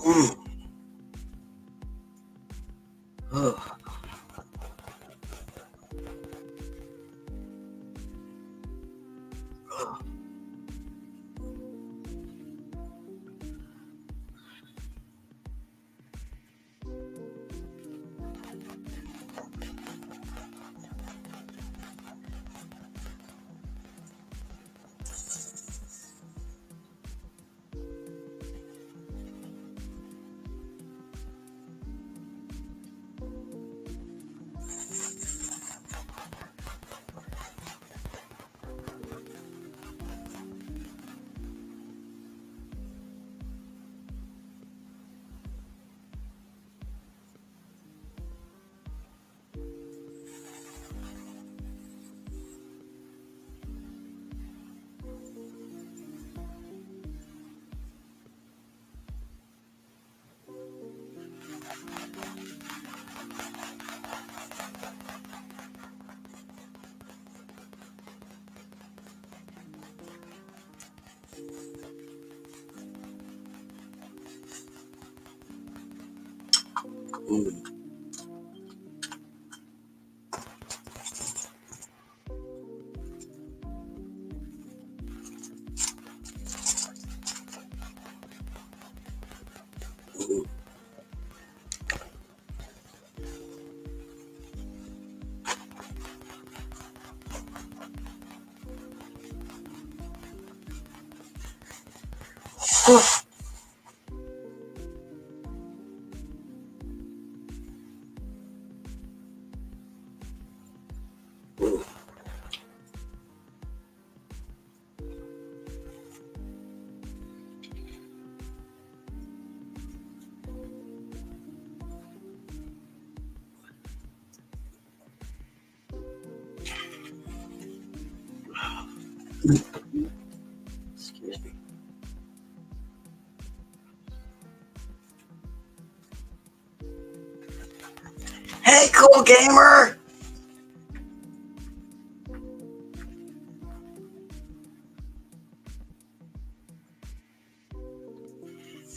Mm. Oh. Mm. Mm. Mm. Excuse me. Hey, cool gamer.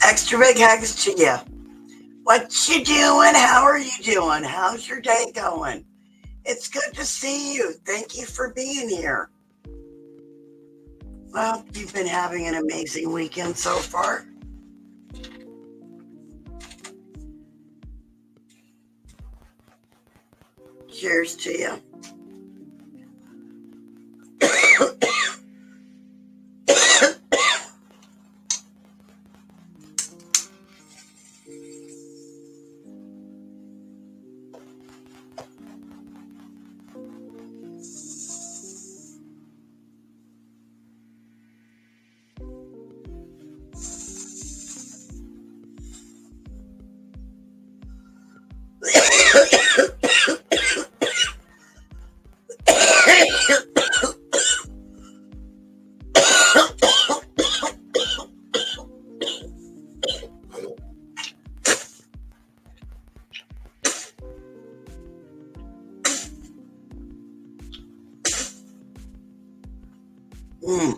Extra big hugs to you. What you doing? How are you doing? How's your day going? It's good to see you. Thank you for being here. Well, you've been having an amazing weekend so far. Cheers to you. Mm.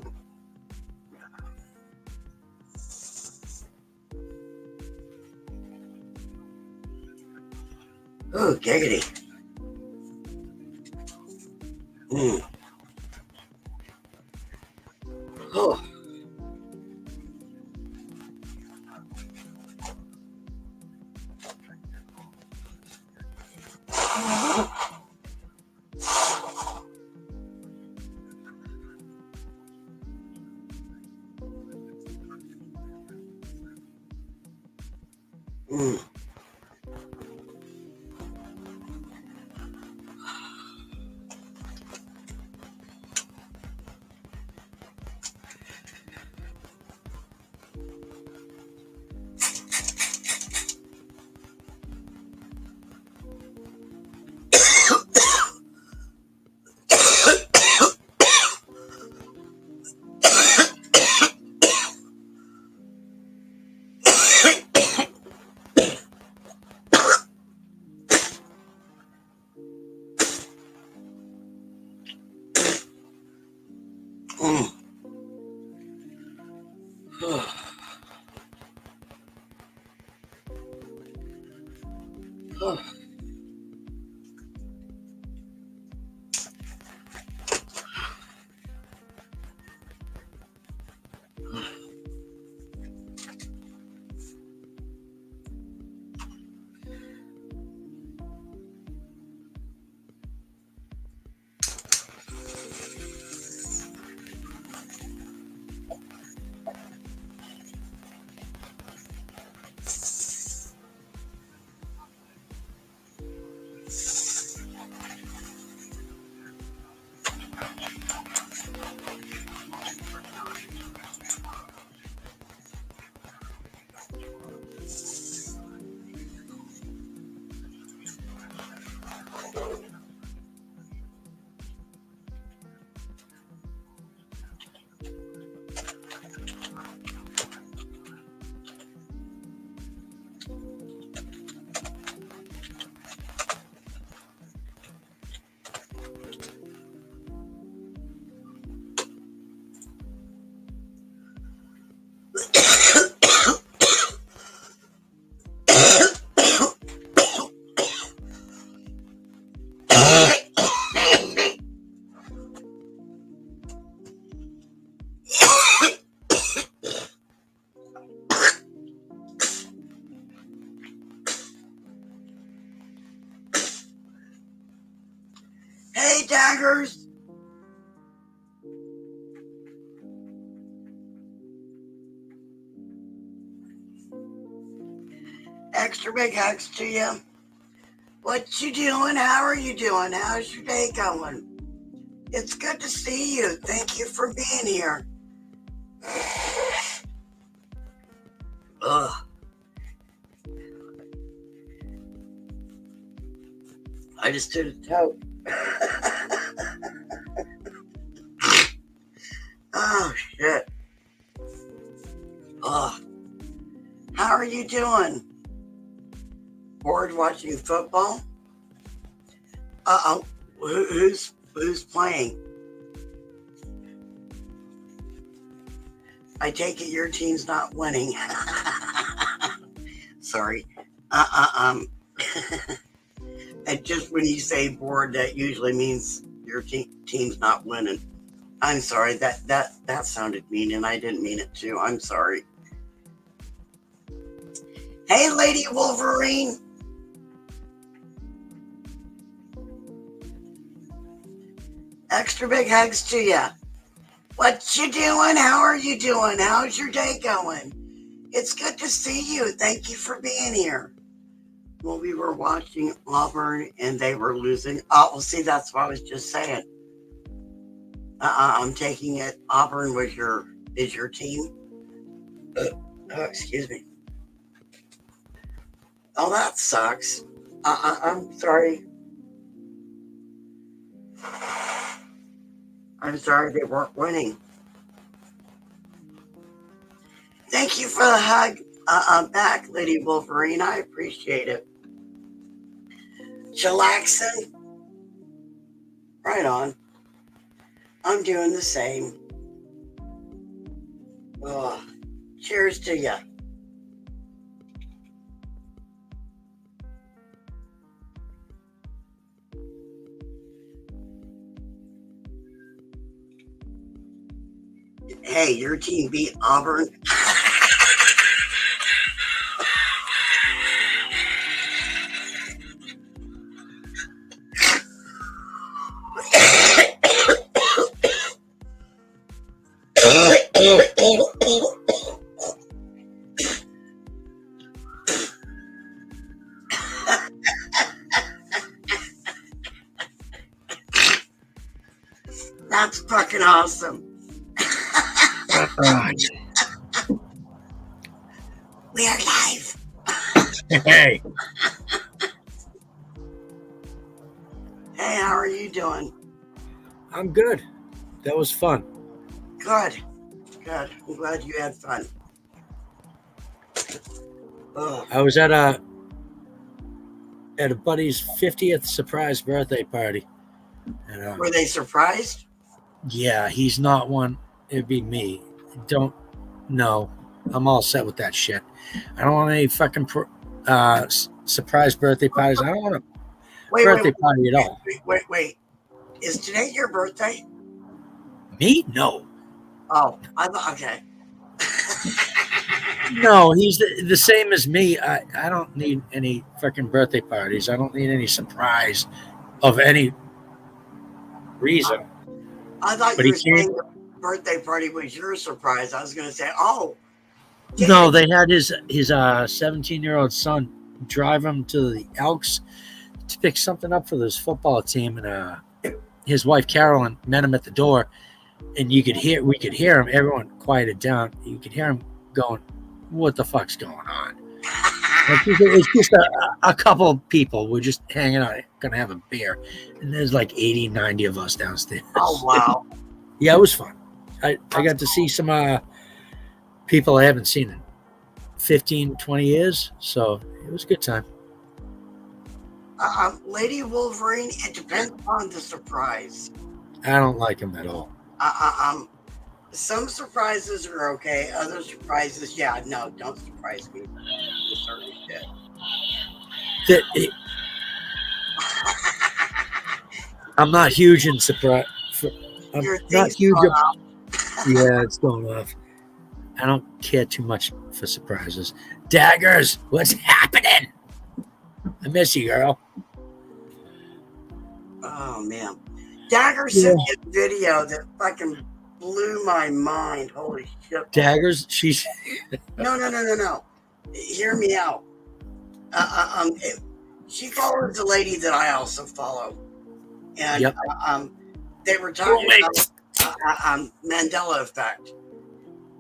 Oh, giggity. Mm. Oh. Mm. Oh. Hey, daggers. Extra big hugs to you. What you doing? How are you doing? How's your day going? It's good to see you. Thank you for being here. Ugh. I just did a tote. Oh, shit. Ugh. How are you doing? Bored watching football? Uh-oh. Who's playing? I take it your team's not winning. Sorry. And just when you say bored, that usually means your team's not winning. I'm sorry. That sounded mean, and I didn't mean it to. I'm sorry. Hey, Lady Wolverine. Extra big hugs to you. What you doing? How are you doing? How's your day going? It's good to see you. Thank you for being here. Well, we were watching Auburn and they were losing. Oh, well, see, that's what I was just saying. I'm taking it. Auburn is your team. Oh, excuse me. Oh, that sucks. I'm sorry. I'm sorry they weren't winning. Thank you for the hug back, Lady Wolverine. I appreciate it. Chillaxing. Right on. I'm doing the same. Oh, cheers to you. Hey, your team beat Auburn. That's fucking awesome. We are live. Hey. Hey, how are you doing? I'm good. That was fun. Good. Good. I'm glad you had fun. Ugh. I was at a buddy's 50th surprise birthday party. And, Were they surprised? yeah, he's not one. It'd be me. No, I'm all set with that shit. I don't want any fucking surprise birthday parties. I don't want a Wait, wait, birthday party at all. wait. Is today your birthday? Me? No. Oh, I thought, okay. No, he's the same as me. I don't need any freaking birthday parties. I don't need any surprise of any reason. I thought But you he were came. saying the birthday party was your surprise. I was going to say, oh, No, they had his 17-year-old son drive him to the Elks to pick something up for this football team, and his wife Carolyn met him at the door, and we could hear him. Everyone quieted down. You could hear him going, "What the fuck's going on?" It's just a couple people. We're just hanging out, gonna have a beer, and there's like 80, 90 of us downstairs. Oh, wow. Yeah, it was fun. I got to see some people I haven't seen in 15, 20 years, so it was a good time. Lady Wolverine, it depends on the surprise. I don't like him at all. Some surprises are okay. Other surprises, yeah, no, don't surprise me. You certainly did. I'm not huge in surprise. I'm Your not thing's huge. gone off. Yeah, it's going off. I don't care too much for surprises. Daggers, what's happening? I miss you, girl. Oh, man. Dagger sent me a video that fucking blew my mind. Holy shit. Daggers, she's No. Hear me out. She follows a lady that I also follow. And Yep. they were talking about Mandela effect.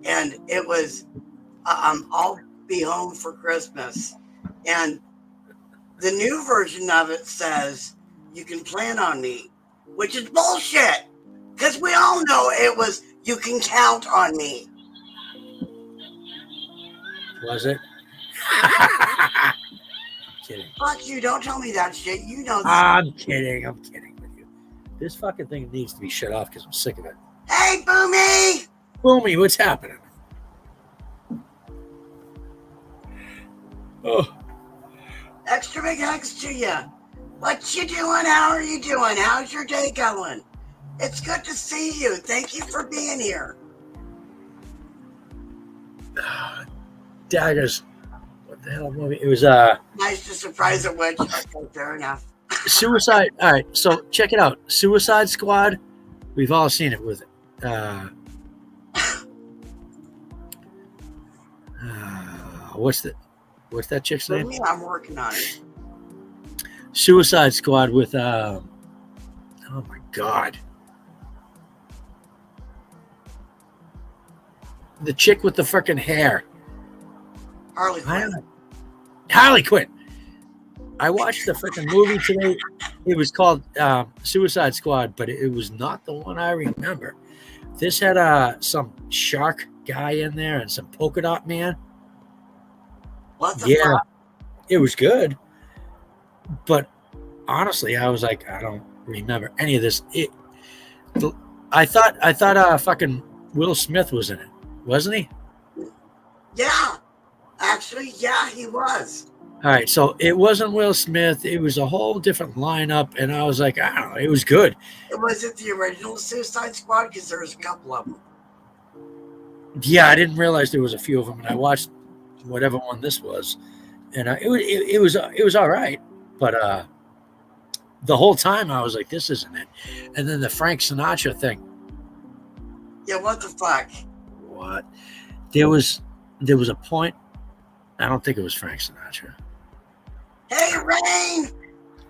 And it was, I'll be home for Christmas. And the new version of it says, you can plan on me, which is bullshit. Because we all know it was, you can count on me. Was it? Kidding. Fuck you, don't tell me that shit. You know this. I'm kidding with you. This fucking thing needs to be shut off because I'm sick of it. Hey, Boomy! Boomy, what's happening? Oh, Extra big hugs to you. What you doing? How are you doing? How's your day going? It's good to see you. Thank you for being here. Daggers. What the hell movie? It was Nice to surprise a witch. Okay, fair enough. Suicide. All right, so check it out. Suicide Squad. We've all seen it with what's that chick's For name? me, I'm working on it. Suicide Squad with oh my god, the chick with the freaking hair. Harley Quinn. Harley Quinn. I watched the freaking movie today. It was called Suicide Squad, but it was not the one I remember. This had some shark guy in there and some polka dot man. What the fuck? It was good. But honestly, I was like, I don't remember any of this. I thought fucking Will Smith was in it, wasn't he? Yeah. Actually, yeah, he was. All right, so it wasn't Will Smith. It was a whole different lineup, and I was like, I don't know, it was good. Was it the original Suicide Squad? Because there was a couple of them. Yeah, I didn't realize there was a few of them, and I watched whatever one this was, and it was all right, but the whole time I was like, this isn't it. And then the Frank Sinatra thing. Yeah, what the fuck? What? There was a point. I don't think it was Frank Sinatra. Hey, Rain!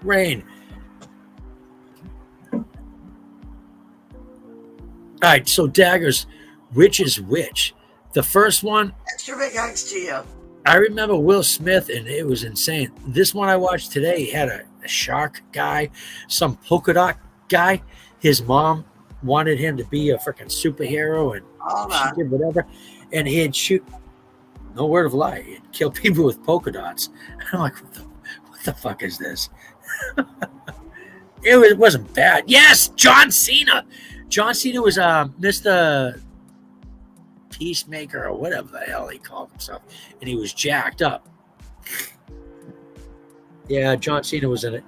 Rain. All right, so Daggers, which is which? The first one, Extra big hugs to you. I remember Will Smith, and it was insane. This one I watched today had a shark guy, some polka dot guy. His mom wanted him to be a freaking superhero, and she did whatever. And he'd shoot, no word of lie, he'd kill people with polka dots. I'm like, what the fuck is this? It wasn't bad. Yes, John Cena. John Cena was Mr. Peacemaker or whatever the hell he called himself, and he was jacked up. Yeah, John Cena was in it.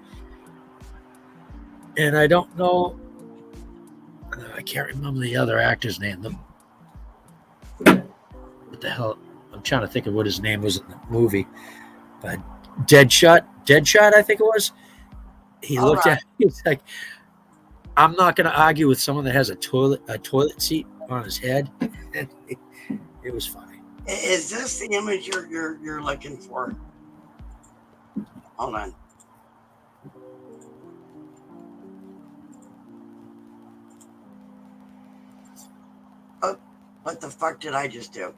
And I don't know, I can't remember the other actor's name. What the hell? I'm trying to think of what his name was in the movie. But Deadshot, I think it was. He All looked right. at he's like, I'm not going to argue with someone that has a toilet seat on his head. And it was funny. Is this the image you're looking for? Hold on. Oh, what the fuck did I just do?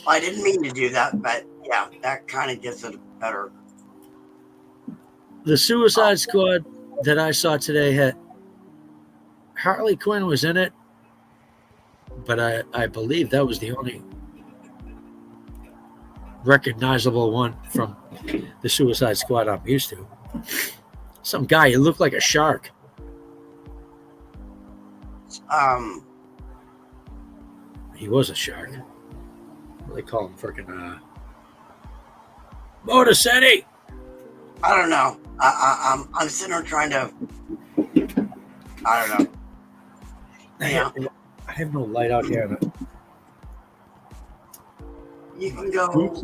I didn't mean to do that, but yeah, that kind of gets it better. The Suicide Squad that I saw today had Harley Quinn was in it, but I believe that was the only recognizable one from the Suicide Squad I'm used to. Some guy, he looked like a shark. Um, He was a shark. They call him freaking Motor City. I don't know. I'm sitting here trying to. I don't know. Yeah, I have no light out here. you can go.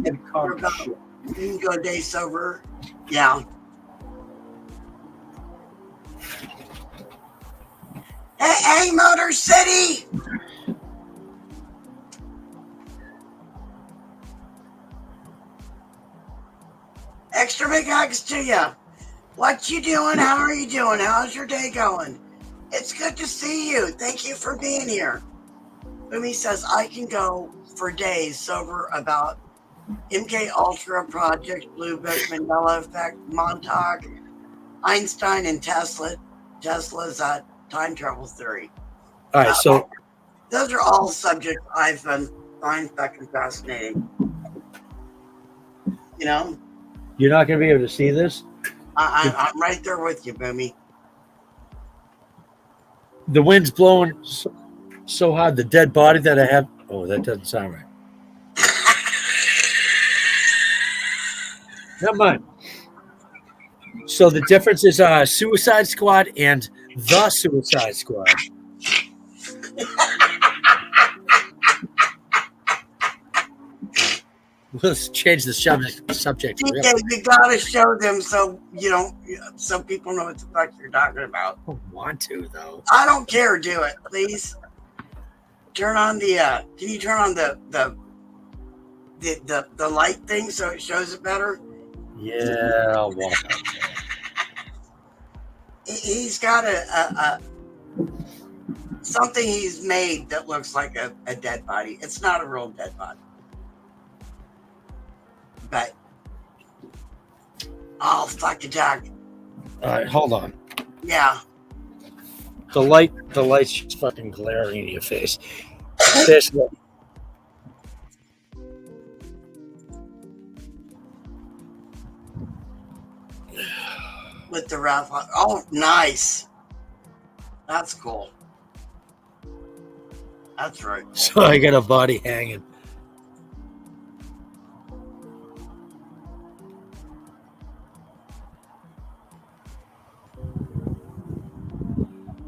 You can go a day sober. Yeah. Hey, Motor City. Extra big hugs to you. What you doing? How are you doing? How's your day going? It's good to see you. Thank you for being here. Boomy says I can go for days sober about MK Ultra Project, Blue Book, Mandela Effect, Montauk, Einstein, and Tesla's time travel theory. All right, so Those are all subjects I've find fucking fascinating. You know, you're not going to be able to see this. I'm right there with you, Boomy. The wind's blowing so hard. The dead body that I have. Oh, that doesn't sound right. Never mind. So the difference is Suicide Squad and the Suicide Squad. Let's change the subject. Yeah, you gotta show them so so people know what the fuck you're talking about. I don't want to though. I don't care. Do it, please. Turn on the. Can you turn on the light thing so it shows it better? Yeah, I'll walk out. He's got a something he's made that looks like a dead body. It's not a real dead body. But oh fuck the dog. All right, hold on. Yeah. The light's just fucking glaring in your face. This way. With the wrap on. Oh, nice. That's cool. That's right. Cool. So I got a body hanging.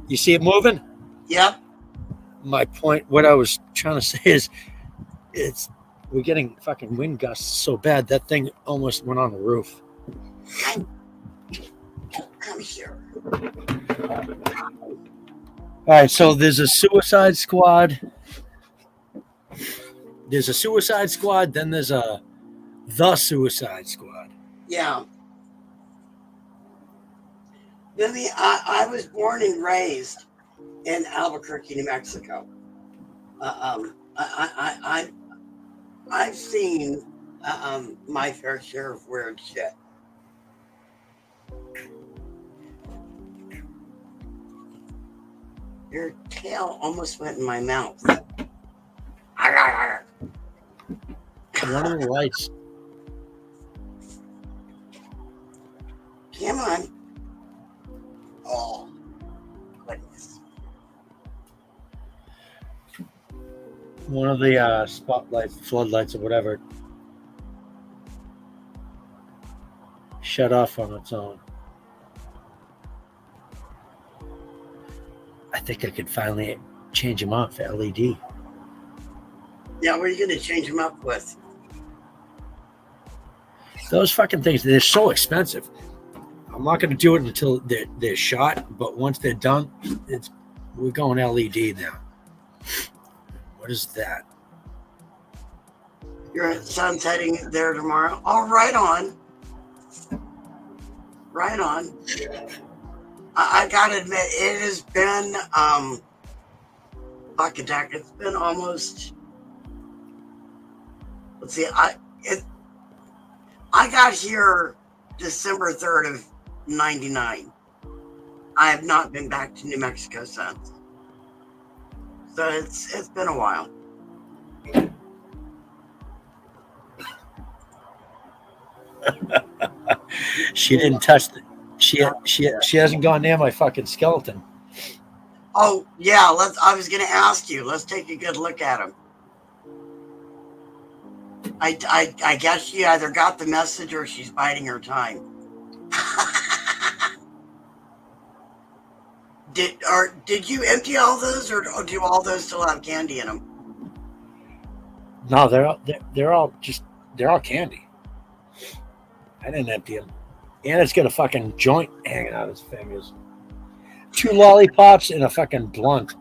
You see it moving? Yep. My point, what I was trying to say is, we're getting fucking wind gusts so bad that thing almost went on the roof. Come here. All right, so there's a Suicide Squad. There's a Suicide Squad, then there's the Suicide Squad. Yeah. Billy, I was born and raised in Albuquerque, New Mexico. I've seen my fair share of weird shit. Your tail almost went in my mouth. One of the lights. Come on. Oh, goodness. One of the spotlights, floodlights, or whatever. shut off on its own. I think I could finally change them off to LED. Yeah, what are you going to change them up with? Those fucking things, they're so expensive. I'm not going to do it until they're shot, but once they're done, we're going LED now. What is that? Your son's heading there tomorrow. Oh, right on. Right on. I got to admit, it has been, fuck a deck. It's been almost, let's see, I got here December 3rd of 99. I have not been back to New Mexico since. So it's been a while. She didn't touch the. She hasn't gone near my fucking skeleton. Oh yeah, I was gonna ask you. Let's take a good look at him. I guess she either got the message or she's biding her time. Did you empty all those, or do all those still have candy in them? No, they're all candy. I didn't empty them. And it's got a fucking joint hanging out his fingers. 2 lollipops and a fucking blunt.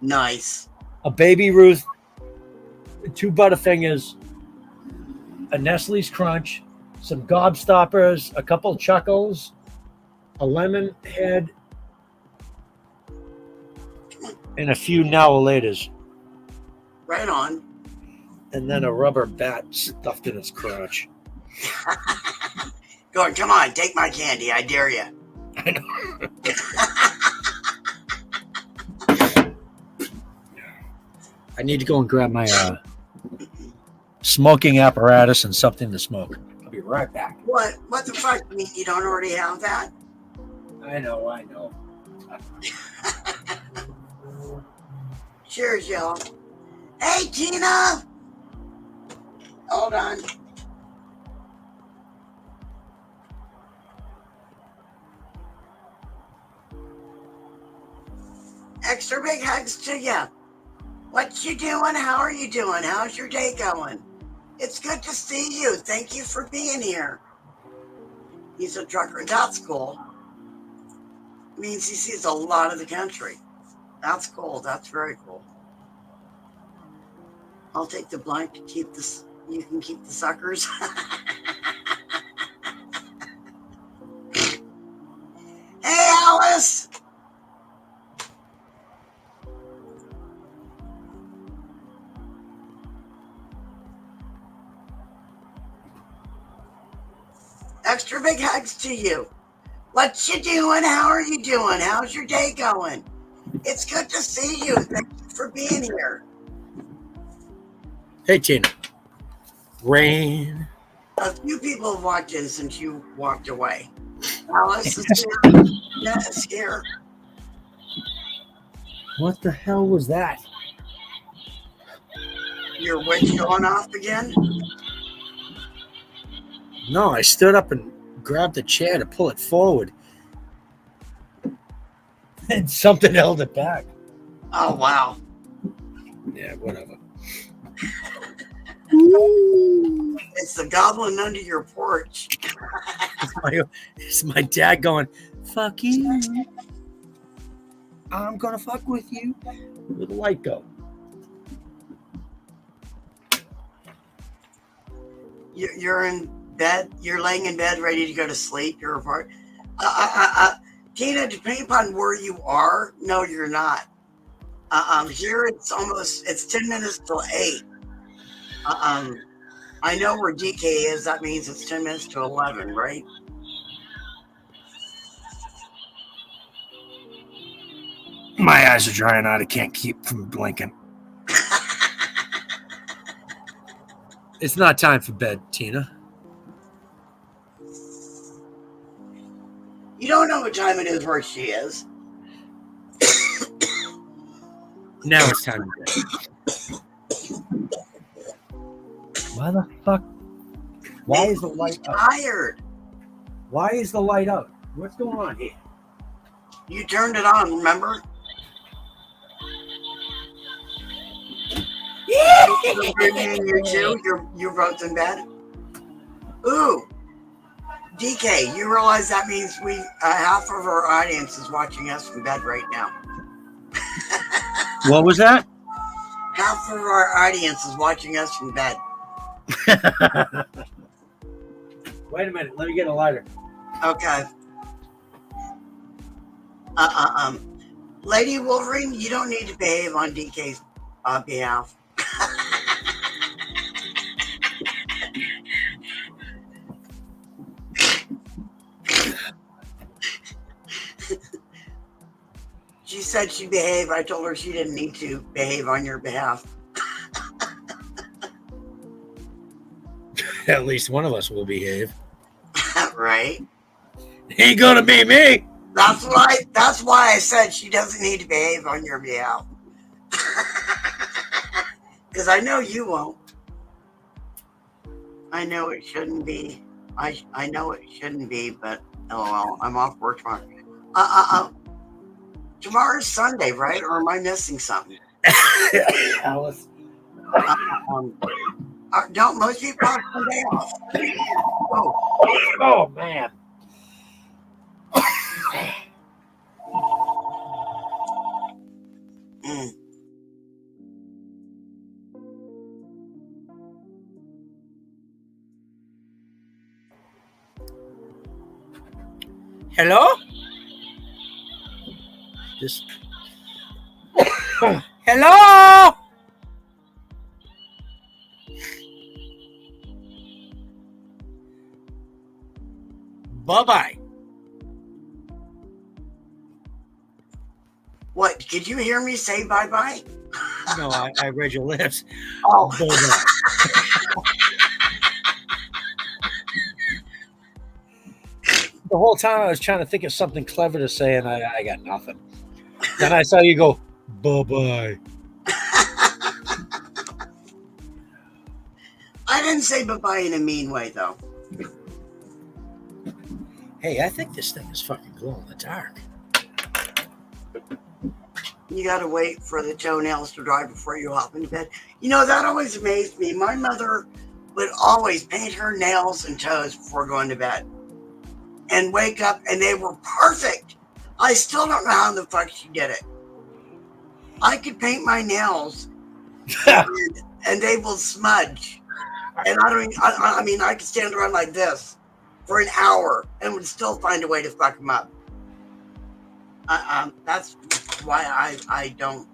Nice. A Baby Ruth, 2 Butterfingers, a Nestle's Crunch, some Gobstoppers, a couple Chuckles, a lemon head, and a few Now-O-Laters. Right on. And then a rubber bat stuffed in its crotch. Going, come on, take my candy. I dare you. I know. I need to go and grab my smoking apparatus and something to smoke. I'll be right back. What the fuck? You mean you don't already have that? I know. Cheers, y'all. Hey, Tina! Hold on. Extra big hugs to you. What you doing? How are you doing? How's your day going? It's good to see you. Thank you for being here. He's a trucker. That's cool. Means he sees a lot of the country. That's cool. That's very cool. I'll take the blank to keep this. You can keep the suckers. Hey, Alice. Extra big hugs to you. What you doing? How are you doing? How's your day going? It's good to see you. Thank you for being here. Hey, Tina. Rain. A few people have walked in since you walked away. Alice is here. Ned is here. What the hell was that? Your witch going off again? No, I stood up and grabbed the chair to pull it forward. And something held it back. Oh, wow. Yeah, whatever. It's the goblin under your porch. It's my dad going, fuck you. I'm going to fuck with you. Where'd the light go? You're in bed. You're laying in bed ready to go to sleep. You're apart. Tina, depending upon where you are, no, you're not. Here it's 10 minutes till 8. I know where DK is. That means it's 10 minutes to 11, right? My eyes are drying out. I can't keep from blinking. It's not time for bed, Tina. You don't know what time it is where she is. Now it's time to bed. Why the fuck? Why Maybe is the light he's up? tired. Why is the light up? What's going on here? You turned it on, remember? You too? You're both in bed? Ooh. DK, you realize that means we half of our audience is watching us in bed right now. What was that? Half of our audience is watching us in bed. Wait a minute. Let me get a lighter. Okay. Lady Wolverine, you don't need to behave on DK's behalf. She said she'd behave. I told her she didn't need to behave on your behalf. At least one of us will behave. Right? Ain't gonna be me. That's why I said she doesn't need to behave on your behalf. Because I know you won't. I know it shouldn't be. I know it shouldn't be, but LOL, I'm off work tomorrow. Tomorrow's Sunday, right? Or am I missing something? Alice. Don't most people have Sunday off? Oh man. Hello? Just hello? Bye-bye. What? Did you hear me say bye-bye? No, I read your lips. Oh. Bye-bye. The whole time I was trying to think of something clever to say, and I got nothing. Then I saw you go, bye-bye. I didn't say bye-bye in a mean way, though. Hey, I think this thing is fucking glow in the dark. You gotta wait for the toenails to dry before you hop into bed. You know, that always amazed me. My mother would always paint her nails and toes before going to bed. And wake up, and they were perfect. I still don't know how the fuck she did it. I could paint my nails, and they will smudge. And I mean, I could stand around like this for an hour and would still find a way to fuck them up. That's why I don't.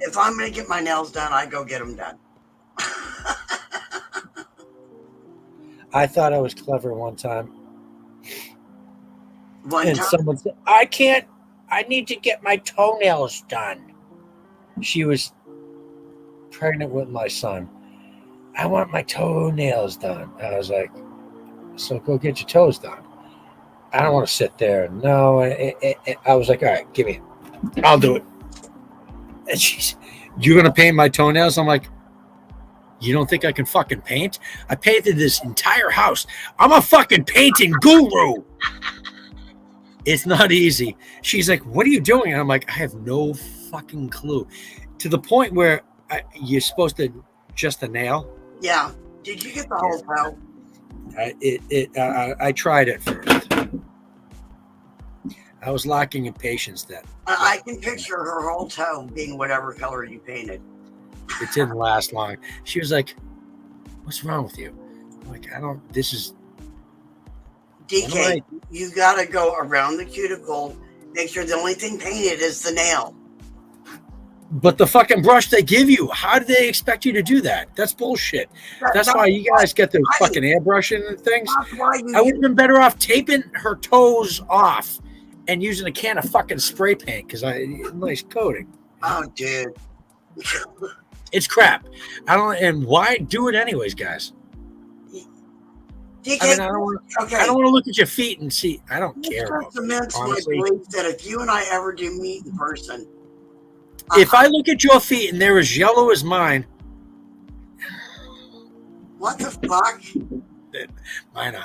If I'm gonna get my nails done, I go get them done. I thought I was clever one time. One time? Someone said, I need to get my toenails done. She was pregnant with my son. I want my toenails done. I was like, so go get your toes done. I don't want to sit there. No, I was like, all right, give me it. I'll do it. And she's, you're going to paint my toenails? I'm like, you don't think I can fucking paint? I painted this entire house. I'm a fucking painting guru. It's not easy. She's like, what are you doing? And I'm like, I have no fucking clue. To the point where you're supposed to just a nail. Yeah. Did you get the whole toe? I tried it first. I was lacking in patience then. I can picture her whole toe being whatever color you painted. It didn't last long. She was like, what's wrong with you? I'm like, this is... DK, you got to go around the cuticle, make sure the only thing painted is the nail. But the fucking brush they give you, how do they expect you to do that? That's bullshit. That's why you guys get those fucking airbrushing and things. I would have been better off taping her toes off and using a can of fucking spray paint because nice coating. Oh, dude. It's crap. And why do it anyways, guys? DK, I don't want to look at your feet and see. I don't care. Cements my belief that if you and I ever do meet in person, if I look at your feet and they're as yellow as mine, What the fuck? Mine are.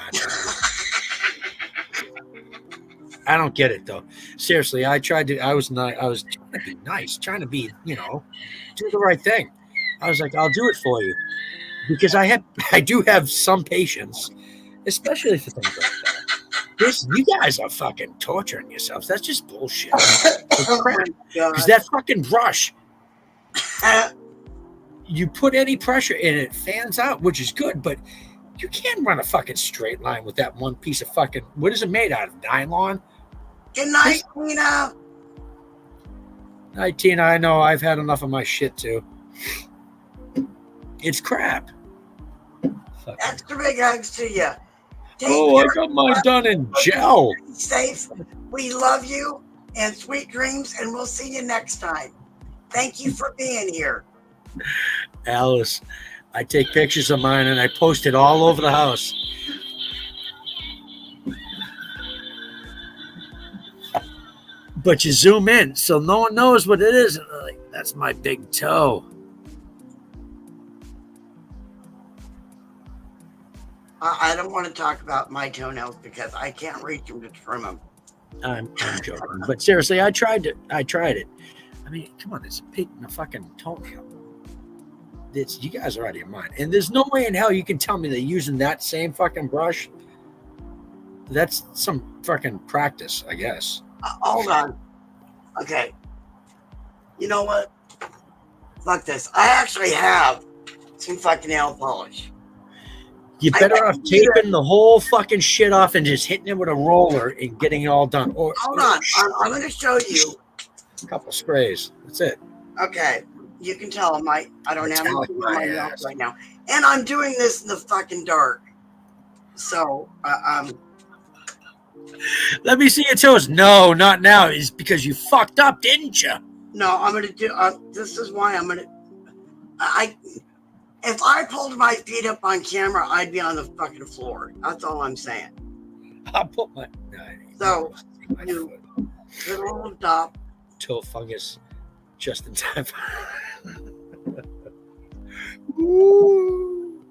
I don't get it though. Seriously, I tried to. I was trying to be nice, trying to be, do the right thing. I was like, I'll do it for you because I do have some patience, especially for things like that. You guys are fucking torturing yourselves. That's just bullshit. Oh my Because God. that fucking brush, you put any pressure in it, fans out, which is good, but you can't run a fucking straight line with that one piece of fucking. What is it made out of? Nylon? Good night, Tina. Hi, Tina. I know I've had enough of my shit too. It's crap. Fucking. Extra big hugs to you. I got mine done in gel. Be safe. We love you and sweet dreams, and we'll see you next time. Thank you for being here. Alice, I take pictures of mine and I post it all over the house. But you zoom in so no one knows what it is. And like, that's my big toe. I don't want to talk about my toenails because I can't reach them to trim them. I'm joking. But seriously, I tried it. I mean, come on, it's a pig in a fucking toenail. You guys are out of your mind. And there's no way in hell you can tell me they're using that same fucking brush. That's some fucking practice, I guess. Hold on. Okay. You know what? Fuck this. I actually have some fucking nail polish. You better off taping the whole fucking shit off and just hitting it with a roller and getting it all done. Or hold on. I'm going to show you a couple sprays. That's it. Okay. You can tell I don't have my nails right now. And I'm doing this in the fucking dark. So, let me see your toes. No, not now. It's because you fucked up, didn't you? No, I'm going to do, this is why I'm going to, if I pulled my feet up on camera, I'd be on the fucking floor. That's all I'm saying. I'll put my, so, you put a little stop. Toe fungus just in time. Ooh.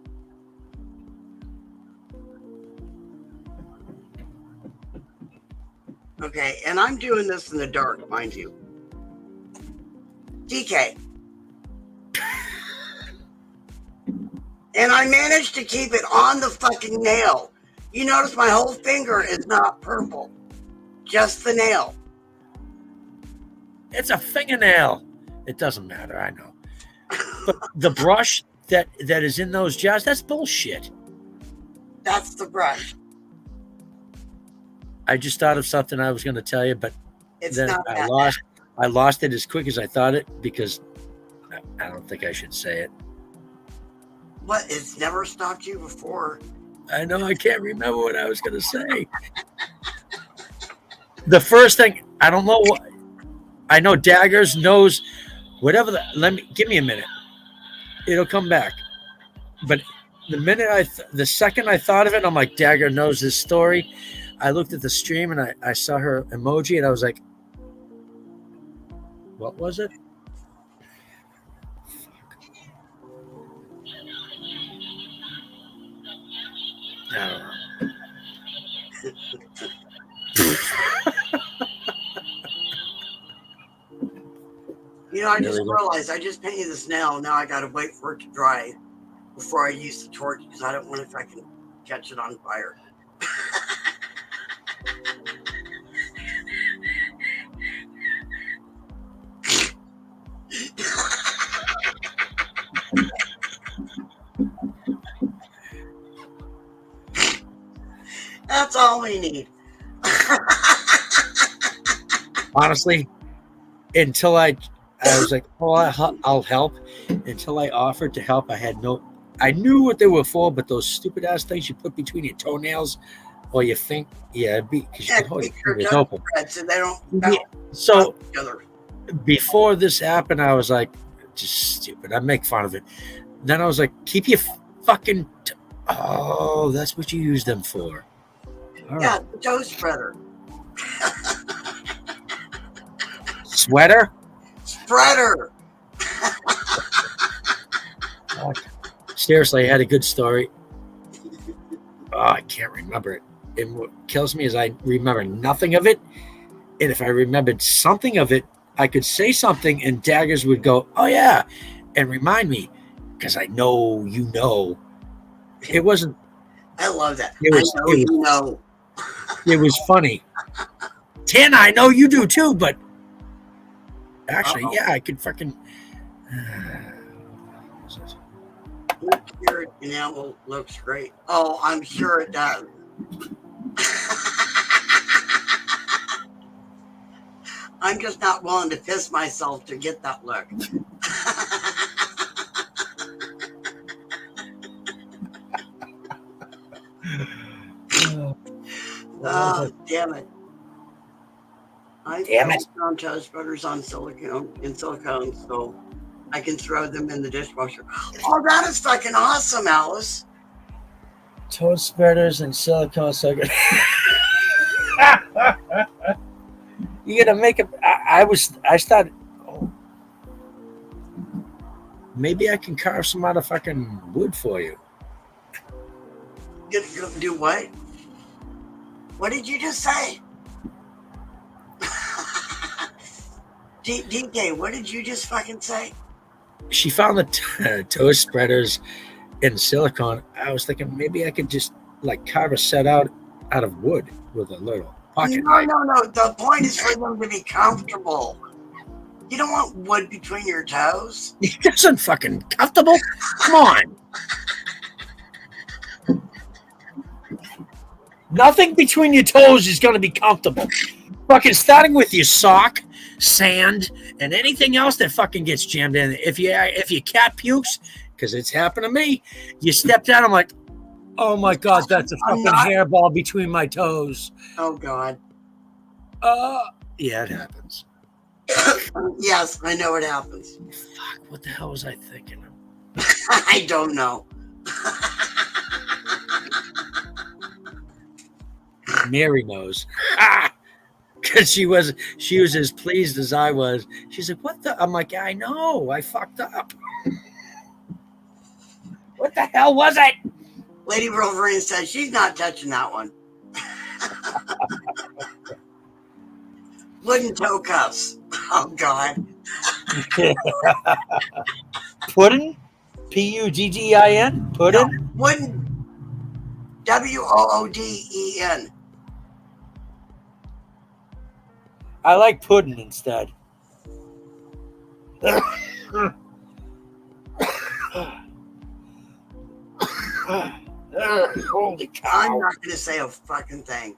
Okay, and I'm doing this in the dark, mind you. DK. And I managed to keep it on the fucking nail. You notice my whole finger is not purple. Just the nail. It's a fingernail. It doesn't matter, I know. But the brush that is in those jars, that's bullshit. That's the brush. I just thought of something I was going to tell you, but it's then not I lost it as quick as I thought it because I don't think I should say it. What? It's never stopped you before. I know. I can't remember what I was going to say. The first thing, I don't know what. I know Daggers knows whatever. Give me a minute. It'll come back. But the second I thought of it, I'm like, Dagger knows this story. I looked at the stream and I saw her emoji and I was like, what was it? I don't know. You know, I just realized I just painted this nail. Now I got to wait for it to dry before I use the torch because I don't want if I can catch it on fire. That's all we need. Honestly, until I was like, oh, I'll help. Until I offered to help, I knew what they were for, but those stupid ass things you put between your toenails or your finger, because you can hold your fingers open. So they don't so before this happened, I was like, just stupid. I make fun of it. Then I was like, keep your fucking. Oh, that's what you use them for. All right. The toe spreader. Sweater? Spreader. Seriously, I had a good story. Oh, I can't remember it. And what kills me is I remember nothing of it. And if I remembered something of it, I could say something and Daggers would go, oh, yeah, and remind me because I know you know. It wasn't. I love that. It I was. know It you was. know. It was funny. Tana, I know you do too, but actually, Uh-oh. yeah, I could fucking. Your enamel looks great. Oh, I'm sure it does. I'm just not willing to piss myself to get that look. Oh, damn it. I Damn it. found toast butters on silicone, so I can throw them in the dishwasher. Oh, that is fucking awesome, Alice. Toast spreaders and silicone so good. You gotta make it. I started. Oh, maybe I can carve some out of fucking wood for you. Do what? What did you just say? DK, what did you just fucking say? She found the toast spreaders in silicone. I was thinking maybe I could just like carve a set out of wood with a little pocket knife. No. The point is for them to be comfortable. You don't want wood between your toes. It isn't fucking comfortable. Come on. Nothing between your toes is going to be comfortable. Fucking starting with your sock, sand, and anything else that fucking gets jammed in. If your cat pukes, because it's happened to me, you step down. I'm like, oh my god, that's a fucking hairball between my toes. Oh god. Yeah, it happens. Yes, I know it happens. Fuck, what the hell was I thinking of? I don't know. Mary knows. Because she was as pleased as I was. She's like, what the? I'm like, I know, I fucked up. What the hell was it? Lady Wolverine says she's not touching that one. Wooden toe cuffs. Oh God. Puddin? Puddin? Puddin? No, wooden. Wooden. I like pudding instead. Holy cow. I'm not going to say a fucking thing.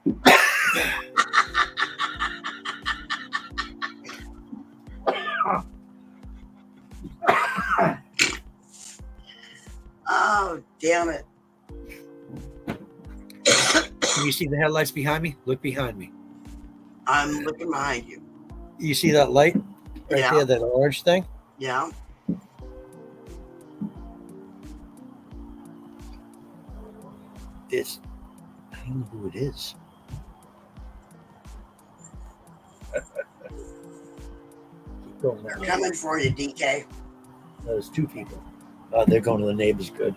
Oh, damn it. Can you see the headlights behind me? Look behind me. I'm looking behind you. You see that light right there, that orange thing? Yeah. It's, I don't know who it is. Keep going They're coming for you, DK. There's two people. They're going to the neighbor's good.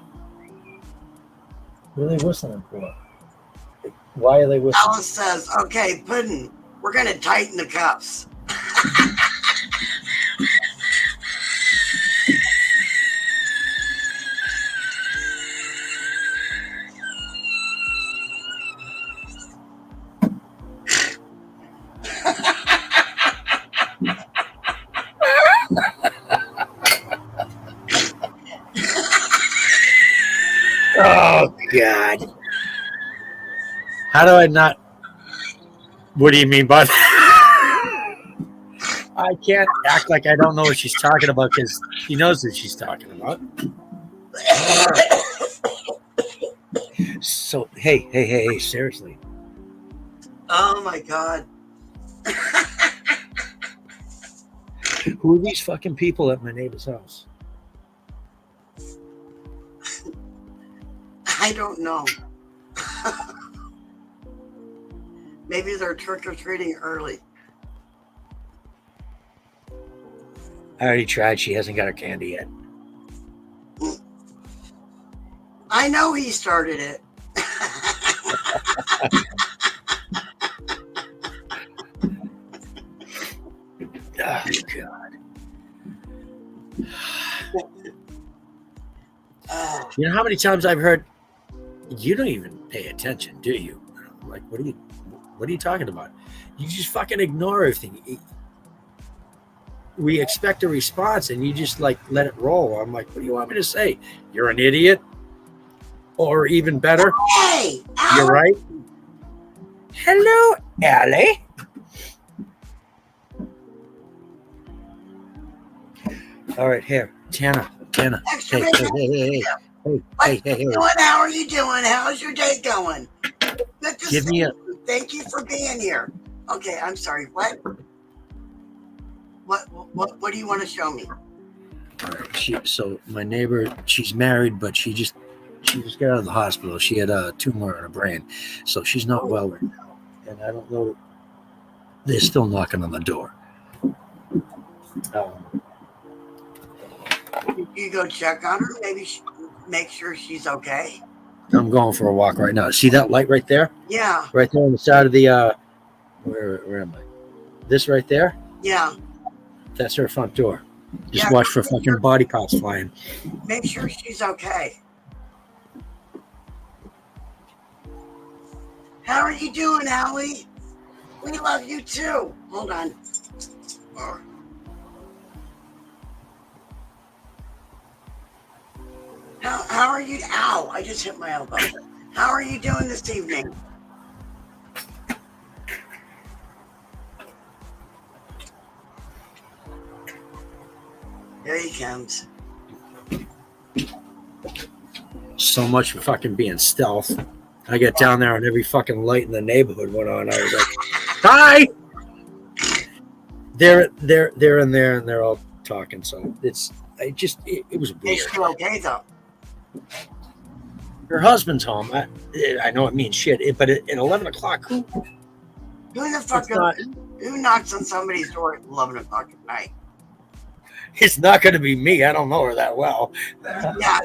What are they whistling for? Why are they whistling? Alice says, okay, Puddin', we're going to tighten the cuffs. Oh, God. How do I not? What do you mean by that? I can't act like I don't know what she's talking about because she knows what she's talking about. So, hey, seriously. Oh, my God. Who are these fucking people at my neighbor's house? I don't know. Maybe they're trick-or-treating early. I already tried. She hasn't got her candy yet. I know he started it. Oh, God. You know how many times I've heard, you don't even pay attention, do you? I'm like, what are you talking about? You just fucking ignore everything. We expect a response and you just like let it roll. I'm like, what do you want me to say? You're an idiot? Or even better, Hey, you're right. Hello, Allie. All right, here, Tana. Extra Hey, big hey, hey, hey, hey, What hey, hey, you hey. doing? How are you doing? How's your day going? Good to Give see me a. you. Thank you for being here. Okay, I'm sorry. What? What do you want to show me? So my neighbor, she's married, but she just got out of the hospital. She had a tumor in her brain, so she's not well right now. And I don't know. They're still knocking on the door. You go check on her. Maybe make sure she's okay. I'm going for a walk right now. See that light right there? Yeah. Right there on the side of the. Where am I? This right there? Yeah. That's her front door. Just watch for fucking body parts flying. Make sure she's okay. How are you doing, Allie? We love you too. Hold on. How are you? Ow! I just hit my elbow. How are you doing this evening? There he comes. So much for fucking being stealth. I get down there and every fucking light in the neighborhood went on. I was like, "Hi!" They're in there and they're all talking. So it was weird. Is she okay though? Her husband's home. I know it means shit, but at 11 o'clock, who the fuck who knocks on somebody's door at 11 o'clock at night? It's not going to be me. I don't know her that well. Yeah.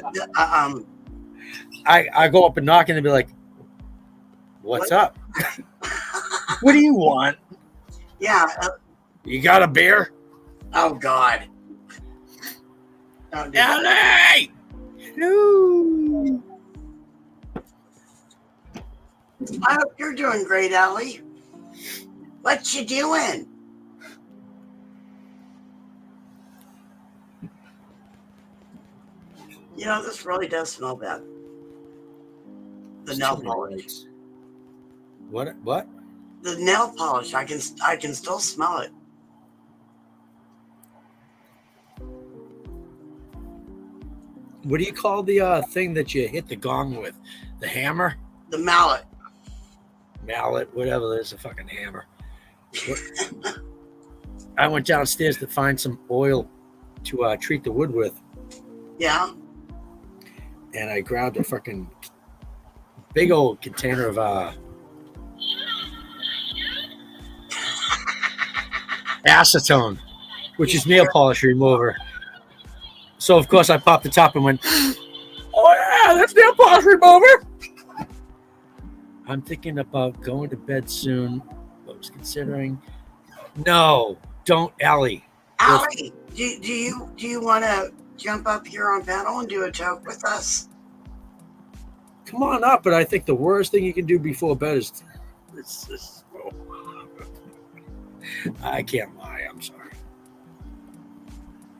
I go up and knock and be like, "What's up? What do you want? Yeah. You got a beer?" Oh God. Don't do that. Allie! Hello. I hope you're doing great, Allie. What you doing? You know, this really does smell bad. The nail polish. What? The nail polish. I can still smell it. What do you call the thing that you hit the gong with? The hammer? The mallet. Mallet, whatever. There's a fucking hammer. I went downstairs to find some oil to treat the wood with. Yeah. And I grabbed a fucking big old container of acetone, which is nail polish remover. So of course I popped the top and went, "Oh yeah, that's nail polish remover." I'm thinking about going to bed soon. I was considering. No, don't, Allie. Allie, do you want to jump up here on panel and do a toke with us? Come on up, but I think the worst thing you can do before bed is I can't lie. I'm sorry.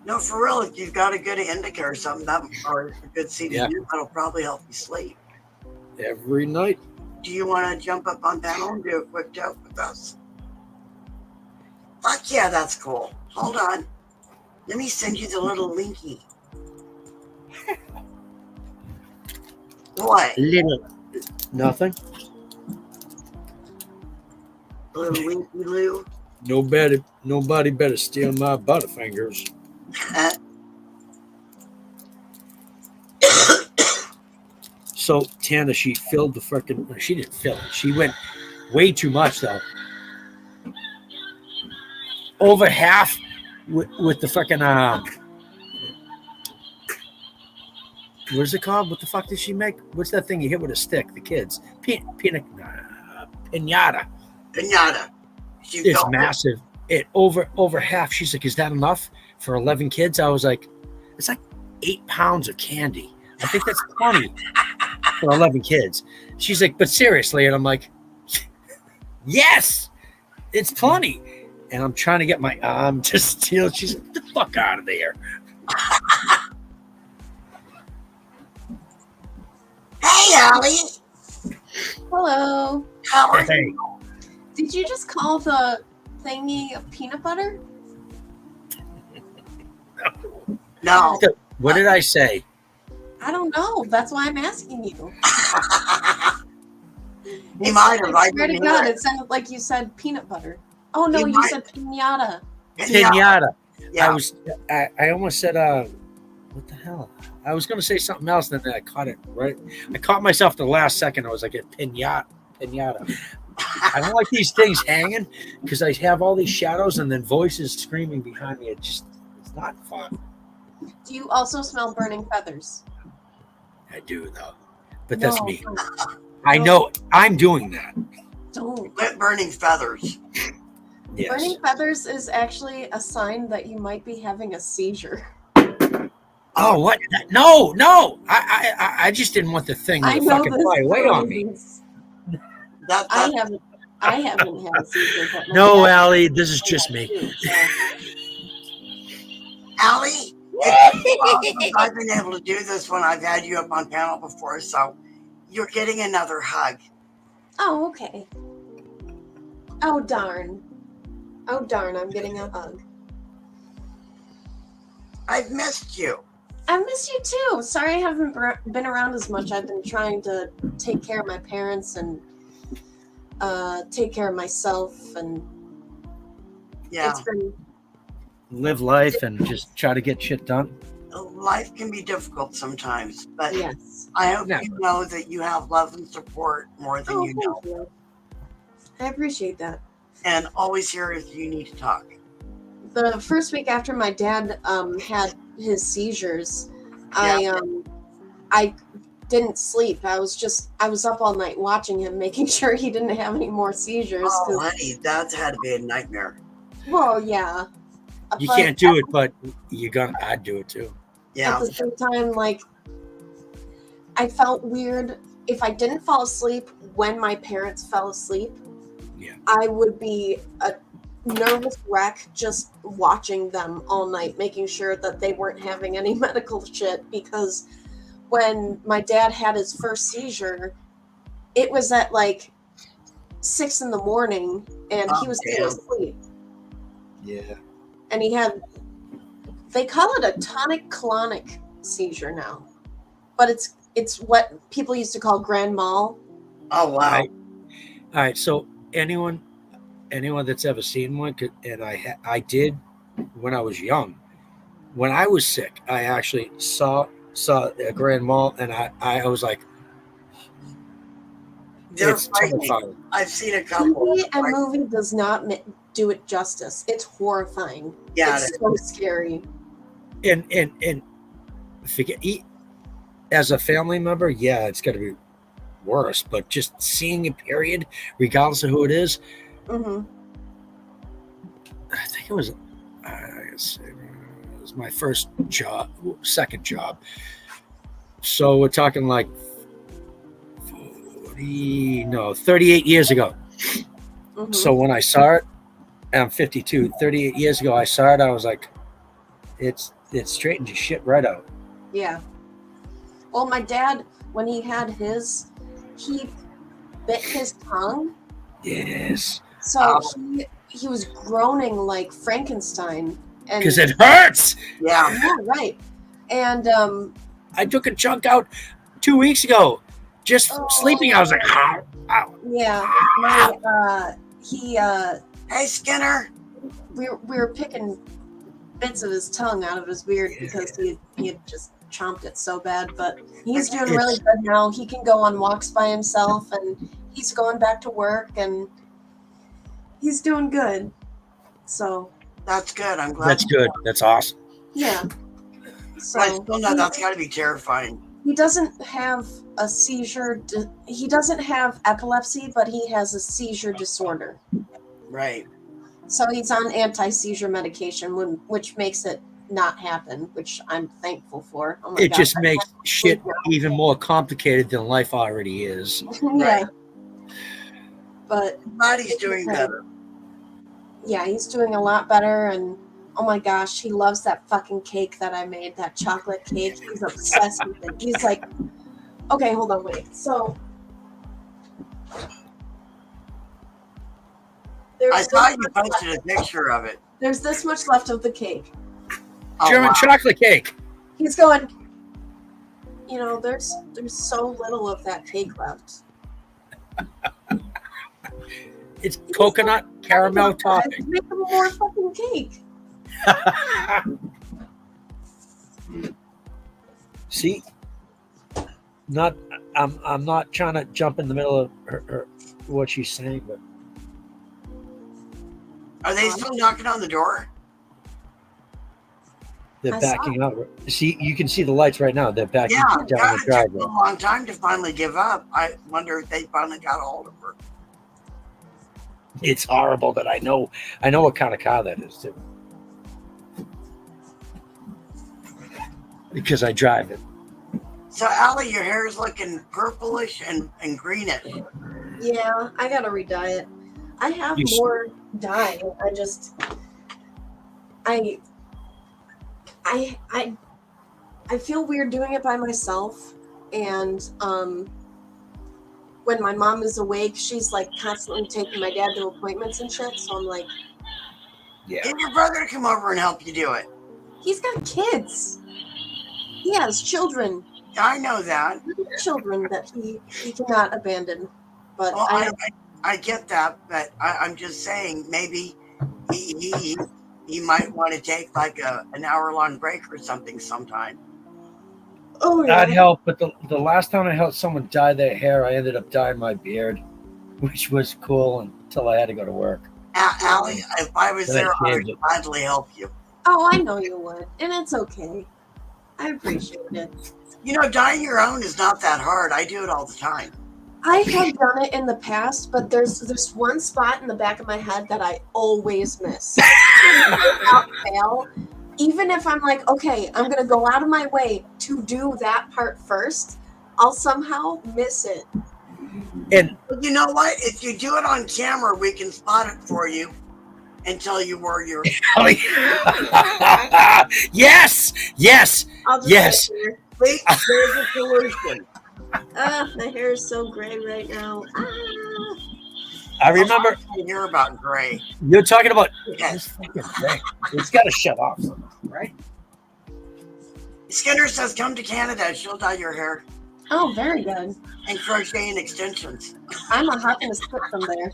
No, for real. If you've got a good indica or something, or a good CBD, that'll probably help you sleep. Every night. Do you want to jump up on panel and do a quick toke with us? Fuck yeah, that's cool. Hold on. Let me send you the little linky. What? Little. Nothing. Little winky loo. Nobody better steal my butterfingers. So Tana, she filled the freaking. She didn't fill it. She went way too much though. Over half with the fucking What's it called? What the fuck did she make? What's that thing you hit with a stick? The kids. Pinata. Pinata. She It's felt it. massive. It over half. She's like, is that enough for 11 kids? I was like, it's like 8 pounds of candy. I think that's plenty for 11 kids. She's like, but seriously, and I'm like, yes, it's plenty. And I'm trying to get my arm to steal. She's like, get the fuck out of there. Hey, Allie. Hello. How are Hey. you? Did you just call the thingy a peanut butter? No. What did I say? I don't know. That's why I'm asking you. He might have. I I swear to didn't God, hear it sounded like you said peanut butter. Oh no, You you might- said pinata. it. Pinata. Yeah. I almost said what the hell? I was gonna say something else, then I caught it right. I caught myself the last second. I was like, pinata. I don't like these things hanging because I have all these shadows and then voices screaming behind me. It's not fun. Do you also smell burning feathers? I do though, but that's No, me. I know I'm doing that. Don't. Quit burning feathers. Yes. Burning feathers is actually a sign that you might be having a seizure. Oh, what? No! I just didn't want the thing I to know fucking this fly away for on me. reasons. That, I that, haven't had a seizure. But my No, dad Allie, this is had just that me. too, so. Allie, it's awesome. I've been able to do this when I've had you up on panel before, so you're getting another hug. Oh, okay. Oh, darn. Oh, darn, I'm getting a hug. I've missed you. I miss you too. Sorry I haven't been around as much. I've been trying to take care of my parents and take care of myself, and Yeah. it's been Live life and just try to get shit done. Life can be difficult sometimes, but yes. I hope Never. you know that you have love and support more than Oh, you know. thank you. I appreciate that. And always here if you need to talk. The first week after my dad had his seizures, I didn't sleep. I was up all night watching him, making sure he didn't have any more seizures. Oh, 'Cause- honey, that's had to be a nightmare. well, yeah. You But can't do it, but I'd do it too. Yeah. At the same time, like, I felt weird if I didn't fall asleep when my parents fell asleep. Yeah. I would be a nervous wreck just watching them all night, making sure that they weren't having any medical shit, because when my dad had his first seizure, it was at like 6 a.m. and he was still damn. asleep. Yeah. And they call it a tonic-clonic seizure now, but it's what people used to call grand mal. Oh, wow. All right. So anyone that's ever seen one, and I did when I was young. When I was sick, I actually saw a grand mal, and I was like, They're it's frightening. terrifying. I've seen a couple. TV and movie does not do it justice. It's horrifying. Yeah, It's so scary. And forget as a family member, yeah, it's got to be worse. But just seeing it, period, regardless of who it is, Hmm. I think it was my first job, second job. So we're talking like 38 years ago. Hmm. So when I saw it, I'm 52, 38 years ago, I saw it, I was like, it straightened your shit right out. Yeah. Well, my dad, when he had his, he bit his tongue. Yes. So he was groaning like Frankenstein. And Because it hurts. Yeah. yeah, right. And I took a chunk out 2 weeks ago. Just sleeping, I was like, ow, ow. yeah, Hey, Skinner. we were picking bits of his tongue out of his beard because he had just chomped it so bad. But he's doing really good now. He can go on walks by himself, and he's going back to work, and he's doing good. So That's good. I'm glad. That's good. That's awesome. yeah. But So still, no, that's got to be terrifying. He doesn't have a seizure. He doesn't have epilepsy, but he has a seizure disorder. Right. So he's on anti-seizure medication, which makes it not happen, which I'm thankful for. Oh my It God. just makes shit even more complicated than life already is. Yeah. But Body's doing better. yeah, he's doing a lot better, and oh my gosh, he loves that fucking cake that I made, that chocolate cake. He's obsessed with it. He's like, okay, hold on, wait. So I saw you posted a picture of it. there's this much left of the cake. Oh, German wow. chocolate cake. He's going, you know, there's so little of that cake left. It's coconut caramel topping. Make him more fucking cake. See, I'm not trying to jump in the middle of her what she's saying, but Are they still knocking on the door? they're I saw backing out. See, you can see the lights right now. They're backing Yeah, down the God, it took driveway. a long time to finally give up. I wonder if they finally got a hold of her. It's horrible, but I know what kind of car that is too, because I drive it. So, Allie, your hair is looking purplish and greenish. Yeah, I gotta re-dye it. I have You more dye. I just, I feel weird doing it by myself, and when my mom is awake, she's like constantly taking my dad to appointments and shit. So I'm like, Yeah. Get your brother to come over and help you do it. he's got kids. He has children. I know that. Children that he cannot abandon. But Well, I I get that, but I'm just saying maybe he might want to take like an hour-long break or something sometime. oh That'd yeah. help, but the last time I helped someone dye their hair, I ended up dyeing my beard, which was cool until I had to go to work. Allie, if I was Then I there, I would shaved it. gladly help you. Oh, I know you would, and it's okay. I appreciate it. You know, dyeing your own is not that hard. I do it all the time. I have done it in the past, but there's one spot in the back of my head that I always miss. Without fail, even if I'm like, okay, I'm gonna go out of my way to do that part first, I'll somehow miss it. And But you know what? If you do it on camera, we can spot it for you until you wear your. yes, I'll just Yes. sit here. Wait, there's a solution. My hair is so gray right now. I remember I hear about gray. you're talking about Yes. this fucking thing. It's got to shut off, right? Skinner says, "Come to Canada. She'll dye your hair Oh, very good. and crochet and extensions." I'm a hot minute split from there.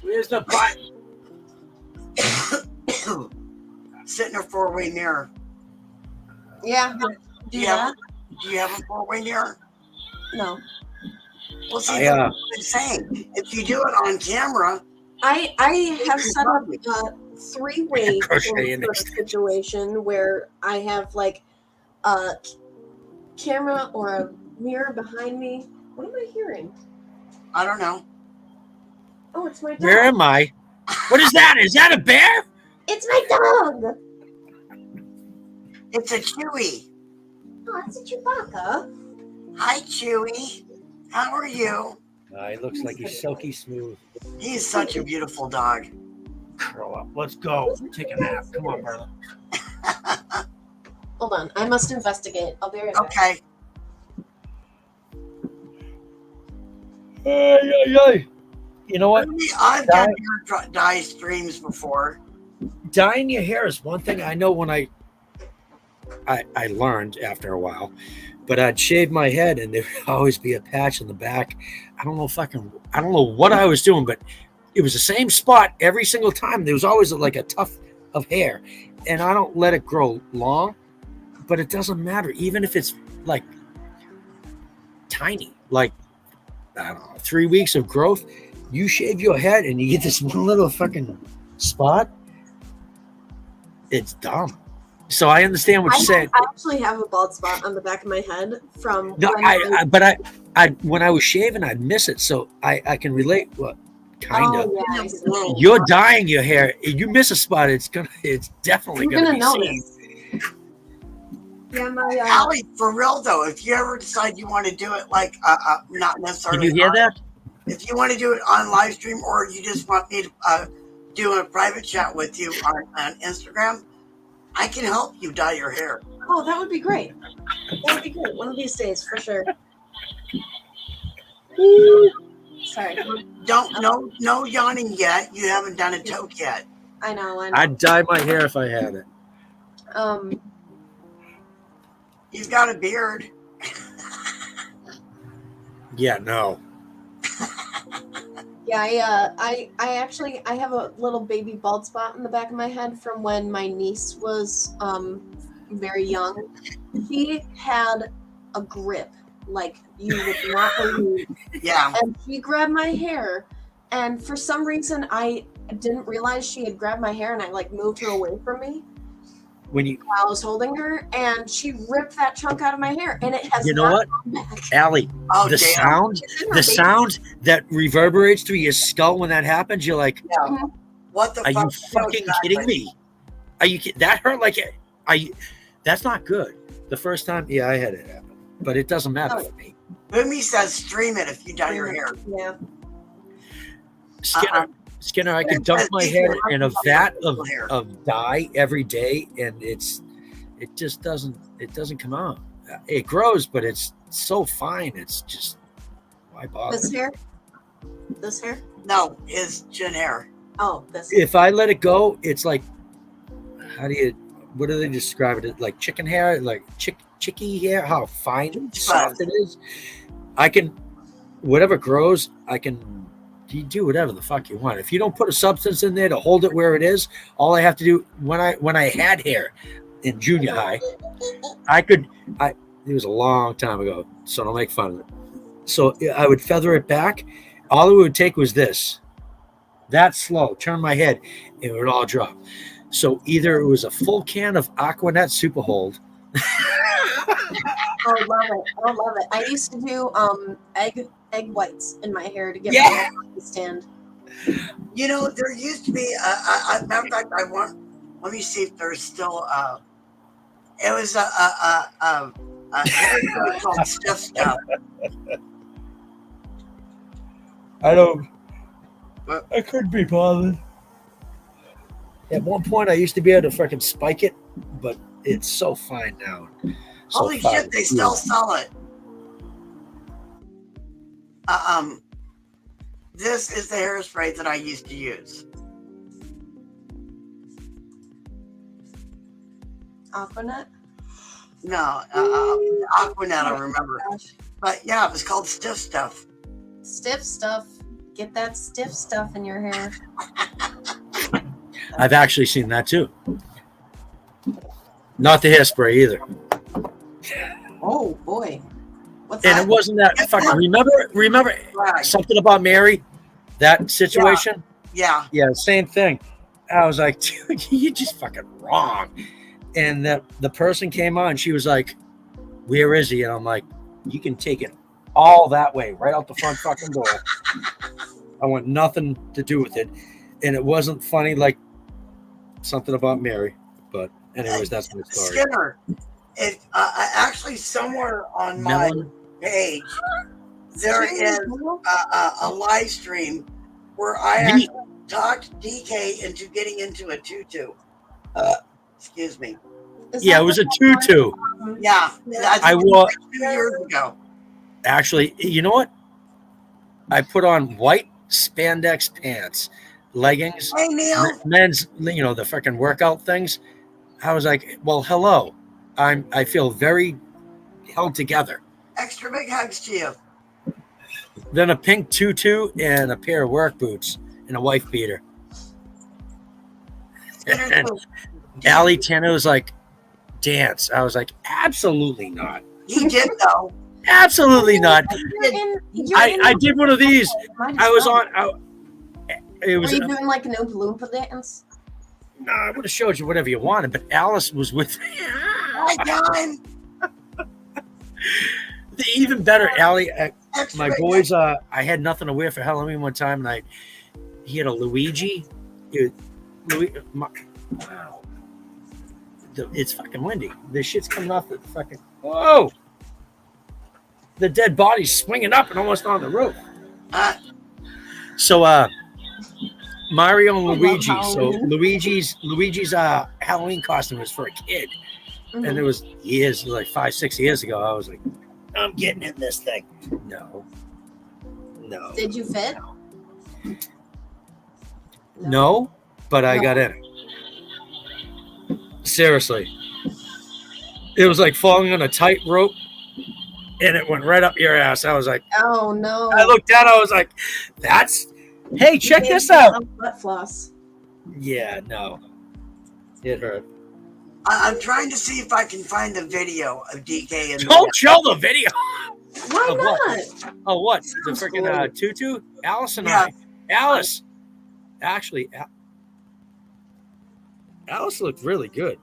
Where's the butt? Sit in a four-way mirror. Yeah. Do you have a four-way mirror? No. Well, see, I, that's what I'm saying. If you do it on camera, I have set up a three-way Crochet in sort of situation where I have like a camera or a mirror behind me. What am I hearing? I don't know. Oh, it's my dog. Where am I? What is that? Is that a bear? It's my dog. It's a Chewy. Oh, it's a Chewbacca. Hi, Chewy. How are you? He looks like he's silky smooth. He's such a beautiful dog. Curl up. Let's go. Take a nap. Come on, brother. Hold on, I must investigate. I'll be right back. Okay. You know what? I've done hair dye streams before. Dyeing your hair is one thing I know when I learned after a while, but I'd shave my head and there would always be a patch in the back. I don't know what I was doing, but it was the same spot every single time. There was always like a tuft of hair, and I don't let it grow long, but it doesn't matter. Even if it's like tiny, like, I don't know, 3 weeks of growth, you shave your head and you get this one little fucking spot. It's dumb. So I understand what you're saying. I actually have a bald spot on the back of my head from No, when I when I was shaving, I'd miss it, so I can relate. Well, kind of. Oh yeah, I see. You're dyeing your hair. You miss a spot, it's definitely You're gonna gonna be seen. notice. Yeah, my Allie, for real though, if you ever decide you want to do it, like not Can necessarily, you hear that? if you want to do it on live stream, or you just want me to do a private chat with you on Instagram, I can help you dye your hair. Oh, that would be great. That would be great. One of these days, for sure. Sorry. No yawning yet. You haven't done a toke yet. I know. I'd dye my hair if I had it. You've got a beard. Yeah, no. Yeah, I actually have a little baby bald spot in the back of my head from when my niece was very young. She had a grip like you would not believe. Yeah. And she grabbed my hair, and for some reason I didn't realize she had grabbed my hair, and I like moved her away from me When you, while I was holding her, and she ripped that chunk out of my hair, and it has you know not what, come back. Allie, Oh, the damn. sound, It's in her the baby- sound that reverberates through your skull when that happens, you're like, Yeah. What the are fuck? you fucking kidding me? Are you that hurt? Like, that's not good. The first time, yeah, I had it happen, but it doesn't matter Oh. for me. Boomy says stream it if you dye your hair. Yeah. Skinner, I can dunk my head in a vat of dye every day, and it just doesn't come out. It grows, but it's so fine. It's just, why bother? This hair? This hair? No, is Jen hair. Oh, this. If I let it go, it's like, what do they describe it? Like chicken hair, like chicky hair, how fine and soft it is. I can, whatever grows, you do whatever the fuck you want. If you don't put a substance in there to hold it where it is, all I have to do, when I had hair in junior high, it was a long time ago, so don't make fun of it. So I would feather it back. All it would take was this. That slow, turn my head, and it would all drop. So either it was a full can of Aquanet Super Hold. I love it. I used to do egg whites in my hair to get Yeah. my hair to stand. You know, there used to be matter of fact, let me see if there's still it was a hair care called Stiff Stuff. I couldn't be bothered. At one point, I used to be able to freaking spike it, but it's so fine now. So Holy fine. shit, they still sell it. This is the hairspray that I used to use. Aquanet? No, Aquanet, I remember. Gosh. But yeah, it was called Stiff Stuff. Stiff stuff. Get that stiff stuff in your hair. I've actually seen that too. Not the hairspray either. Oh boy. What's And that? it wasn't that fucking. Remember Right. something about Mary? That situation? Yeah. Yeah, same thing. I was like, dude, you're just fucking wrong. And the person came on, she was like, where is he? And I'm like, you can take it all that way, right out the front fucking door. I want nothing to do with it. And it wasn't funny like something about Mary. But anyways, that's my story. Skinner, it actually somewhere on my Melon? page there is a live stream where I actually talked DK into getting into a tutu. Excuse me. Yeah, it was a tutu. Yeah, that's I wore 2 years ago. actually, you know what? I put on white spandex pants, leggings, Hey Neil, men's, the freaking workout things. I was like, well, hello. I feel very held together. extra big hugs to you. Then a pink tutu and a pair of work boots and a wife beater. And Allie Tanner was like, dance. I was like, absolutely not. He did though. Absolutely not. I did one of these. Might as I was well. on. It Were was. you doing like an Oompa Loompa dance? No, I would have showed you whatever you wanted, but Alice was with me. Hi, John. Even better, Allie. Extra My big boys. I had nothing to wear for Halloween one time, and he had a Luigi. Wow. It's fucking windy. This shit's coming off the fucking. Whoa! The dead body's swinging up and almost on the roof. Uh, So, Mario and I love Luigi. So Halloween. Luigi's Halloween costume was for a kid, and it Mhm. was years, like 5-6 years ago. I was like, I'm getting in this thing. No. Did you fit? No, but I No. got in it. Seriously. It was like falling on a tightrope, and it went right up your ass. I was like, Oh no! I looked down, I was like, hey, check You this can't out. get butt floss. Yeah, no. It hurt. I'm trying to see if I can find the video of DK and Don't show the video. Why Of what? not? Oh, what? The Sounds freaking cool. tutu? Alice and Yeah. Alice. Actually, Alice looked really good.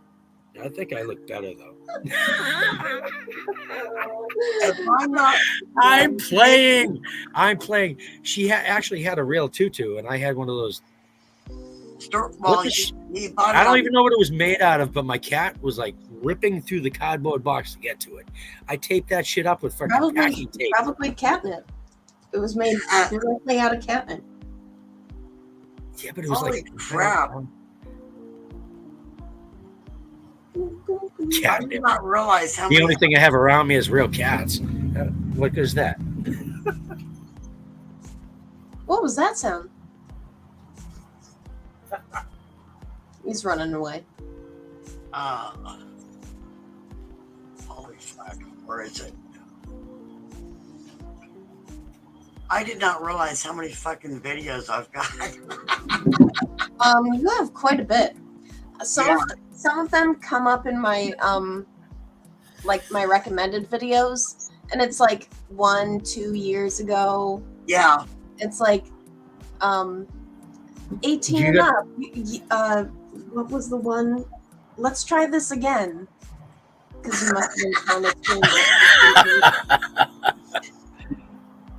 I think I look better, though. If I'm not, I'm playing. She actually had a real tutu, and I had one of those. well, the he bought it I don't on- even know what it was made out of, but my cat was like ripping through the cardboard box to get to it. I taped that shit up with fucking packing tape. Probably catnip. It was made directly out of catnip. Yeah, but it was Holy like crap. I Catnip. did not realize how The many. only thing I have around me is real cats. What is that? What was that sound? He's running away. Holy fuck! Where is it? I did not realize how many fucking videos I've got. You have quite a bit. Some of them come up in my like my recommended videos, and it's like 1-2 years ago. Yeah. It's like 18 You and got- up. What was the one? Let's try this again. Because you must have been trying to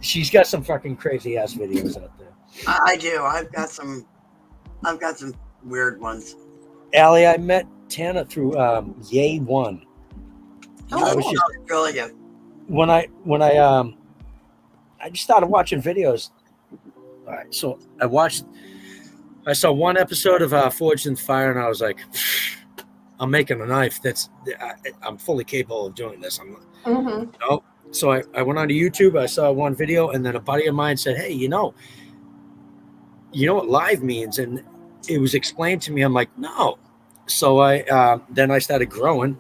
She's got some fucking crazy ass videos out there. I do. I've got some weird ones. Allie, I met Tana through Yay One. I was just Australia. when I just started watching videos. All right, so I saw one episode of Forged in Fire, and I was like, I'm making a knife. I'm fully capable of doing this. Mm-hmm. So I went onto YouTube. I saw one video, and then a buddy of mine said, "Hey, you know what live means?" And it was explained to me. I'm like, "No." So then I started growing.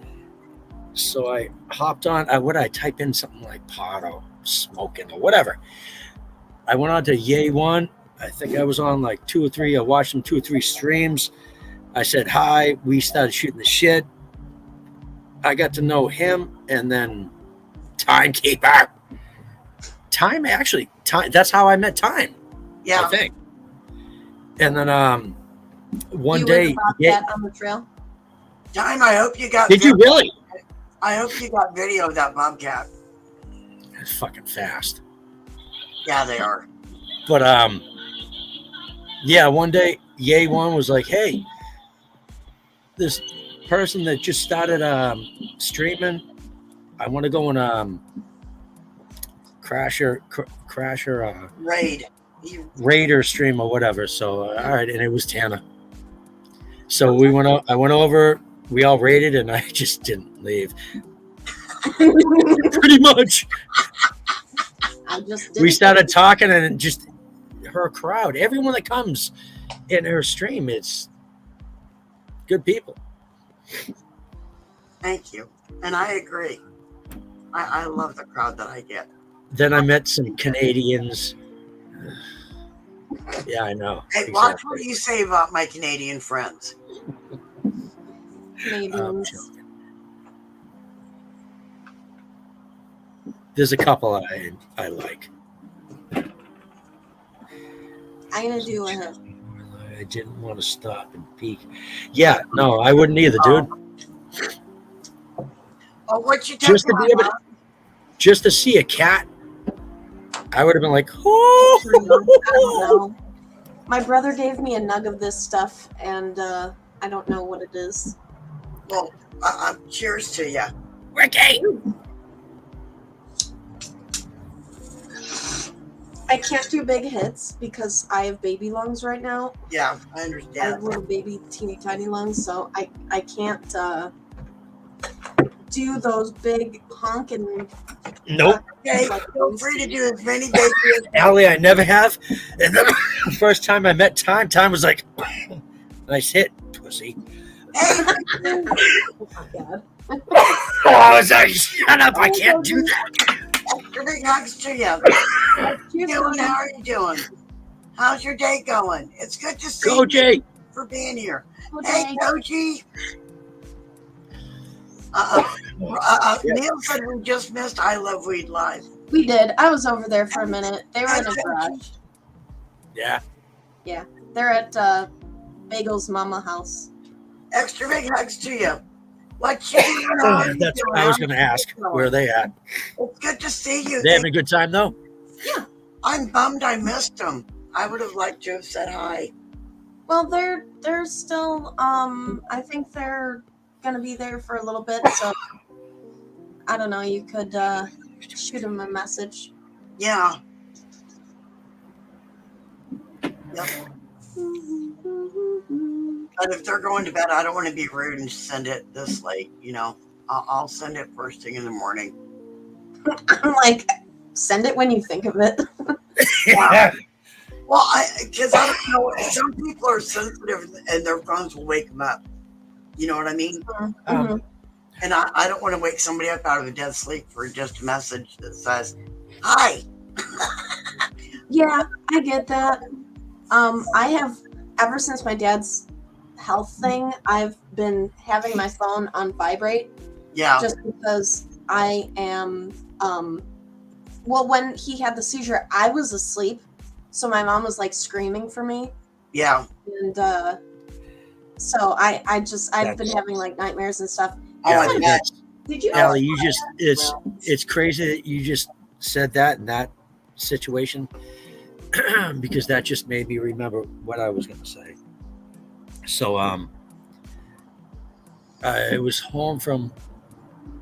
So I hopped on. I type in something like pot or smoking or whatever. I went on to Yay One. I think I was on like 2 or 3. I watched them 2 or 3 streams. I said hi. We started shooting the shit. I got to know him, and then Timekeeper. Time. That's how I met Time. Yeah. I think. And then one You day, and the Bobcat on the trail. Time. I hope you got. did you really? I hope you got video of that bobcat. It's fucking fast. Yeah, they are. But yeah, one day Yay One was like, "Hey, this person that just started streaming, I want to go and crasher Raid. Raider stream or whatever." So all right, and it was Tana. So we went out. I went over. We all raided, and I just didn't leave. Pretty much. I just We started talking, and just her crowd, everyone that comes in her stream, it's good people. Thank you. And I agree. I love the crowd that I get. Then I met some Canadians. Yeah, I know. Hey, watch what you say about my Canadian friends. Canadians. There's a couple I like. I'm gonna do a I didn't want to stop and peek. Yeah, no, I wouldn't either, dude. Oh, what you Just talking to be able about? just to see a cat, I would have been like, I don't know. My brother gave me a nug of this stuff, and I don't know what it is. Well, cheers to you. Ricky. I can't do big hits because I have baby lungs right now. Yeah, I I understand. have little baby, teeny tiny lungs, so I can't do those big honking. Nope. Okay, feel free to do as many baby as Allie, I never have. And then the first time I met Time was like, nice hit, pussy. Hey, Oh my god. Oh, I was like, shut up, I can't do that. extra big hugs to you. What you Cheers, doing? Mom. How are you doing? How's your day going? It's good to see Go, you Jay. for being here. Okay. Hey, Koji. Neil said we just missed I Love Weed Live. We did. I was over there for a minute. They were in a garage. Yeah. They're at Bagel's mama house. Extra big hugs to you. What you doing? How are you That's doing? what I was going to ask. Where are they at? It's good to see you. They having a good time, though? I'm bummed I missed them. I would have liked to have said hi. Well, they're still. I think they're gonna be there for a little bit. So I don't know. You could shoot them a message. Yeah. Yep. But if they're going to bed, I don't want to be rude and send it this late. You know, I'll send it first thing in the morning. I'm like, send it when you think of it. Yeah. Well, because I don't know. Some people are sensitive and their phones will wake them up. You know what I mean? Mhm. And I don't want to wake somebody up out of a dead sleep for just a message that says, hi. Yeah, I get that. I have ever since my dad's health thing, I've been having my phone on vibrate Yeah. just because I am. Well, when he had the seizure, I was asleep, so my mom was like screaming for me, Yeah. and so I've been having like nightmares and stuff. Oh, Yeah, I bet. that's- Did you? Allie, you just it's crazy that you just said that in that situation because that just made me remember what I was going to say. So I was home from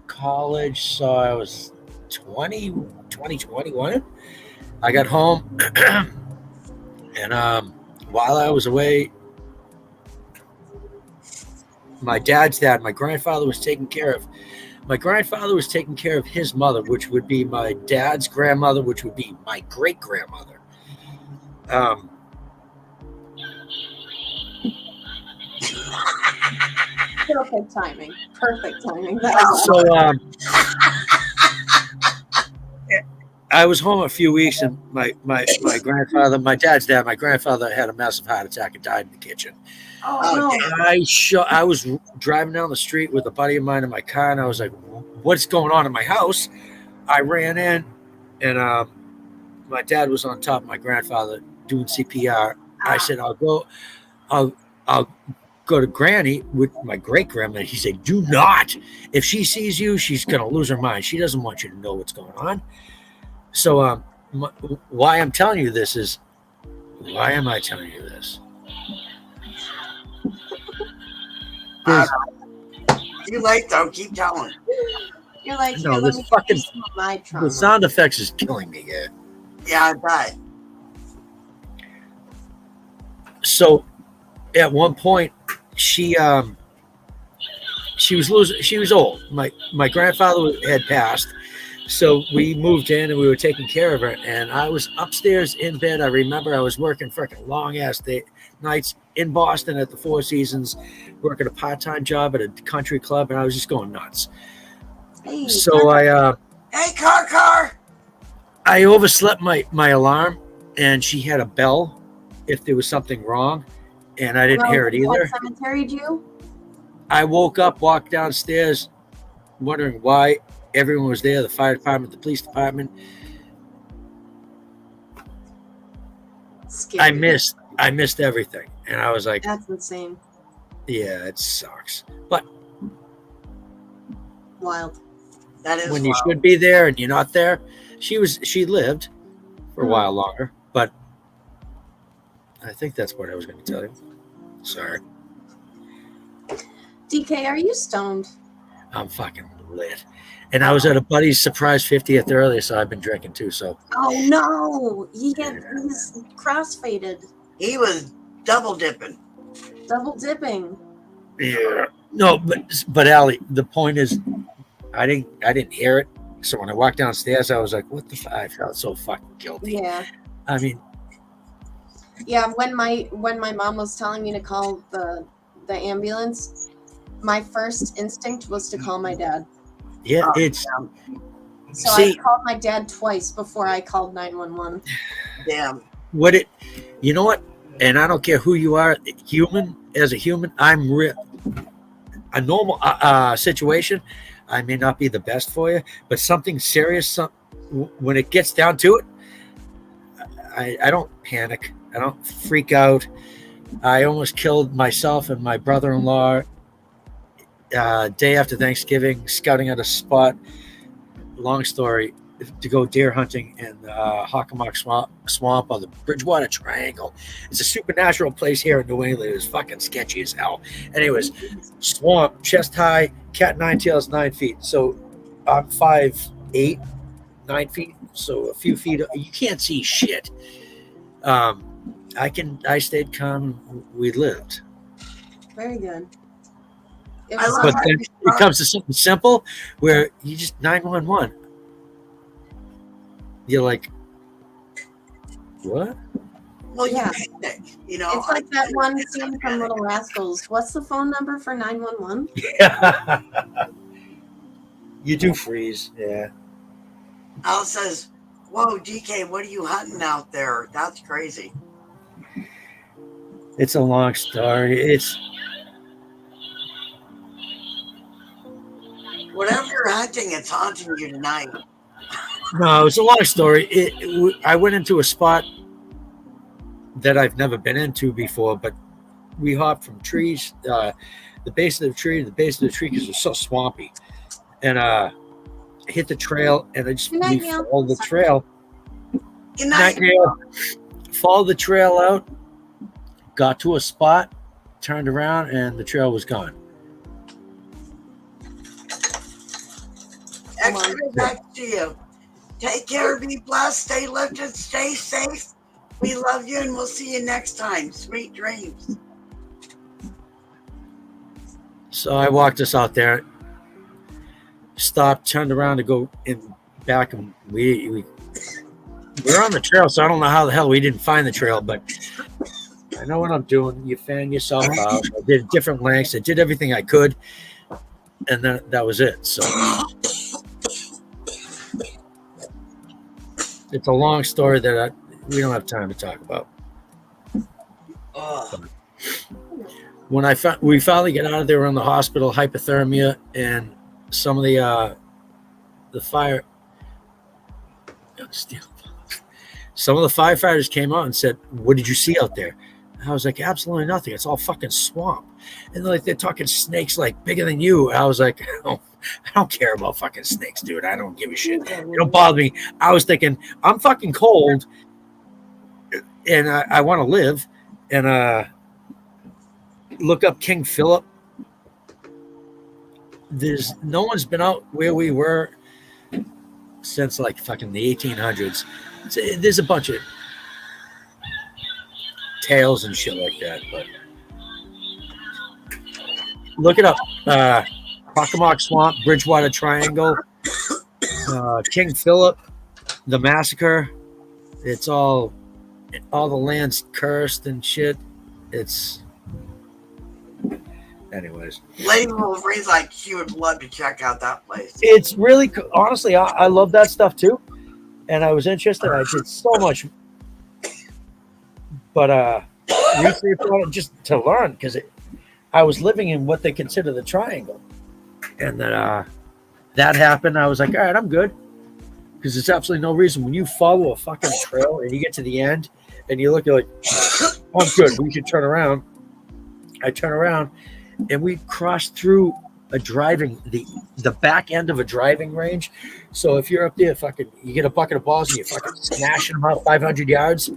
college, so I was 21. I got home and while I was away, my dad's dad, my grandfather was taking care of his mother, which would be my dad's grandmother, which would be my great grandmother. Perfect timing. Perfect timing. That was So I was home a few weeks, and my grandfather, my dad's dad, my grandfather had a massive heart attack and died in the kitchen. oh no. damn. I was driving down the street with a buddy of mine in my car, and I was like, "What's going on in my house?" I ran in, and my dad was on top of my grandfather doing CPR. I said, I'll go to Granny with my great grandmother. He said, "Do not. If she sees you, she's gonna lose her mind. She doesn't want you to know what's going on." So, why I'm telling you this is, why am I telling you this? Too late, though. Keep telling. You're like, No, here, let this me give fucking- you some of my trauma. The sound effects is killing me here. Yeah, I bet. So, at one point, she was old. My grandfather had passed, so we moved in and we were taking care of her. And I was upstairs in bed. I remember I was working freaking long ass nights in Boston at the Four Seasons, working a part-time job at a country club, and I was just going nuts. Hey, So Hey, car. I overslept my alarm, and she had a bell if there was something wrong, and I didn't hear it either. What cemetery do you? I woke up, walked downstairs, wondering why everyone was there, the fire department, the police department. Scary. I missed I missed everything, and I was like, That's insane. yeah, it sucks. But Wild. That is when you wild. should be there and you're not there, she lived for a Mhm. while longer, but I think that's what I was going to tell you. Sorry, DK, are you stoned? I'm fucking lit. And I was at a buddy's surprise 50th earlier, so I've been drinking too. So Oh no, he's crossfaded, He was double dipping. double dipping. yeah, no, but Allie, the point is, I didn't hear it. So when I walked downstairs, I was like, "What the fuck?" I felt so fucking guilty. Yeah, I mean, yeah. When my mom was telling me to call the ambulance, my first instinct was to call my dad. yeah, Oh, it's So See- I called my dad twice before I called 911. Damn. what it. You know what? And I don't care who you are, as a human, I'm a normal situation. I may not be the best for you, but something serious, when it gets down to it, I don't panic. I don't freak out. I almost killed myself and my brother-in-law day after Thanksgiving, scouting at a spot. Long story, to go deer hunting in Hockomock Swamp on the Bridgewater Triangle. It's a supernatural place here in New England. It was fucking sketchy as hell. Anyways, swamp, chest high, cat 9 tails, 9 feet. So I'm 5'8", 9 feet. So a few feet. You can't see shit. I stayed calm. We lived. Very good. It I was love But how then you it comes to something simple where you just 911. You're like, what? Well, Yeah. you panic, you know. It's like that one scene from Little Rascals. What's the phone number for 911? You do freeze, yeah. Al says, "Whoa, DK, what are you hunting out there? That's crazy." It's a long story. It's Whatever you're hunting, it's haunting you tonight. no, it's a long story. I went into a spot that I've never been into before, but we hopped from trees, the base of the tree to the base of the tree because it was so swampy, and hit the trail, and I just Good night, we Neil. followed the trail. Good night. Followed the trail out, got to a spot, turned around, and the trail was gone. Extra back to you. Take care, be blessed, stay lifted, stay safe. We love you, and we'll see you next time. Sweet dreams. So I walked us out there, stopped, turned around to go in back, and we're on the trail, so I don't know how the hell we didn't find the trail, but I know what I'm doing. You fan yourself out. I did different lengths. I did everything I could, and then that was it. So it's a long story that we don't have time to talk about. Ugh. When we finally get out of there, we're in the hospital, hypothermia, and some of the fire. Some of the firefighters came out and said, "What did you see out there?" And I was like, "Absolutely nothing. It's all fucking swamp." And they're talking snakes like bigger than you. I was like, I don't care about fucking snakes, dude. I don't give a shit. It don't bother me. I was thinking, I'm fucking cold, and I want to live. And look up King Philip. No one's been out where we were since like fucking the 1800s. There's a bunch of tales and shit like that, but look it up. Hockomock Swamp, Bridgewater Triangle, King Philip, the massacre. It's all the land's cursed and shit. It's anyways. Lady Wolverine's like she would love to check out that place. It's really honestly, I love that stuff too, and I was interested. I did so much, but research on it just to learn because I was living in what they consider the triangle, and that happened. I was like, all right, I'm good, because there's absolutely no reason. When you follow a fucking trail and you get to the end and you look, you're like, oh, I'm good. We should turn around. I turn around and we crossed through the back end of a driving range. So if you're up there, fucking, you get a bucket of balls and you fucking smashing them out 500 yards.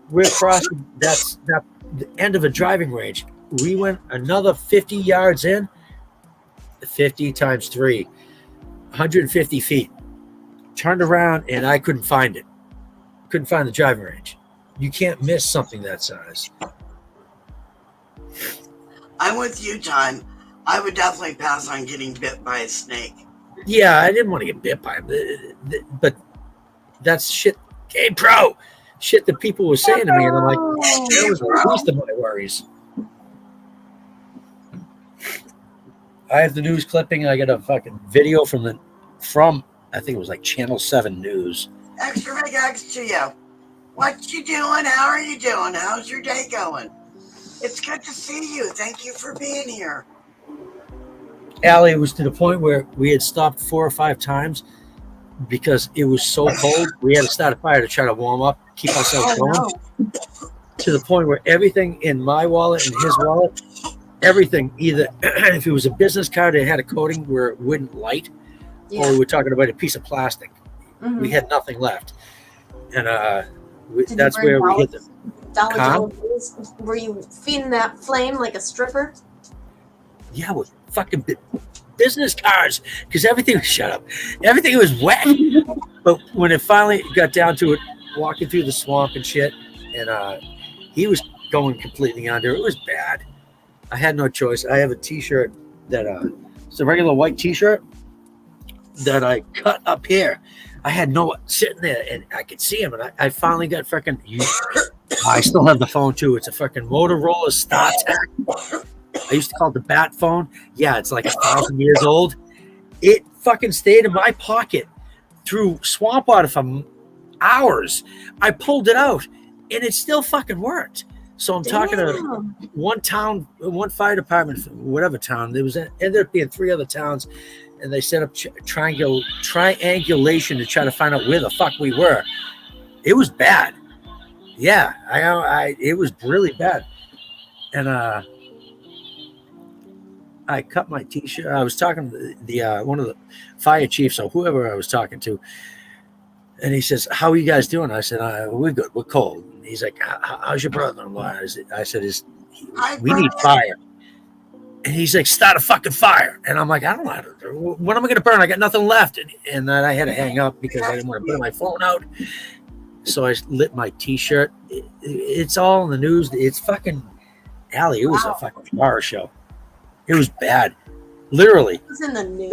We're crossing the end of a driving range. We went another 50 yards in, 50 times 3, 150 feet. Turned around and I couldn't find it. Couldn't find the driving range. You can't miss something that size. I'm with you, Time. I would definitely pass on getting bit by a snake. Yeah, I didn't want to get bit by him, but that's shit. Hey, bro, shit that people were saying to me, and I'm like, that was the least of my worries. I have the news clipping. I got a fucking video from I think it was like Channel 7 News. Extra big hugs to you. What you doing? How are you doing? How's your day going? It's good to see you. Thank you for being here. Allie, it was to the point where we had stopped 4 or 5 times because it was so cold. We had to start a fire to try to warm up, keep ourselves going. No. To the point where everything in my wallet and his wallet, everything, either if it was a business card, it had a coating where it wouldn't light, or we were talking about a piece of plastic. Mm-hmm. We had nothing left. And that's where we hit them. Dollar General Bills? Were you feeding that flame like a stripper? Yeah, with fucking business cards, because everything was shut up. Everything was wet. But when it finally got down to it, walking through the swamp and shit, and he was going completely under. It was bad. I had no choice. I have a T-shirt that it's a regular white T-shirt that I cut up here. I had no sitting there, and I could see him, and I finally got freaking. I still have the phone too. It's a freaking Motorola StarTAC. I used to call it the bat phone. Yeah, it's like 1,000 years old. It fucking stayed in my pocket through swamp water for hours. I pulled it out, and it still fucking worked. So I'm talking to one fire department, whatever town. There ended up being 3 other towns, and they set up triangulation to try to find out where the fuck we were. It was bad. Yeah, it was really bad. And I cut my T-shirt. I was talking to the one of the fire chiefs or whoever I was talking to, and he says, "How are you guys doing?" I said, "We're good. We're cold." And he's like, "How's your brother-in-law?" I said, "We need fire." And he's like, "Start a fucking fire." And I'm like, "I don't know how to do it. When am I going to burn? I got nothing left." And then I had to hang up because I didn't want to put my phone out. So I lit my T-shirt. It's all in the news. It's fucking Allie. It was a fucking horror show. It was bad. Literally. It was in the news.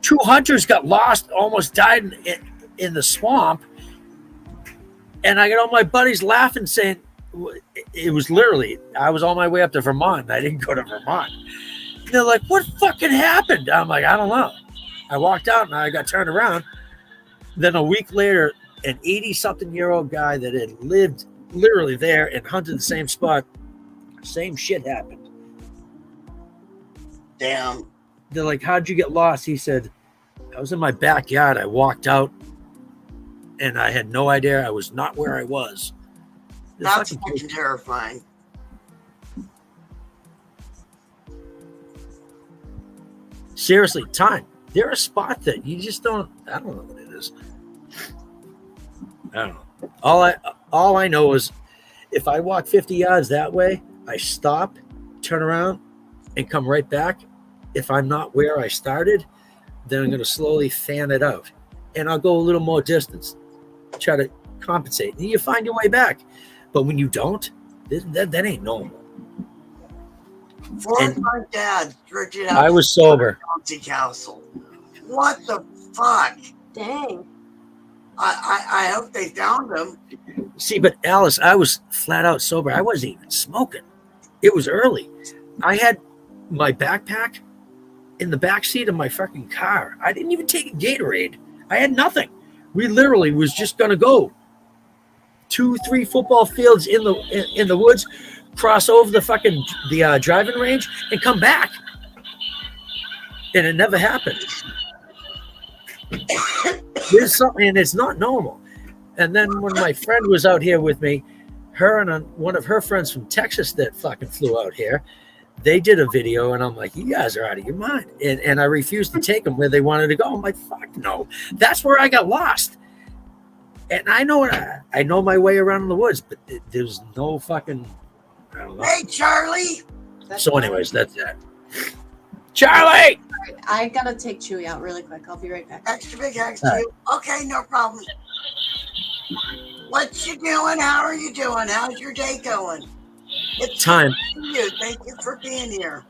2 hunters got lost, almost died in the swamp. And I got all my buddies laughing, saying, it was literally, I was on my way up to Vermont. I didn't go to Vermont. And they're like, what fucking happened? I'm like, I don't know. I walked out and I got turned around. Then a week later, an 80-something-year-old guy that had lived literally there and hunted the same spot, same shit happened. Damn. They're like, how'd you get lost? He said, I was in my backyard. I walked out and I had no idea. I was not where I was. That's fucking terrifying. Seriously, time. There are spots that you just don't. I don't know what it is. I don't know. All I know is if I walk 50 yards that way, I stop, turn around, and come right back. If I'm not where I started, then I'm going to slowly fan it out, and I'll go a little more distance, try to compensate, and you find your way back. But when you don't, that ain't normal. My dad drifted out. I was sober. Castle. What the fuck? Dang. I hope they found him. See, but Alice, I was flat out sober. I wasn't even smoking. It was early. I had my backpack in the back seat of my fucking car. I didn't even take a Gatorade. I had nothing. We literally was just gonna go 2-3 football fields in the woods, cross over the driving range, and come back. And it never happened. There's something, and it's not normal. And then when my friend was out here with me, her and one of her friends from Texas that fucking flew out here, they did a video, and I'm like, you guys are out of your mind. And I refused to take them where they wanted to go. I'm like, fuck no. That's where I got lost. And I know my way around in the woods, but there's no fucking, I don't know. Hey, Charlie. So anyways, that's that. Charlie! I gotta take Chewy out really quick. I'll be right back. Extra big hugs to you. Okay, no problem. What you doing? How are you doing? How's your day going? It's Time. you. Thank you for being here.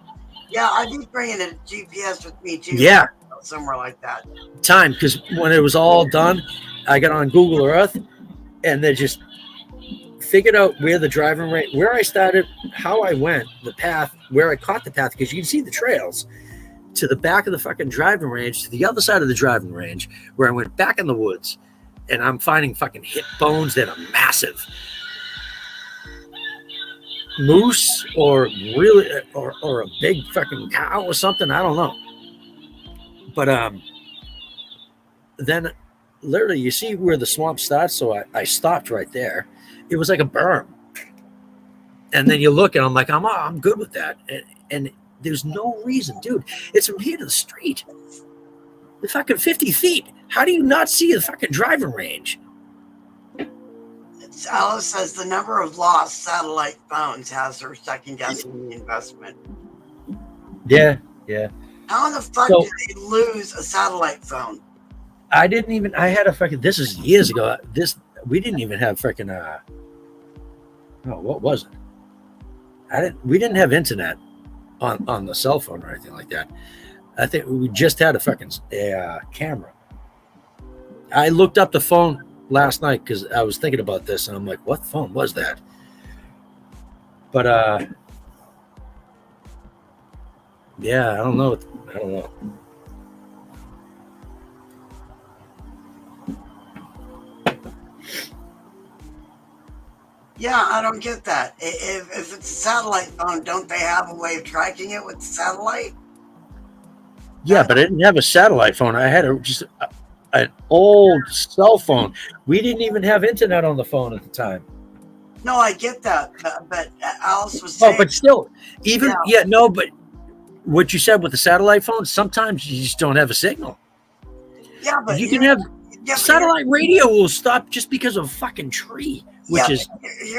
Yeah, I'd be bringing a GPS with me too. Yeah. Somewhere like that. Time, because when it was all done, I got on Google Earth, and they just figured out where the driving range, where I started, how I went, the path, where I caught the path, because you can see the trails to the back of the fucking driving range, to the other side of the driving range, where I went back in the woods, and I'm finding fucking hip bones that are massive. Moose or really, or a big fucking cow or something, I don't know. But then literally you see where the swamp starts, so I stopped right there. It was like a berm. And then you look and I'm like, I'm good with that. And there's no reason, dude. It's from here to the street. The fucking 50 feet. How do you not see the fucking driving range? Alice says the number of lost satellite phones has her second guessing the investment. Yeah. How in the fuck did they lose a satellite phone? I had a fucking, this is years ago. We didn't even have freaking, what was it? We didn't have internet on the cell phone or anything like that. I think we just had a fucking camera. I looked up the phone last night because I was thinking about this, and I'm like, what phone was that? But yeah, I don't know. Yeah, I don't get that. If it's a satellite phone, don't they have a way of tracking it with the satellite? Yeah, but I didn't have a satellite phone. I had an old cell phone. We didn't even have internet on the phone at the time. No, I get that, but Alice was saying. Oh, but still, but what you said with the satellite phone, sometimes you just don't have a signal. Yeah, but you can have satellite radio will stop just because of a fucking tree, which is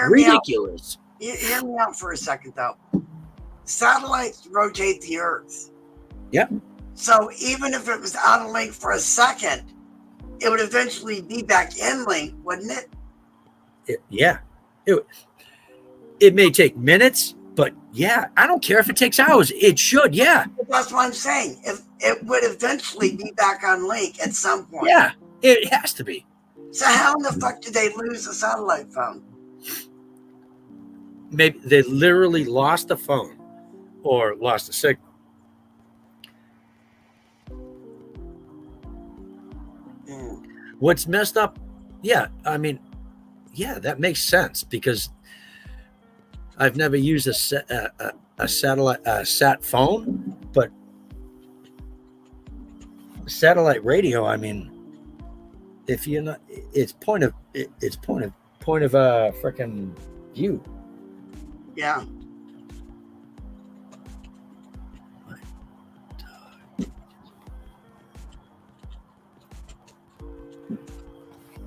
ridiculous. Hear me out for a second, though. Satellites rotate the Earth. Yep. So even if it was out of link for a second, it would eventually be back in link, wouldn't it? It may take minutes, but yeah, I don't care if it takes hours. It should, yeah. But that's what I'm saying. If it would eventually be back on link at some point. Yeah, it has to be. So how in the fuck did they lose a satellite phone? Maybe they literally lost the phone or lost the signal. What's messed up? Yeah, I mean, yeah, that makes sense because I've never used a satellite sat phone, but satellite radio. I mean, if you're not, it's point of freaking view. Yeah.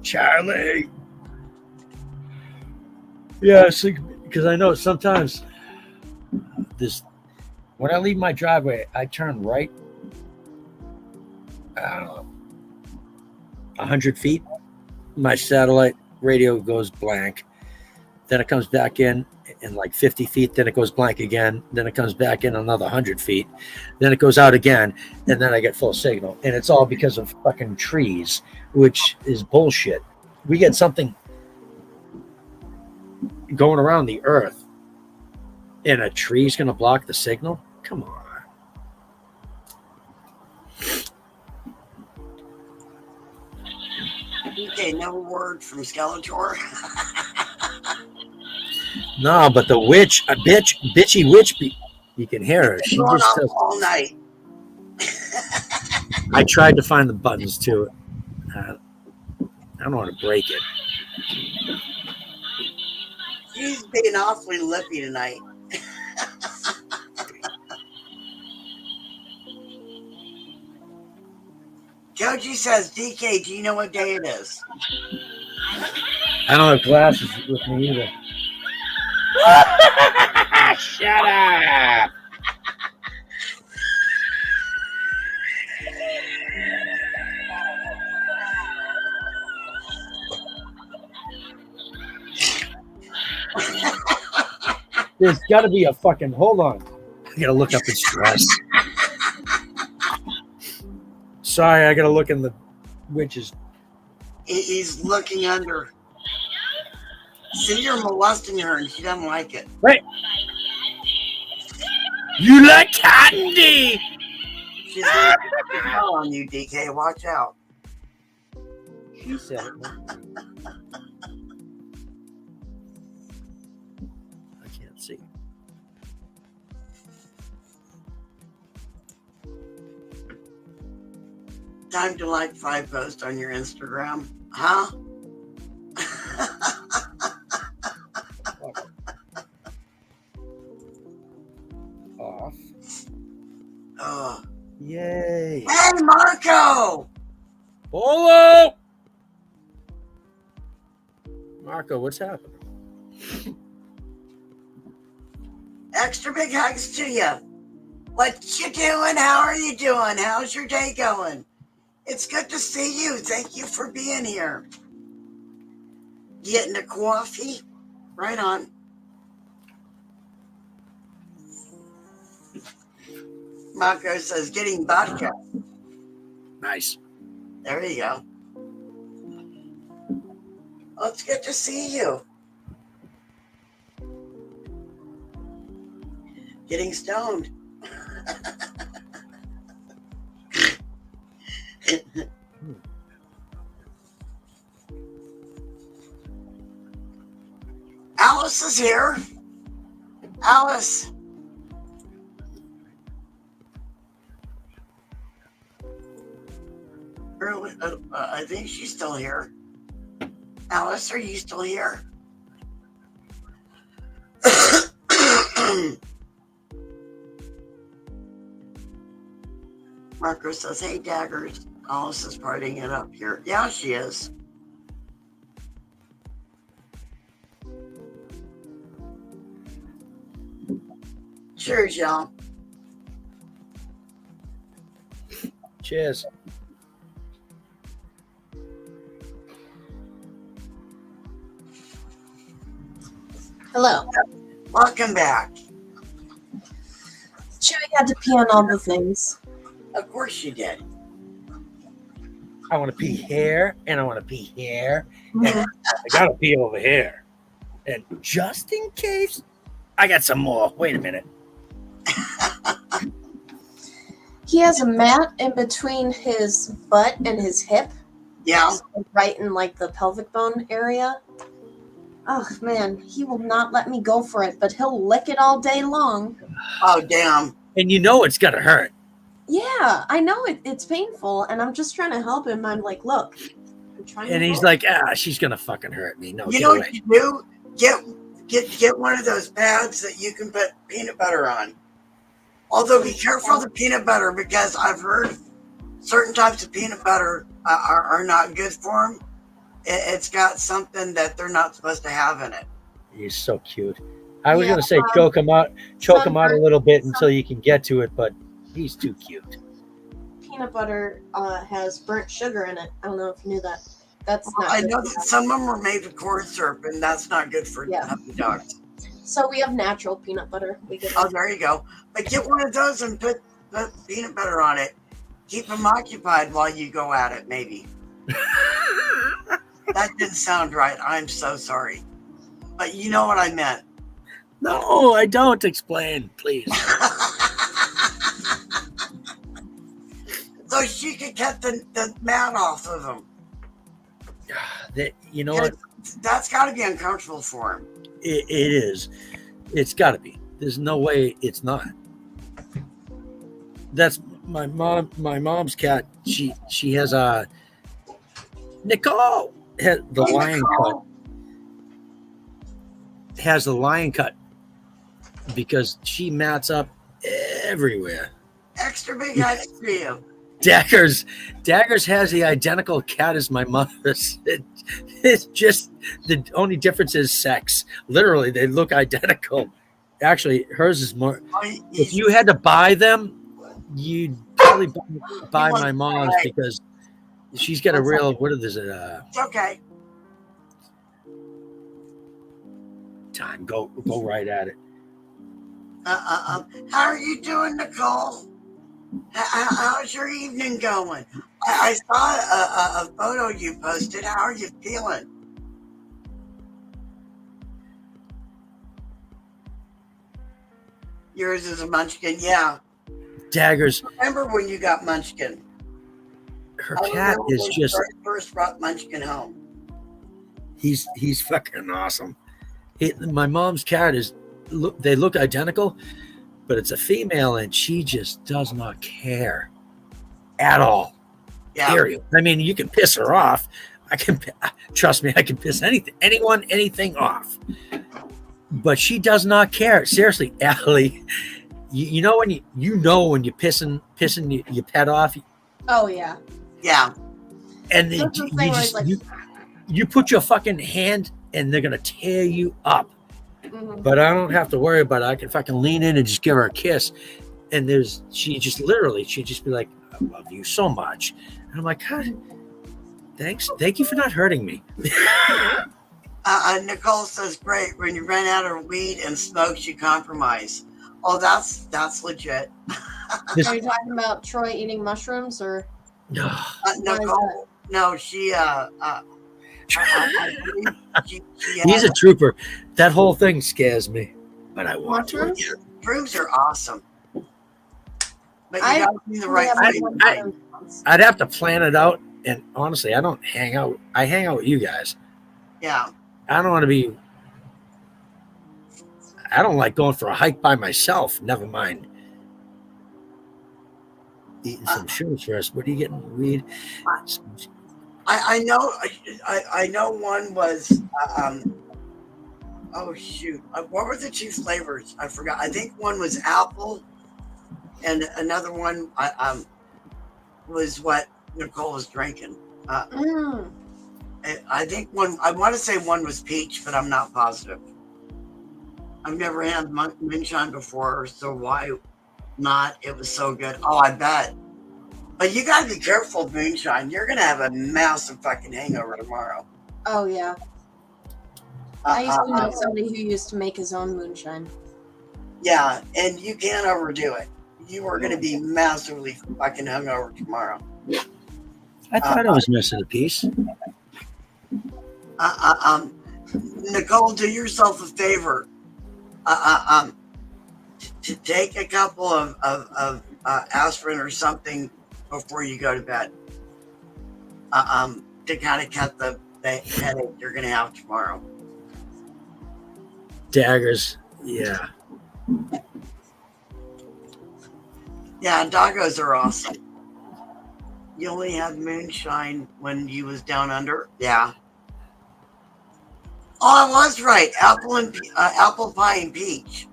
Charlie. Yeah, because I know sometimes when I leave my driveway, I turn right, I don't know, 100 feet. My satellite radio goes blank. Then it comes back in like 50 feet. Then it goes blank again. Then it comes back in another 100 feet. Then it goes out again. And then I get full signal. And it's all because of fucking trees, which is bullshit. We get something going around the earth and a tree's going to block the signal? Come on. Okay, no word from Skeletor. No, but the witch, a bitchy witch, you can hear her. She Going just on all night. I tried to find the buttons to it. I don't want to break it. She's being awfully lippy tonight. Joji says, DK, do you know what day it is? I don't have glasses with me either. Shut up. There's got to be a fucking. Hold on. I got to look up his dress. Sorry, I got to look in the witch's. He's looking under. See, you're molesting her and she doesn't like it. Wait. You like candy? She's going to tell on you, DK. Watch out. She said it. I can't see. Time to like 5 posts on your Instagram. Huh? Off. Oh. Yay. Hey, Marco! Polo! Marco, what's happening? Extra big hugs to you. What you doing? How are you doing? How's your day going? It's good to see you. Thank you for being here. Getting a coffee? Right on. Marco says getting vodka. Nice. There you go. Well, it's good to see you. Getting stoned. Alice is here. Alice. I think she's still here. Alice, are you still here? Marco says, hey, Daggers. Alice is partying it up here. Yeah, she is. Cheers, y'all. Cheers. Hello. Welcome back. Chewy had to pee on all the things. Of course you did. I want to pee here, and I want to pee here, Mhm. and I got to pee over here. And just in case, I got some more. Wait a minute. He has a mat in between his butt and his hip, Yeah. right in like the pelvic bone area. Oh man, he will not let me go for it, but he'll lick it all day long. Oh, damn. And you know it's gonna hurt. Yeah, I know it's painful, and I'm just trying to help him. I'm like, look, I'm trying. And to he's help. like, she's gonna fucking hurt me. No, You get know away. what you do? Get one of those pads that you can put peanut butter on. Although be careful of the peanut butter, because I've heard certain types of peanut butter are not good for them. It's got something that they're not supposed to have in it. He's so cute. I was Yeah, gonna say choke him out a little bit until you can get to it, but he's too cute. Peanut butter has burnt sugar in it. I don't know if you knew that. That's not. I good know for that them. some of them are made with corn syrup, and that's not good for Yeah. puppy dogs. So we have natural peanut butter. We get Oh, there you go. But get one of those and put peanut butter on it. Keep them occupied while you go at it, maybe. That didn't sound right. I'm so sorry. But you know what I meant. No, I don't. Explain, please. So she could get the mat off of him. You know what? That's got to be uncomfortable for him. It is. It's got to be. There's no way it's not. That's my mom. My mom's cat. She has a Nicole. the Hey, lion cut Nicole, has the lion cut because she mats up everywhere. extra big hugs for you. Daggers has the identical cat as my mother's. It's just the only difference is sex. Literally, they look identical. Actually, hers is more. Oh, If you had to buy them, you'd probably buy want my to mom's try. because she's got a One real. second. What is it? It's okay. Time. Go right at it. How are you doing, Nicole? How's your evening going? I saw a photo you posted. How are you feeling? Yours is a munchkin. Yeah. Daggers. Remember when you got munchkin? Her I cat remember is when you just. first brought munchkin home. He's fucking awesome. My mom's cat is. They look identical, but it's a female, and she just does not care at all. Yeah. Period. I mean, you can piss her off. I can trust me. I can piss anything off. But she does not care. Seriously, Allie. You know when when you're pissing your pet off, Oh yeah. Yeah. and then That's the thing where it's like, you put your fucking hand, and they're gonna tear you up. mhm. But I don't have to worry about it. I can fucking lean in and just give her a kiss. And she'd just be like, I love you so much. And I'm like, God, thanks. Thank you for not hurting me. Nicole says, great. When you run out of weed and smokes, you compromise. Oh, that's legit. Are you talking about Troy eating mushrooms or? Nicole, no, she, I believe she He's has, a trooper. That whole thing scares me. But I want to. Mushrooms? shrooms are awesome. But you I gotta do the right only way. have one I- mushroom once. I'd have to plan it out. And honestly, I don't hang out. I hang out with you guys. Yeah. I don't want to be. I don't like going for a hike by myself. Never mind eating some shrooms first. What are you getting? Weed. I know. I know one was. Oh shoot! What were the two flavors? I forgot. I think one was apple, and another one was what Nicole was drinking. Mm. I think one. I want to say one was peach, but I'm not positive. I've never had moonshine before, so why not? It was so good. Oh, I bet. But you gotta be careful, moonshine. You're gonna have a massive fucking hangover tomorrow. Oh yeah. I used to know somebody who used to make his own moonshine. Yeah, and you can't overdo it. You are gonna be massively fucking hungover tomorrow. I thought I was missing a piece. Nicole, do yourself a favor. To take a couple of aspirin or something before you go to bed. To kind of cut the headache you're gonna have tomorrow. Daggers. Yeah. Yeah, doggos are awesome. You only had moonshine when you was down under. Yeah. Oh, I was right. Apple pie and peach.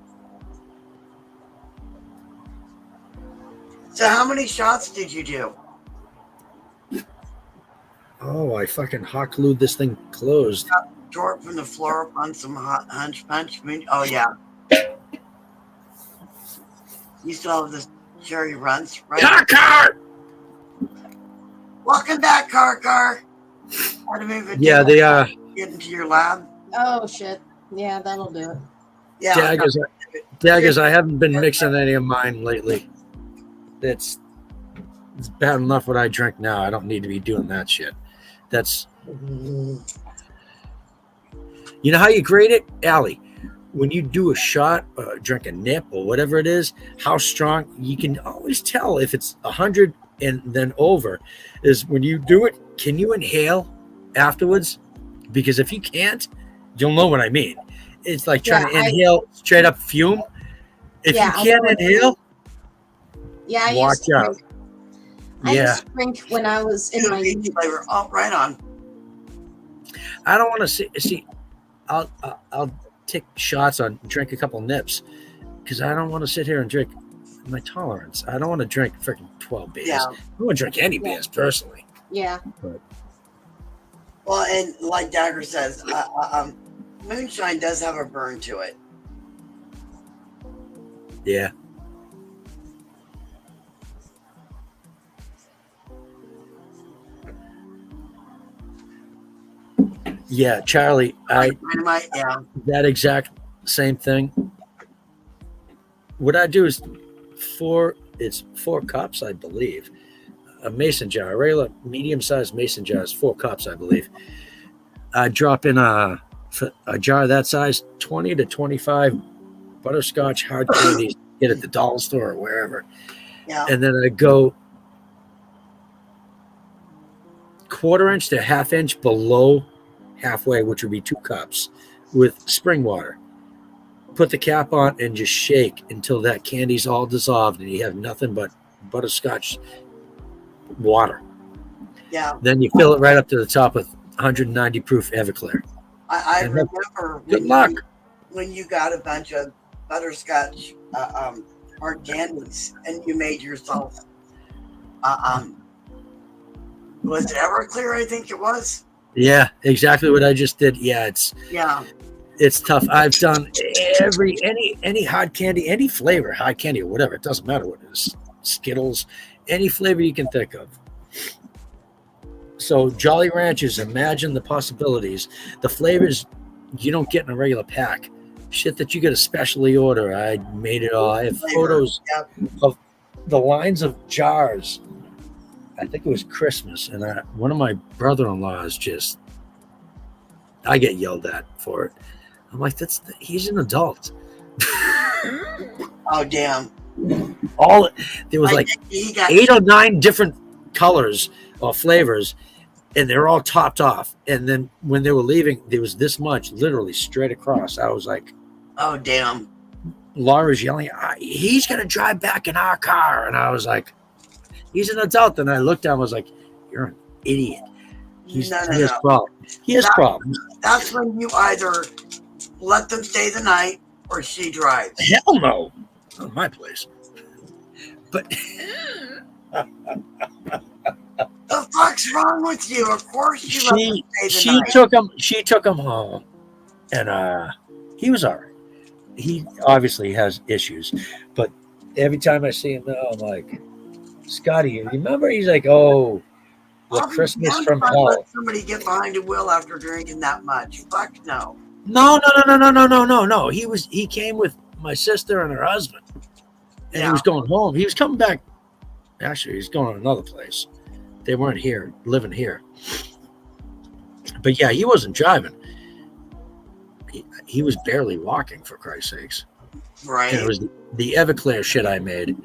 So how many shots did you do? Oh, I fucking hot glued this thing closed. Tore it from the floor up on some hot hunch punch. Oh yeah. You still have the cherry runs, right? Car! Welcome back, Car. How to move it? Yeah, they are. Get into your lab. Oh shit. Yeah, that'll do it. Yeah. Daggers, I haven't been mixing any of mine lately. It's bad enough what I drink now. I don't need to be doing that shit. That's, you know how you grade it, Allie? When you do a shot, drink a nip or whatever it is, how strong, you can always tell if it's 100 and then over. Is when you do it, can you inhale afterwards? Because if you can't, you'll know what I mean. It's like trying to inhale straight up fume. If you can't inhale, yeah, I watch used to out. drink. I used to drink when I was in my Peach flavor. Oh, right on. I don't want to see. I'll take shots on drink a couple nips because I don't want to sit here and drink my tolerance. I don't want to drink freaking 12 beers. Yeah. I don't want to drink any beers personally. Yeah. Well, and like Dagger says, moonshine does have a burn to it. Yeah. Yeah, Charlie, Dynamite, yeah. that exact same thing. What I do is it's 4 cups, I believe. A mason jar, a regular medium-sized mason jar is 4 cups, I believe. I drop in a jar that size, 20 to 25 butterscotch hard candies, get at the dollar store or wherever. Yeah. And then I go 1/4 inch to 1/2 inch below halfway, which would be 2 cups with spring water. Put the cap on and just shake until that candy's all dissolved and you have nothing but butterscotch water. Yeah. Then you fill it right up to the top with 190 proof Everclear. I And remember good luck. when you got a bunch of butterscotch hard candies and you made yourself was it Everclear? I think it was. Yeah, exactly what I just did. Yeah, it's tough. I've done any hard candy, any flavor, hard candy or whatever. It doesn't matter what it is. Skittles, any flavor you can think of. So Jolly Ranchers, imagine the possibilities. The flavors you don't get in a regular pack. Shit that you get to specially order. I made it all. I have photos of the lines of jars. I think it was Christmas, and one of my brother-in-laws just, I get yelled at for it. I'm like, he's an adult. Oh damn! There was like 8 or 9 different colors or flavors, and they're all topped off. And then when they were leaving, there was this much, literally straight across. I was like, oh damn! Laura's yelling, he's gonna drive back in our car, and I was like, he's an adult. And I looked down and was like, you're an idiot. He has problems. He has problems. That's when you either let them stay the night or she drives. Hell no. Not my place. But the fuck's wrong with you? Of course you let them stay the night. She took him home, and he was all right. He obviously has issues, but every time I see him now, I'm like, Scotty, you remember? He's like, oh, the Christmas from hell. Let somebody get behind a wheel after drinking that much. Fuck no. No. He came with my sister and her husband, and he was going home. He was coming back. Actually, he's going to another place. They weren't here, living here. But yeah, he wasn't driving. He was barely walking, for Christ's sakes. Right. And it was the Everclear shit I made.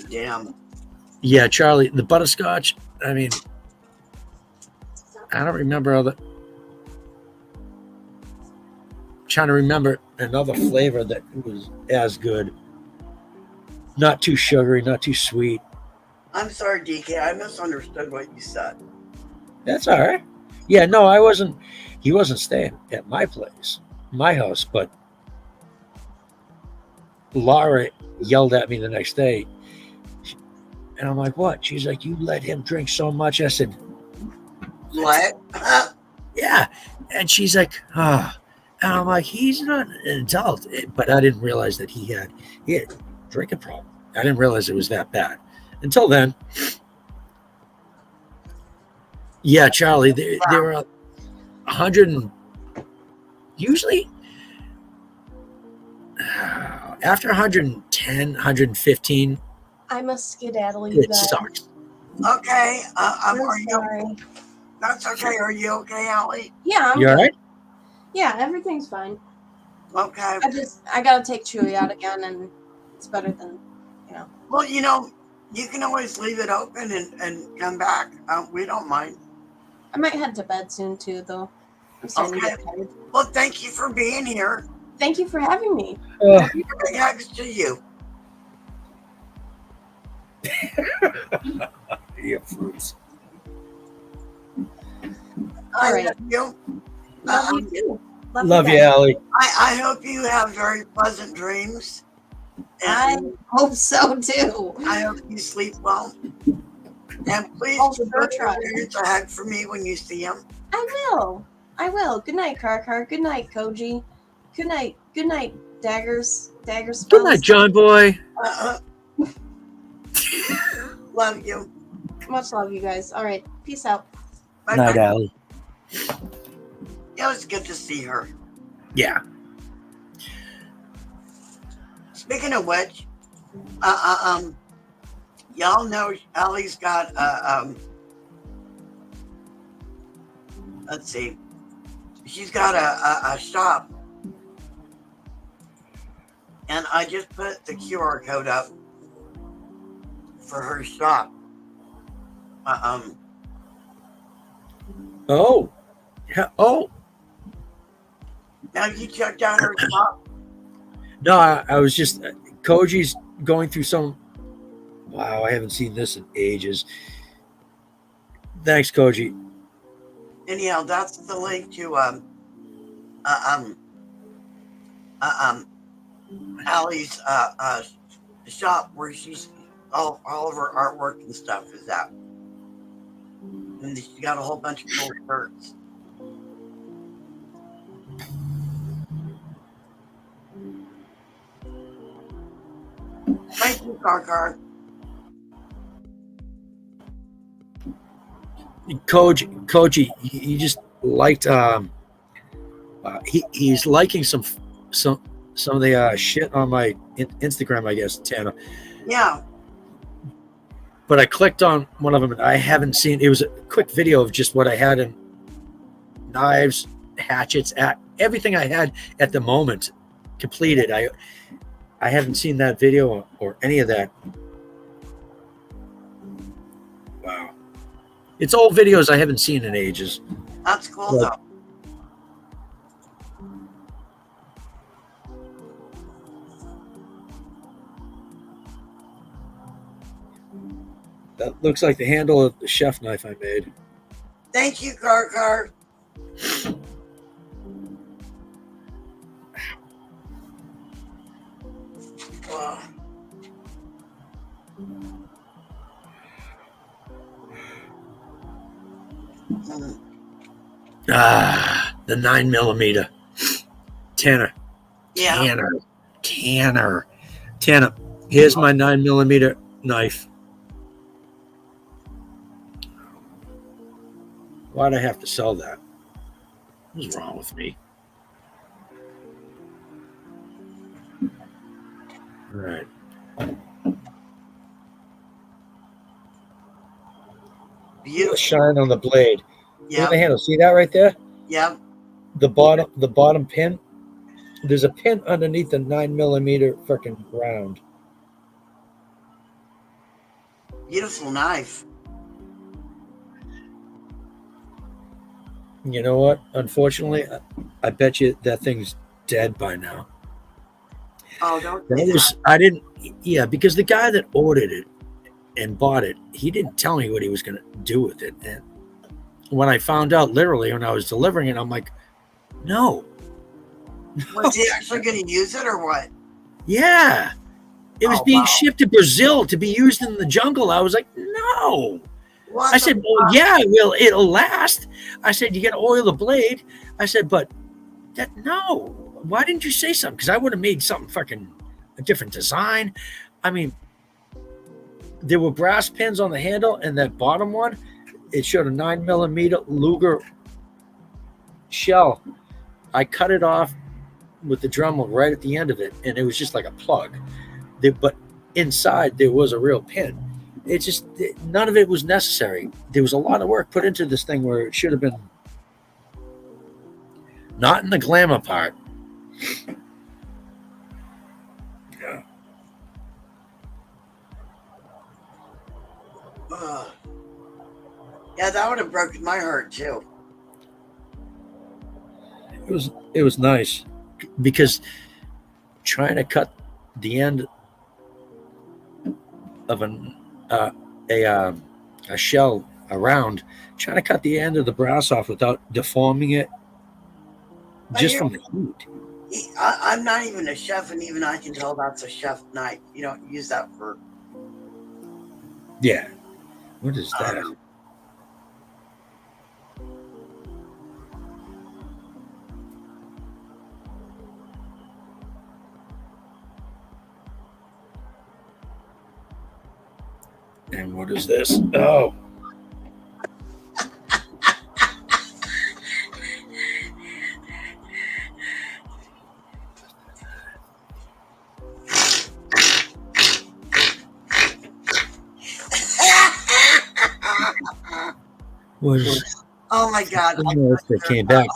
Damn. Yeah, Charlie, the butterscotch, I mean, I don't remember trying to remember another flavor that was as good. Not too sugary, not too sweet. I'm sorry, DK. I misunderstood what you said. That's all right. Yeah, no, he wasn't staying at my place, my house, but Laura yelled at me the next day. And I'm like, what? She's like, you let him drink so much. I said, what? Yeah. And she's like, ah. And I'm like, he's not an adult. But I didn't realize that he had a drinking problem. I didn't realize it was that bad. Until then. Yeah, Charlie, there were 100 usually after 110, 115, I'm a skedaddle, you it guys. sucks. Okay. I'm Are sorry. you? That's okay. Are you okay, Allie? Yeah, You all right? Yeah, everything's fine. Okay. I gotta take Chewy out again, and it's better than, Well, you can always leave it open and come back. We don't mind. I might head to bed soon too, though. I'm starting to get tired. Well, thank you for being here. Thank you for having me. Big hugs to you. Yeah, fruits. I right. love you. Love you too. Love you, guys. Allie. I hope you have very pleasant dreams. I And hope so too. I hope you sleep well. And please I'll give sure your try. parents a hug for me when you see them. I will. I will. Good night, Car. Good night, Koji. Good night. Good night, Daggers. Dagger spells. Good night, John Boy. Love you. Much love, you guys. All right. Peace out. Bye Night, bye. Allie. It was good to see her. Yeah. Speaking of which, y'all know Allie's got let's see, she's got a shop, and I just put the QR code up for her shop. Oh. Yeah. Oh. Now you checked out her shop. No, I was just Koji's going through some. Wow, I haven't seen this in ages. Thanks, Koji. Anyhow, that's the link to Allie's shop where she's all of her artwork and stuff is at. And she got a whole bunch of cool shirts. Thank you, Car. Koji, he just liked. He's liking some of the shit on my Instagram, I guess, Tana. Yeah. But I clicked on one of them, and I haven't seen. It was a quick video of just what I had in knives, hatchets, everything I had at the moment completed. I haven't seen that video or any of that. Wow. It's old videos I haven't seen in ages. That's cool, though. That looks like the handle of the chef knife I made. Thank you, Car. Wow. The 9mm. Tanner. Yeah. Tanner. Here's my 9mm knife. Why'd I have to sell that? What's wrong with me? All right. Beautiful. Shine on the blade. Yeah. The handle. See that right there? Yeah. The bottom pin. There's a pin underneath the 9mm freaking round. Beautiful knife. You know what? Unfortunately, I bet you that thing's dead by now. Oh, don't say that. I didn't. Yeah, because the guy that ordered it and bought it, he didn't tell me what he was going to do with it. And when I found out, literally, when I was delivering it, I'm like, no. Was he actually going to use it or what? Yeah. It was being shipped to Brazil to be used in the jungle. I was like, no. What I said, well, yeah, it'll last. I said, you got to oil the blade. I said, but no. Why didn't you say something? Because I would have made something fucking a different design. I mean, there were brass pins on the handle, and that bottom one, it showed a 9mm Luger shell. I cut it off with the Dremel right at the end of it, and it was just like a plug. But inside there was a real pin. It's just none of it was necessary. There was a lot of work put into this thing where it should have been not in the glamour part. Yeah. Yeah, that would have broken my heart too. It was nice because trying to cut the end of a shell around, trying to cut the end of the brass off without deforming it, just from the heat. I'm not even a chef, and even I can tell that's a chef knife. You don't use that for. Yeah. What is that? And what is this? Oh. Oh my God! They came back.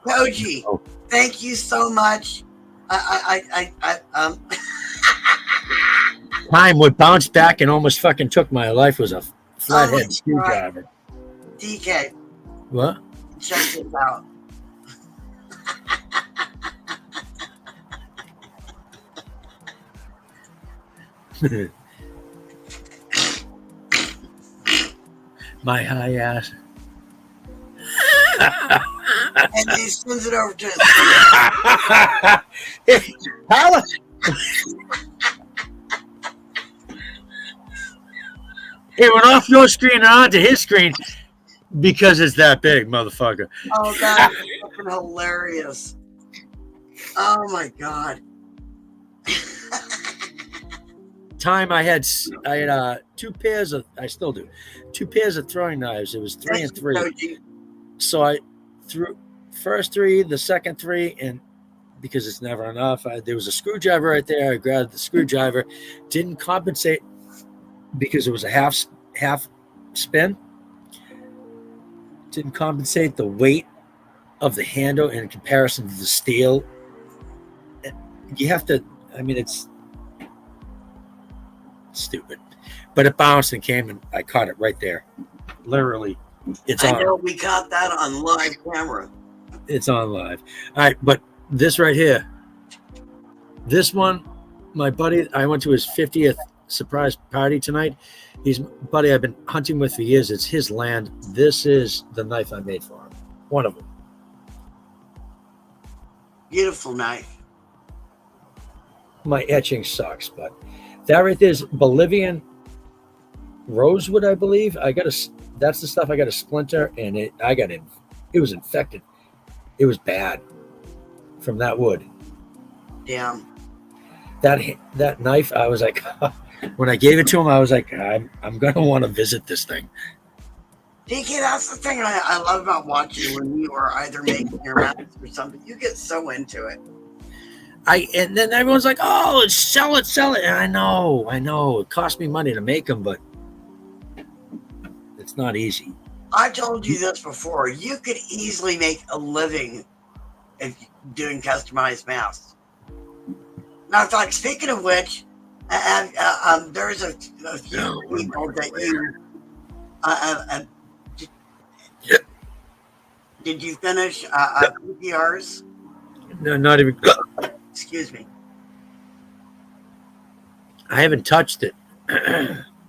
Koji, thank you so much. Time would bounce back and almost fucking took my life. Was a flathead screwdriver. DK. What? Check this out. My high ass. And he sends it over to his It went off your screen and onto his screen because it's that big, motherfucker. Oh, that's fucking hilarious. Oh my God. Time I had two pairs of, I still do, 2 pairs of throwing knives. It was 3 and 3. Koji. So I threw first 3, the second 3, and because it's never enough, there was a screwdriver right there. I grabbed the screwdriver, didn't compensate because it was a half spin. Didn't compensate the weight of the handle in comparison to the steel. You have to, I mean, it's stupid, but it bounced and came, and I caught it right there. Literally, it's on. I know we caught that on live camera. It's on live. All right, but this right here, this one, my buddy, I went to his 50th surprise party tonight. He's a buddy I've been hunting with for years. It's his land. This is the knife I made for him. One of them. Beautiful knife. My etching sucks, but that right there is Bolivian rosewood, I believe. That's the stuff I got a splinter, and it was infected. It was bad from that wood. Damn. That knife, I was like, when I gave it to him, I was like, I'm gonna want to visit this thing. DK, that's the thing I love about watching when you are either making your mounts or something. You get so into it. And then everyone's like, oh, sell it. And I know. It cost me money to make them, but it's not easy. I told you this before. You could easily make a living if doing customized masks. Now, it's like, speaking of which, there's a few people that you did you finish PPRs? No, not even. Excuse me. I haven't touched it.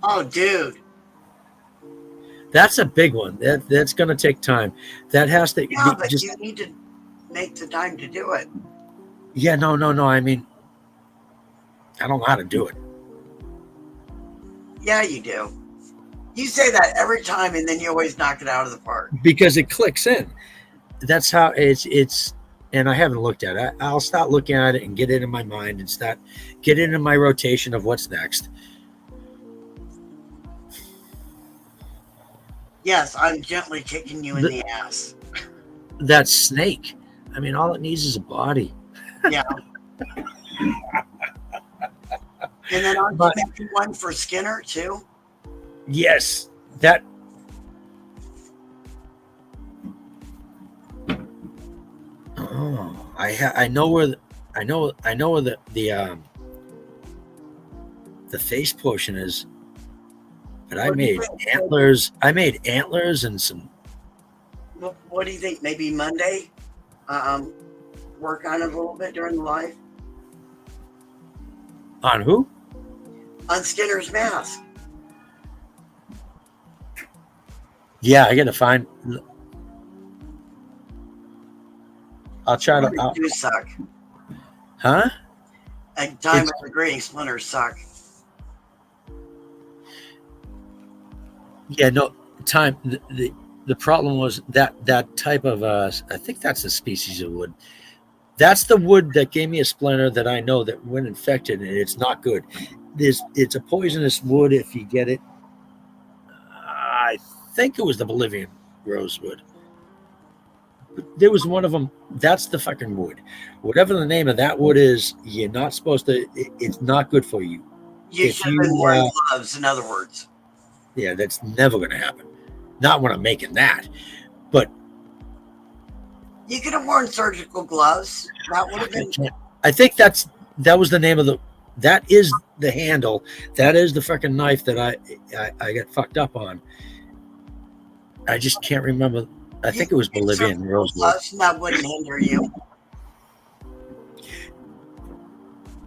Oh, dude. That's a big one. That's going to take time. That has to. Yeah, but you need to make the time to do it. Yeah, no. I mean, I don't know how to do it. Yeah, you do. You say that every time, and then you always knock it out of the park. Because it clicks in. That's how it's. And I haven't looked at it. I'll start looking at it and get it in my mind and get it in my rotation of what's next. Yes, I'm gently kicking you in the ass. That snake. I mean, all it needs is a body. Yeah. And then aren't you making one for Skinner too? Yes, that. Oh, I know where the face portion is, but I made antlers. I made antlers and some. What do you think? Maybe Monday. Work on it a little bit during the live. On who? On Skinner's mask. Yeah, I gotta find. I'll try to. Splinters do suck. Huh? Like diamond and green splinters suck. Yeah, no time. The problem was that type of I think that's the species of wood. That's the wood that gave me a splinter that I know that when infected, and it's not good. It's a poisonous wood if you get it. I think it was the Bolivian rosewood. There was one of them. That's the fucking wood. Whatever the name of that wood is, you're not supposed to. It's not good for you. You If should have been you, wearing gloves, in other words. yeah, that's never going to happen. Not when I'm making that. But You could have worn surgical gloves. That would have been. I think that was the name of the. That is the handle. That is the fucking knife that I got fucked up on. I just can't remember. I think it was Bolivian rosewood. Gloves, and that wouldn't hinder you.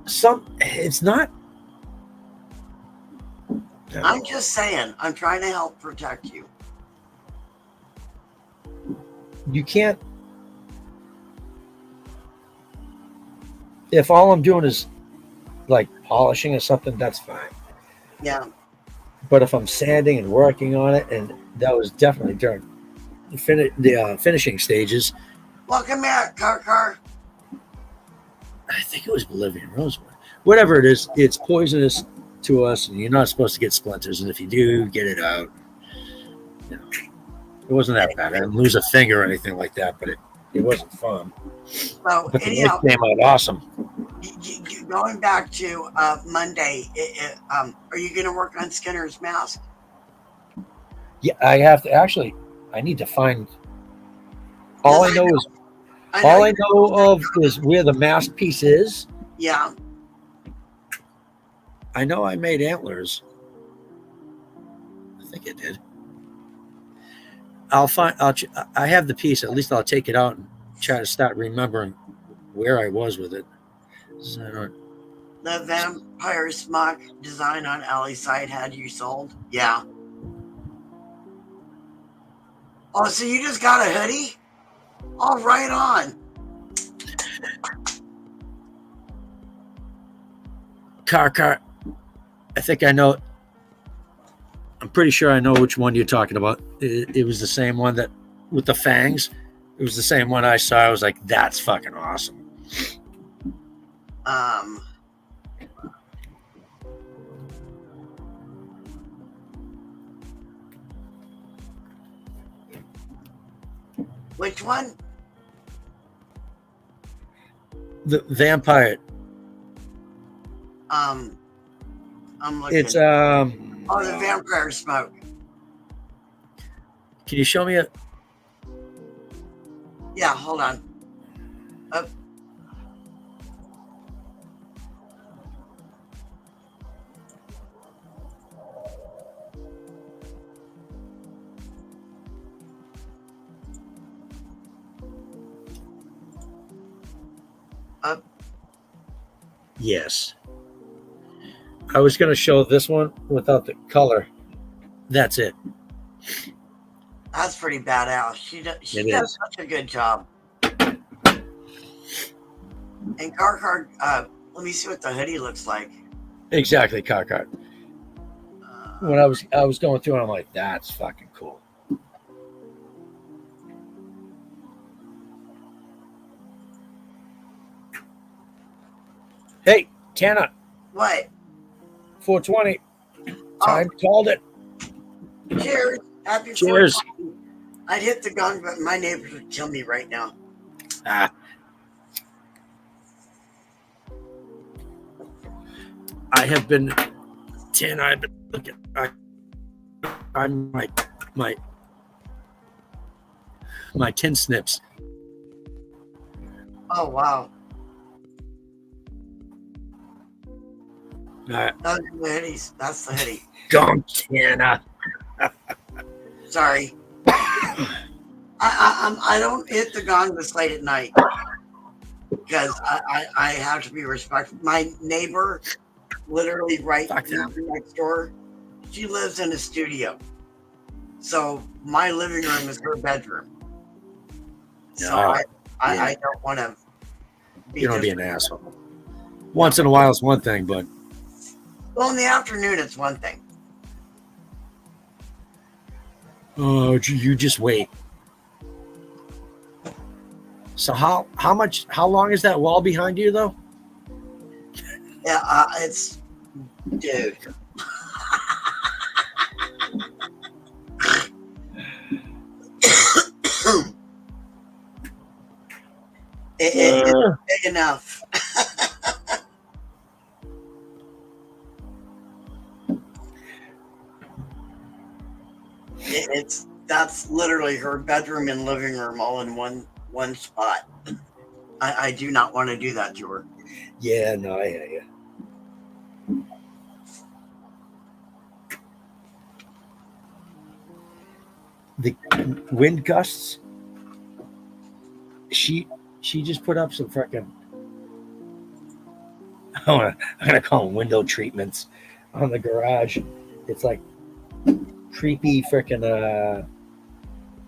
It's not. I'm just saying. I'm trying to help protect you. You can't. If all I'm doing is like polishing or something, that's fine. Yeah. But if I'm sanding and working on it, and that was definitely during the finishing stages. Welcome back, Car. I think it was Bolivian rosewood. Whatever it is, it's poisonous to us, and you're not supposed to get splinters. And if you do, get it out. You know, it wasn't that bad. I didn't lose a finger or anything like that, but it wasn't fun. So But the anyhow, knife came out awesome. Going back to Monday, are you going to work on Skinner's mask? Yeah, I have to actually. I need to find. All I know is where the mask piece is. Yeah. I know I made antlers. I think I did. I have the piece. At least I'll take it out and try to start remembering where I was with it. So I don't. The vampire smock design on Alley's site had you sold? Yeah. Oh, so you just got a hoodie? Oh, right on. Car. I think I know. I'm pretty sure I know which one you're talking about. It was the same one that with the fangs. It was the same one I saw. I was like, that's fucking awesome. Which one? The vampire. I'm looking. It's Oh, the vampire smoke. Can you show me a? Yeah, hold on. Up. Up. Yes. I was going to show this one without the color. That's it. That's pretty badass. She It does is. such a good job. And Car, let me see what the hoodie looks like. Exactly, Carcart. When I was going through it, I'm like, that's fucking cool. Hey, Tana, What? 420. Time called it. Cheers. Happy Cheers. 420. I'd hit the gong, but my neighbors would kill me right now. I have been 10. I've been looking. I'm my 10 snips. Oh, wow. All right. Those are the hoodies. That's the hoodie. Gong, Tana. Sorry. I don't hit the gong this late at night because I have to be respectful. My neighbor, literally right next door, she lives in a studio. So my living room is her bedroom. So Ah, I don't want to be You don't be an disrespectful. asshole. Once in a while is one thing, but Well, in the afternoon, it's one thing. you just wait. So how long is that wall behind you though? Yeah, it's, dude. It's big enough. That's literally her bedroom and living room all in one spot. I do not want to do that to her. Yeah, no, I hear you. The wind gusts. She just put up some freaking. I'm gonna call them window treatments on the garage. It's like creepy freaking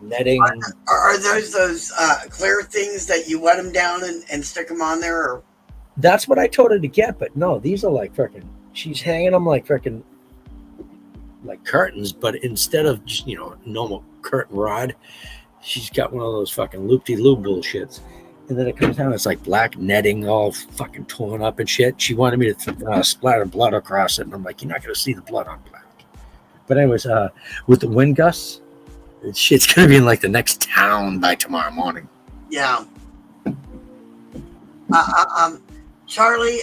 netting. Are those clear things that you wet them down and stick them on there? Or? That's what I told her to get, but no, these are like freaking. She's hanging them like freaking like curtains, but instead of just normal curtain rod, she's got one of those fucking loop-de-loop bullshits. And then it comes down, it's like black netting all fucking torn up and shit. She wanted me to splatter blood across it, and I'm like, you're not going to see the blood on black. But anyways, with the wind gusts, shit's going to be in like the next town by tomorrow morning. Yeah. Charlie,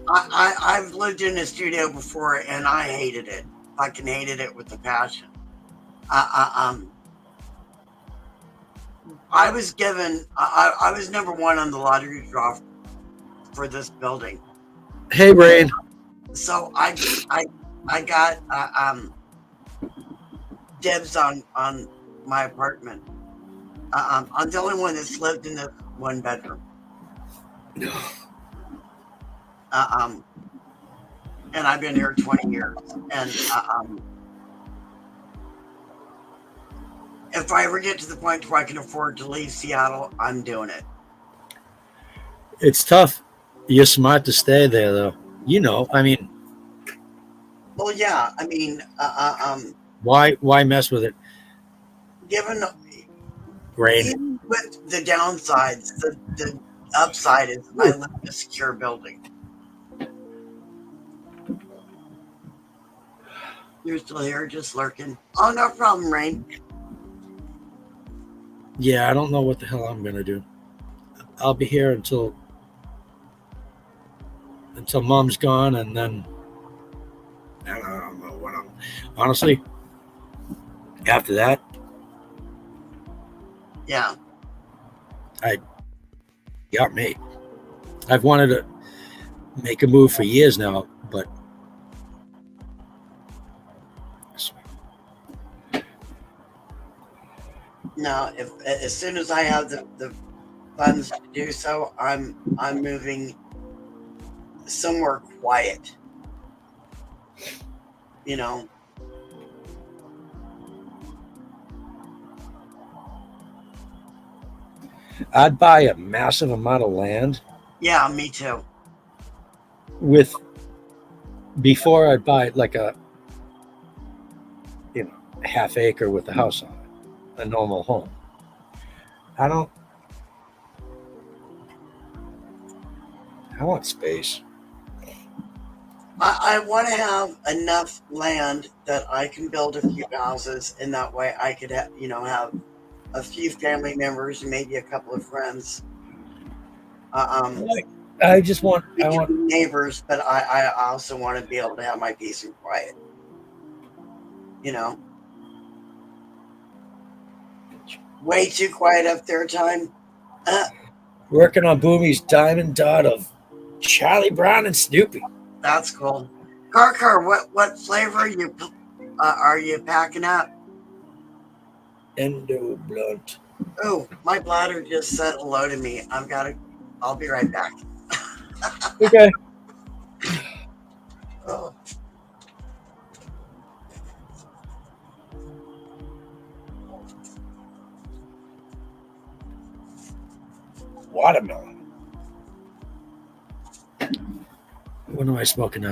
I've lived in a studio before, and I hated it. Fucking hated it with a passion. I was given. I was number one on the lottery draw for this building. Hey, Rain. So I got dibs on my apartment. I'm the only one that's lived in this one bedroom. No. And I've been here 20 years. And if I ever get to the point where I can afford to leave Seattle, I'm doing it. It's tough. You're smart to stay there, though. I mean. Well, yeah. I mean, why mess with it? Given Rain. with the downsides, the upside is I live in a secure building. You're still here, just lurking. Oh, no problem, Rain. Yeah, I don't know what the hell I'm gonna do. I'll be here until Mom's gone, and then I don't know what I'm. Honestly, after that, yeah, got me. I've wanted to make a move for years now, but no. If as soon as I have the funds to do so, I'm moving somewhere quiet. I'd buy a massive amount of land. Yeah, me too. Before I'd buy like a half acre with a house on it, a normal home. I want space. I want to have enough land that I can build a few houses, and that way I could have a few family members and maybe a couple of friends. I want neighbors, but I also want to be able to have my peace and quiet. Way too quiet up there, time. Working on Boomy's diamond dot of Charlie Brown and Snoopy. That's cool. Car, what flavor are you packing up? Endo blunt. Oh, my bladder just said hello to me. I'll be right back. Okay. Oh. watermelon. What am I smoking?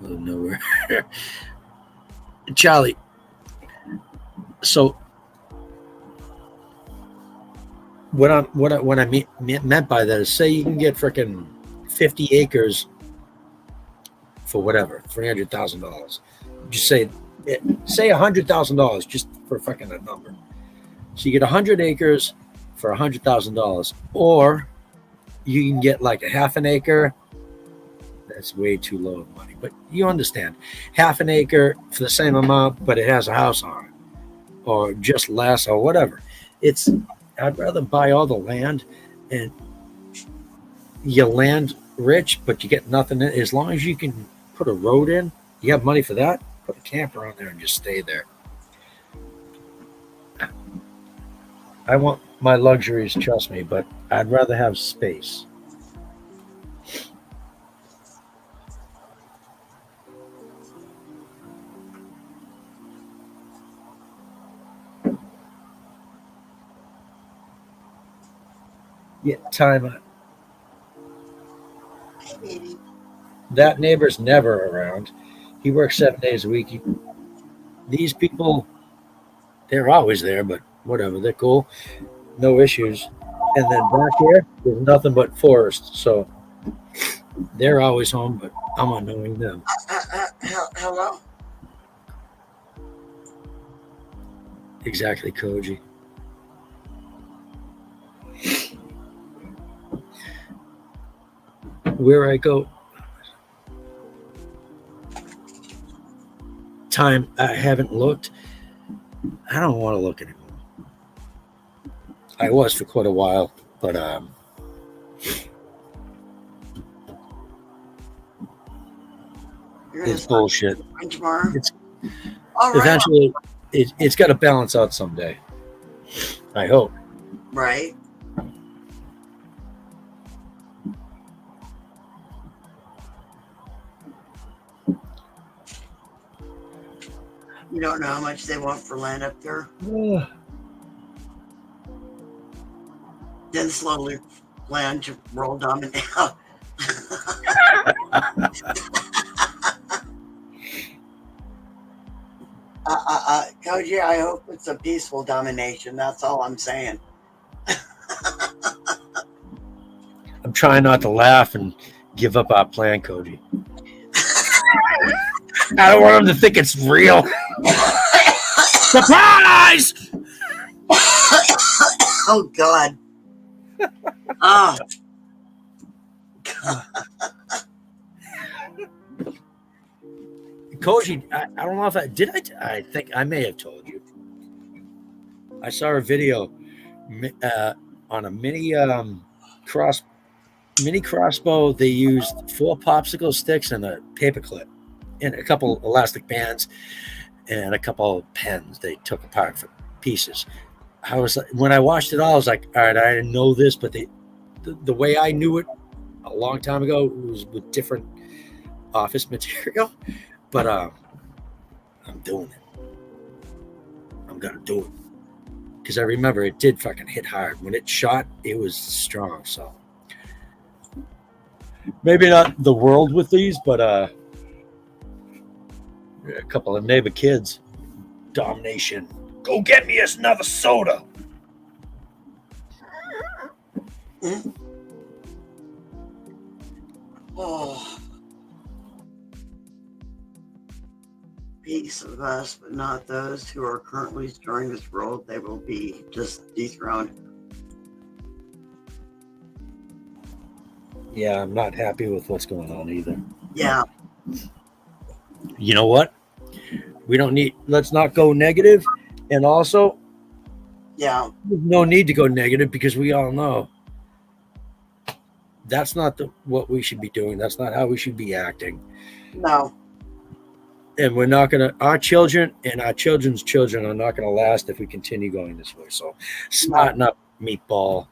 Nowhere. Charlie. So what I meant by that is, say you can get freaking 50 acres for whatever, $300,000. Just say $100,000 just for fucking a number. So you get 100 acres for $100,000, or you can get like a half an acre. That's way too low of money, but you understand. Half an acre for the same amount, but it has a house on it, or just less, or whatever. I'd rather buy all the land, and you land rich, but you get nothing in. As long as you can put a road in, you have money for that, put a camper on there and just stay there. I want my luxuries, trust me, but I'd rather have space. Yeah, time. Hey, baby. That neighbor's never around. He works 7 days a week. These people, they're always there, but whatever, they're cool. No issues. And then back here, there's nothing but forest. So they're always home, but I'm unknowing them. Hello? Exactly, Koji. Where I go, time, I haven't looked. I don't want to look anymore. I was for quite a while, but it's bullshit. Tomorrow? It's All right. eventually it's got to balance out someday. I hope. Right. You don't know how much they want for land up there? Then slowly land to world dominate. Koji, I hope it's a peaceful domination. That's all I'm saying. I'm trying not to laugh and give up our plan, Koji. I don't want him to think it's real. Surprise! Oh, God. Oh. Koji, I don't know if I think I may have told you. I saw a video on a mini crossbow. They used 4 popsicle sticks and a paper clip and a couple elastic bands and a couple pens they took apart for pieces. When I watched it all, I was like, all right, I didn't know this, but the way I knew it a long time ago was with different office material. But I'm doing it. I'm gonna do it. Because I remember it did fucking hit hard. When it shot, it was strong. So maybe not the world with these, but a couple of neighbor kids. Domination. Go get me another soda. Mm. Oh. Peace of us, but not those who are currently stirring this world. They will be just dethroned. Yeah, I'm not happy with what's going on either. Yeah. You know what? Let's not go negative. And also, Yeah. there's no need to go negative because we all know that's not what we should be doing. That's not how we should be acting. No. And we're not going to, our children and our children's children are not going to last if we continue going this way. So smarten up, meatball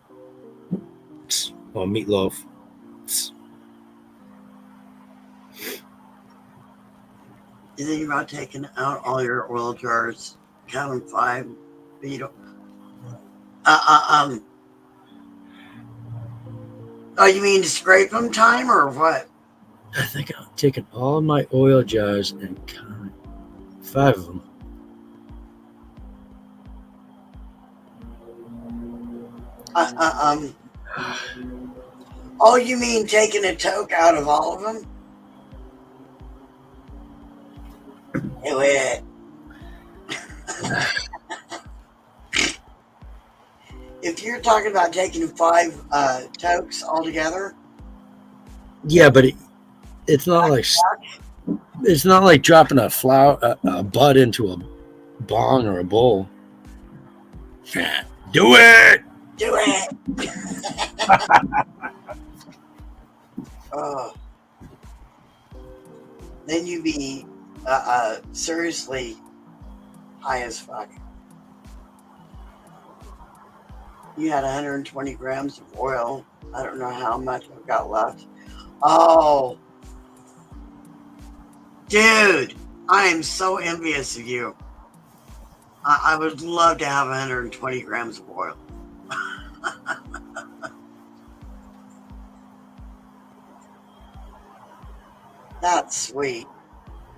or meatloaf. You think about taking out all your oil jars count them 5. But you don't. Oh, you mean to scrape them time or what? I think I'm taking all my oil jars and counting 5 of them. Oh, you mean taking a toke out of all of them? Do it. If you're talking about taking 5 tokes altogether, Yeah, but it's not like dropping a bud into a bong or a bowl. Do it. do it. Oh, then you be seriously high as fuck. You had 120 grams of oil. I don't know how much I've got left. Oh, dude, I am so envious of you. I would love to have 120 grams of oil. That's sweet.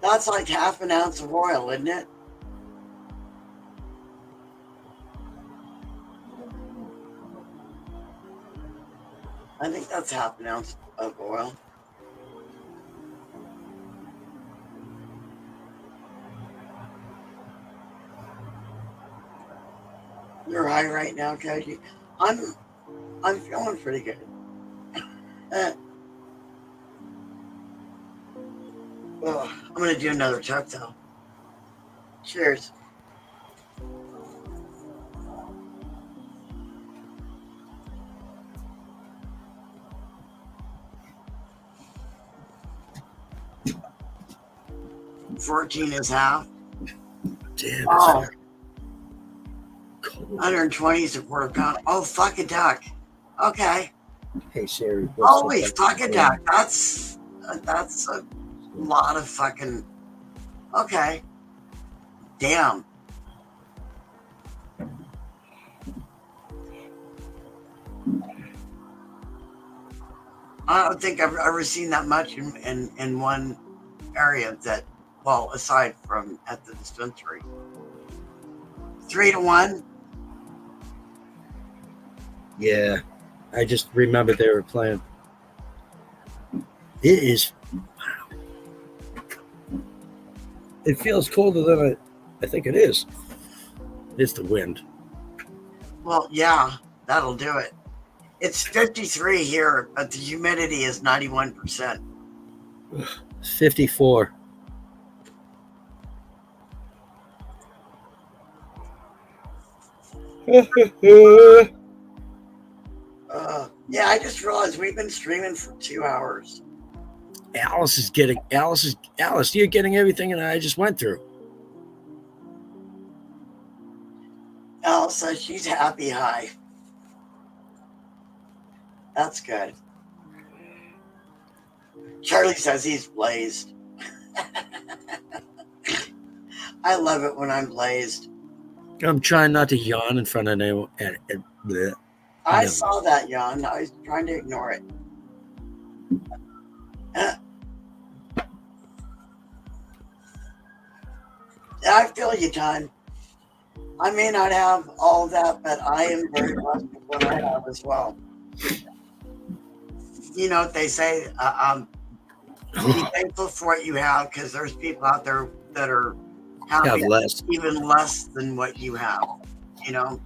That's like half an ounce of oil, isn't it? I think that's half an ounce of oil. You're high right now, Cody. I'm feeling pretty good. Oh, I'm gonna do another tuck though. Cheers. $14 is half. Damn, Oh, it's cold. 120 is a quarter pound. Oh, fuck a duck. Okay. Hey Siri. Holy fuck a duck. That's a lot of fucking. Okay. Damn. I don't think I've ever seen that much in one area that, well, aside from at the dispensary. 3 to 1. Yeah, I just remembered they were playing. It is. It feels colder than I think it is. It's the wind. Well, yeah, that'll do it. It's 53 here, but the humidity is 91%. 54. Yeah, I just realized we've been streaming for 2 hours. Alice, you're getting everything that I just went through. Alice says she's happy high. That's good. Charlie says he's blazed. I love it when I'm blazed. I'm trying not to yawn in front of anyone. I saw that yawn. I was trying to ignore it. I feel you, John. I may not have all that, but I am very blessed with what I have as well. You know what they say? Be thankful for what you have, because there's people out there that are having less. even less than what you have. You know.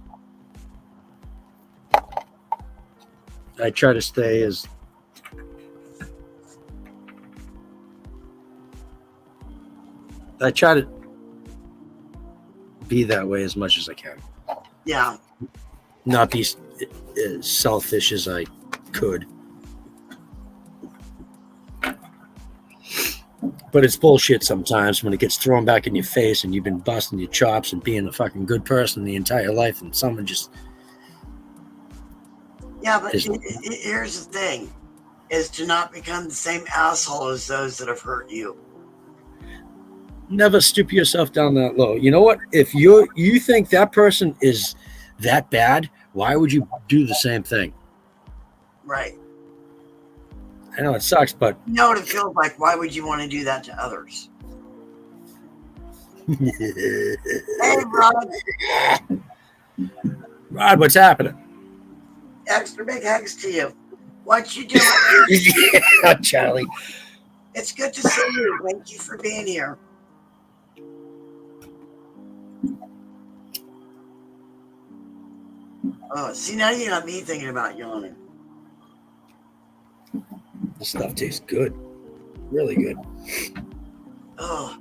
I try to stay as. I try to be that way as much as I can. Yeah. Not be as selfish as I could. But it's bullshit sometimes when it gets thrown back in your face and you've been busting your chops and being a fucking good person the entire life, and someone just. Yeah, but here's the thing, is to not become the same asshole as those that have hurt you. Never stoop yourself down that low. You know what? If you think that person is that bad, why would you do the same thing? Right. I know it sucks, but You know what it feels like. Why would you want to do that to others? Hey, Rod. Rod, what's happening? Extra big hugs to you. What you doing? Yeah, Charlie. It's good to see you. Thank you for being here. Oh, see, now you got me thinking about yawning. This stuff tastes good. Really good. Oh.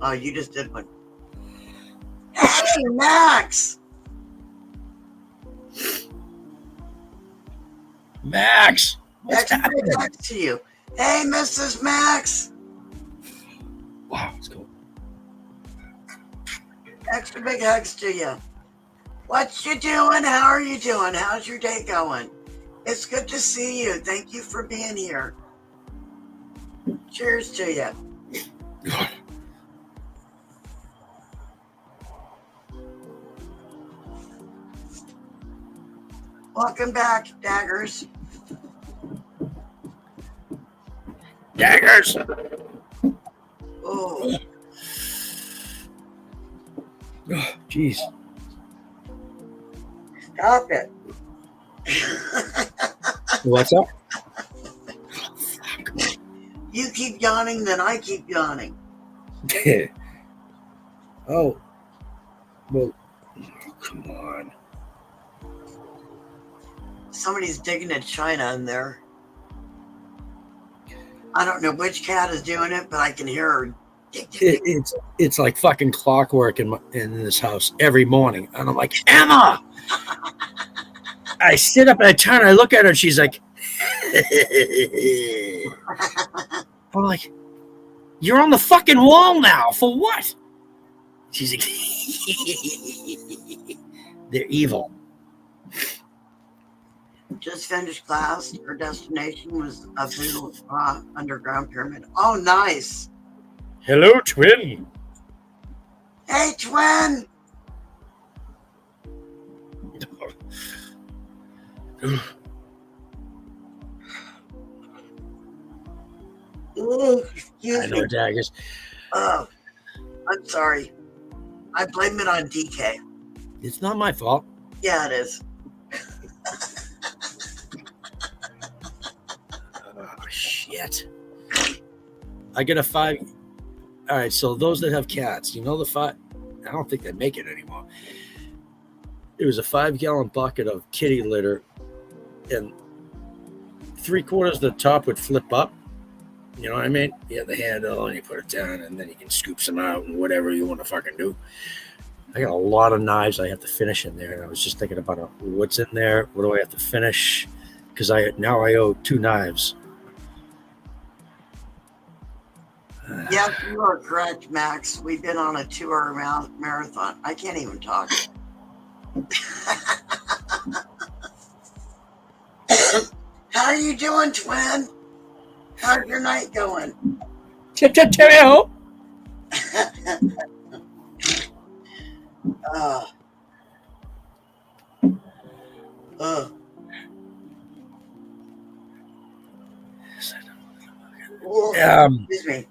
Oh, you just did one. Hey, Max. Max, what's Extra big happening? hugs to you. Hey, Mrs. Max. Wow, let's go. Extra big hugs to you. What you doing? How are you doing? How's your day going? It's good to see you. Thank you for being here. Cheers to you. Welcome back, Daggers. Daggers. Oh, Oh, jeez. stop it. What's up? You keep yawning, then I keep yawning. Oh, well, come on. Somebody's digging a china in there. I don't know which cat is doing it, but I can hear her. It's like fucking clockwork in this house every morning, and I'm like, Emma. I sit up and I turn, I look at her, and she's like, I'm like, you're on the fucking wall now for what? She's like, they're evil. Just finished class. Her destination was a visual spa underground pyramid. Oh, nice. Hello, twin. Hey, twin. Ooh, excuse I know, me. Daggers. Oh, I'm sorry. I blame it on DK. It's not my fault. Yeah, it is. Oh, shit. I get a 5. All right, so those that have cats, you know the 5. I don't think they make it anymore. It was a 5-gallon bucket of kitty litter, and 3/4 of the top would flip up. You know what I mean? You have the handle, and you put it down, and then you can scoop some out and whatever you want to fucking do. I got a lot of knives I have to finish in there, and I was just thinking about what's in there. What do I have to finish? Because I owe 2 knives. Yes, you are correct, Max. We've been on a 2-hour marathon. I can't even talk. How are you doing, twin? How's your night going? Tip, tip, tip, oh. uh, uh. Excuse me.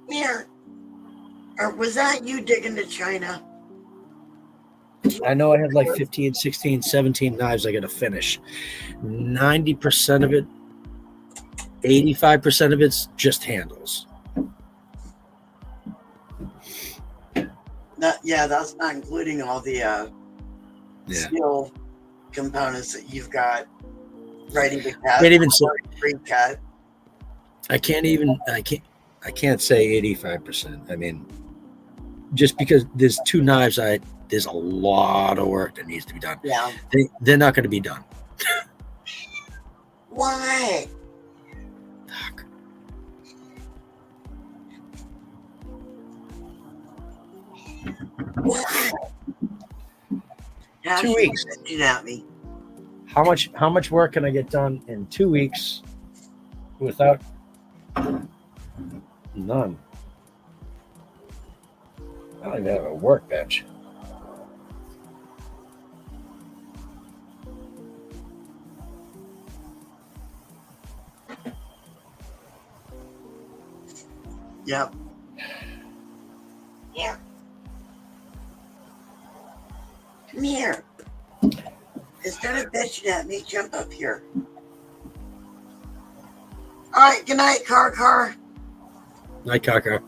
Here. Or was that you digging to China? I know I have like 15, 16, 17 knives I got to finish. 90% of it, 85% of it's just handles. That's not including all the steel components that you've got ready to cut. Can't even say, pre-cut. I can't say 85%. I mean, just because there's 2 knives, there's a lot of work that needs to be done. Yeah. They're not going to be done. Why? Fuck. Yeah, 2 she's weeks. bitching at me. How much work can I get done in 2 weeks without none? I don't even have a workbench. Yep. Here. Come here. Instead of bitching at me, jump up here. All right, good night, Car. Night, Kaka.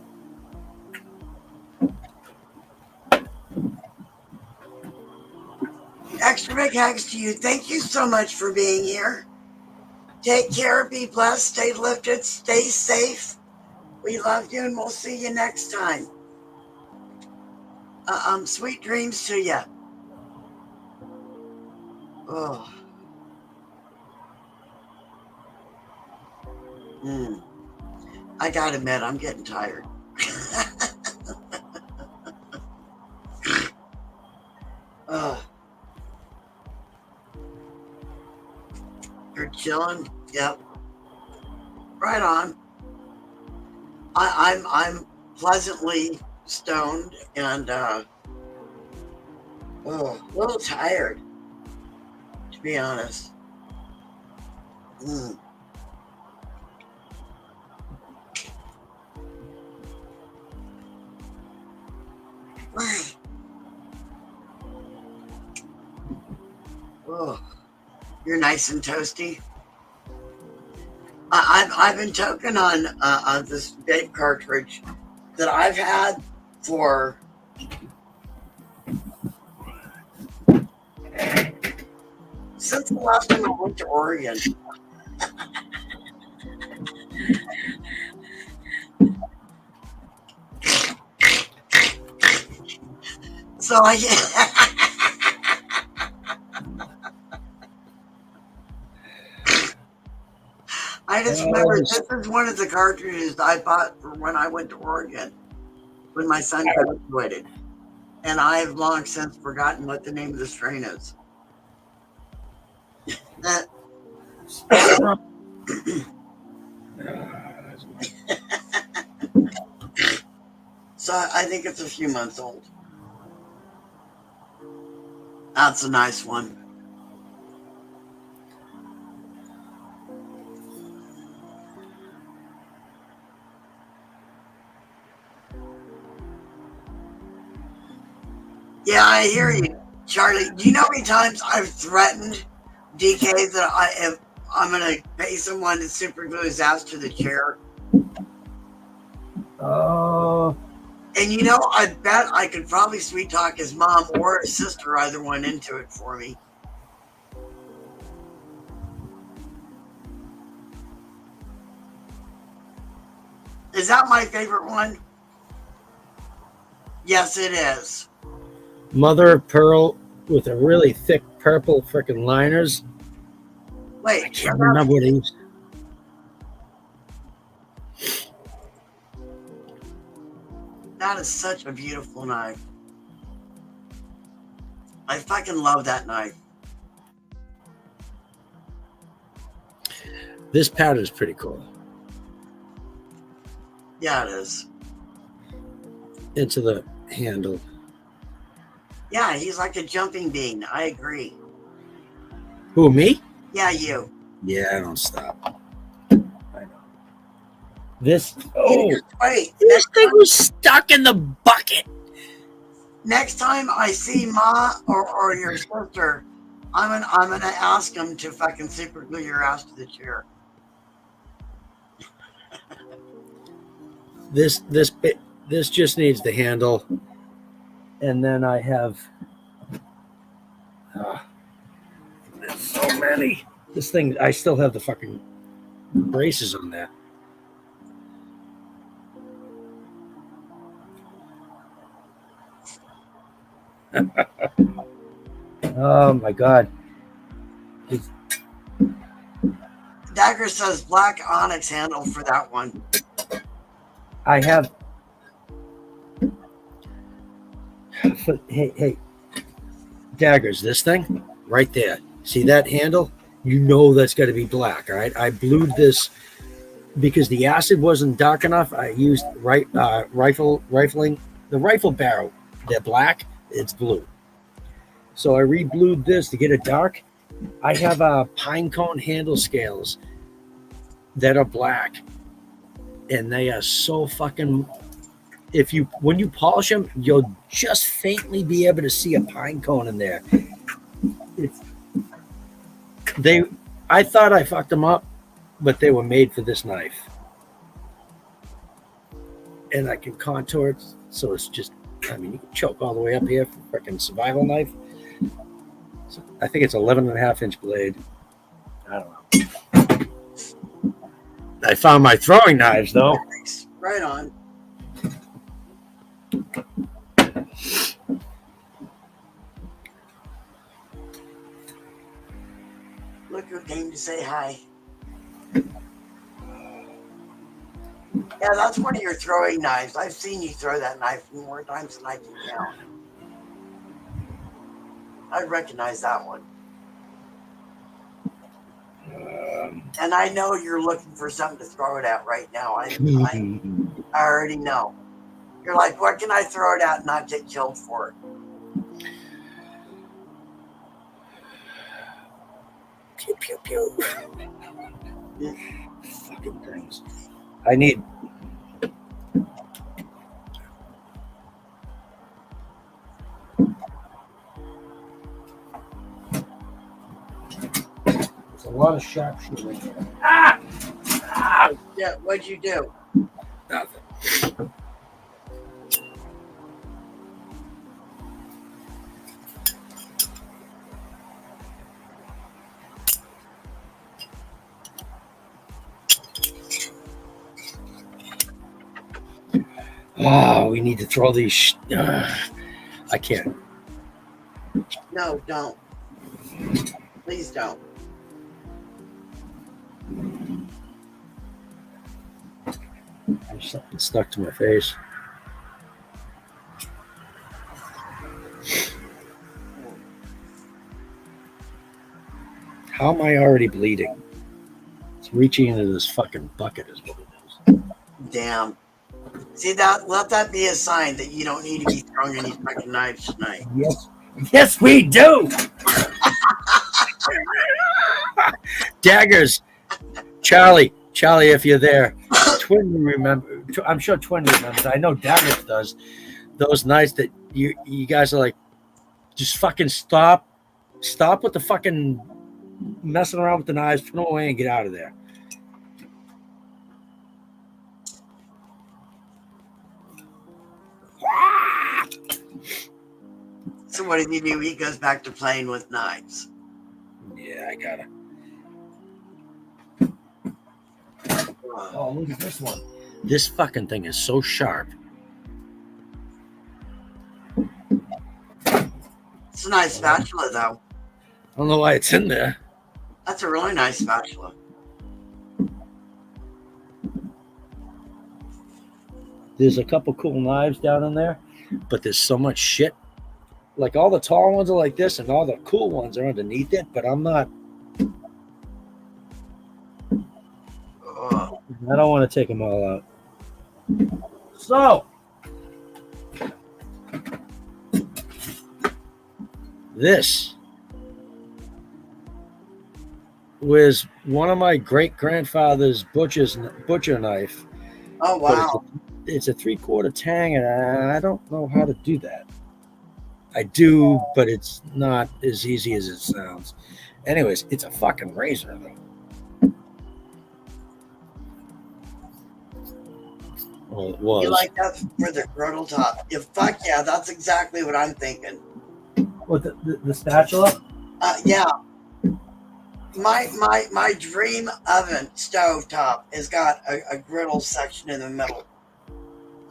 Extra big hugs to you. Thank you so much for being here. Take care, be blessed, stay lifted, stay safe. We love you, and we'll see you next time. Sweet dreams to you. Oh. I gotta admit, I'm getting tired. You're chilling? Yep. Right on. I'm pleasantly stoned and a little tired, to be honest. Why? Oh, you're nice and toasty. I've been toking on this vape cartridge that I've had for since the last time I went to Oregon. So I just remember this is one of the cartridges I bought for when I went to Oregon when my son graduated. And I've long since forgotten what the name of the strain is. So I think it's a few months old. That's a nice one. Yeah, I hear you, Charlie. Do you know how many times I've threatened DK that I'm going to pay someone to super glue his ass to the chair? Oh. And you know, I bet I could probably sweet talk his mom or his sister, either one, into it for me. Is that my favorite one? Yes, it is. Mother of pearl with a really thick purple freaking liners. Wait, I can't remember what it is. That is such a beautiful knife. I fucking love that knife. This powder is pretty cool. Yeah, it is. Into the handle. Yeah, he's like a jumping bean. I agree. Who, me? Yeah, you. Yeah, I don't stop. I know. This. Oh, wait. This thing was stuck in the bucket. Next time I see Ma or your sister, I'm gonna ask them to fucking super glue your ass to the chair. This just needs the handle, and then I have. There's so many. This thing, I still have the fucking braces on that. Oh my god. Dagger says black onyx handle for that one. I have. for hey, daggers, this thing right there. See that handle? You know that's got to be black, all right? I blued this because the acid wasn't dark enough. I used rifling the rifle barrel. They're black, it's blue. So I re-blued this to get it dark. I have pine cone handle scales that are black, and they are so fucking. When you polish them, you'll just faintly be able to see a pine cone in there. I thought I fucked them up, but they were made for this knife, and I can contour it so it's just. I mean, you can choke all the way up here for a freaking survival knife. So I think it's 11.5-inch blade. I don't know. I found my throwing knives though. Right on. Look who came to say hi. Yeah, that's one of your throwing knives. I've seen you throw that knife more times than I can count. I recognize that one. And I know you're looking for something to throw it at right now. I already know. You're like, what can I throw it at and not get killed for it? Pew, pew, pew. Fucking things. I need. There's a lot of sharpshooting here. Ah! Yeah, what'd you do? Nothing. Oh, we need to throw these. I can't. No, don't. Please don't. There's something stuck to my face. How am I already bleeding? It's reaching into this fucking bucket is what it is. Damn. See that? Let that be a sign that you don't need to be throwing any fucking knives tonight. Yes, we do. Daggers, Charlie, if you're there, Twin remember. I'm sure Twin remembers. I know Daggers does. Those nights that you guys are like, just fucking stop with the fucking messing around with the knives, put them away, and get out of there. So what did he do? He goes back to playing with knives. Yeah, I gotta. Oh, look at this one. This fucking thing is so sharp. It's a nice spatula, though. I don't know why it's in there. That's a really nice spatula. There's a couple cool knives down in there, but there's so much shit. Like all the tall ones are like this, and all the cool ones are underneath it. But I'm not. I don't want to take them all out. So this was one of my great grandfather's butcher knife. Oh wow! It's a 3/4 tang, and I don't know how to do that. I do, but it's not as easy as it sounds. Anyways, it's a fucking razor, though. Well, it was. You like that for the griddle top? Yeah, fuck yeah, that's exactly what I'm thinking. What the spatula? Yeah. My dream oven stovetop has got a griddle section in the middle.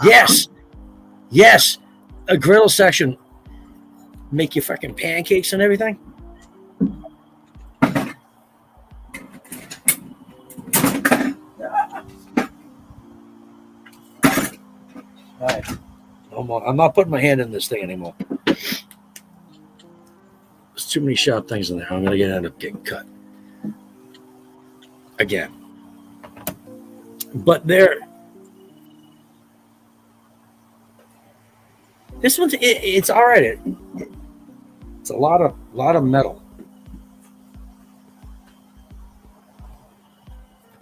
Yes, a griddle section. Make your fucking pancakes and everything. All right. No more. I'm not putting my hand in this thing anymore. too many sharp things in there. I'm going to end up getting cut again. But this one's it's all right. It's a lot of metal.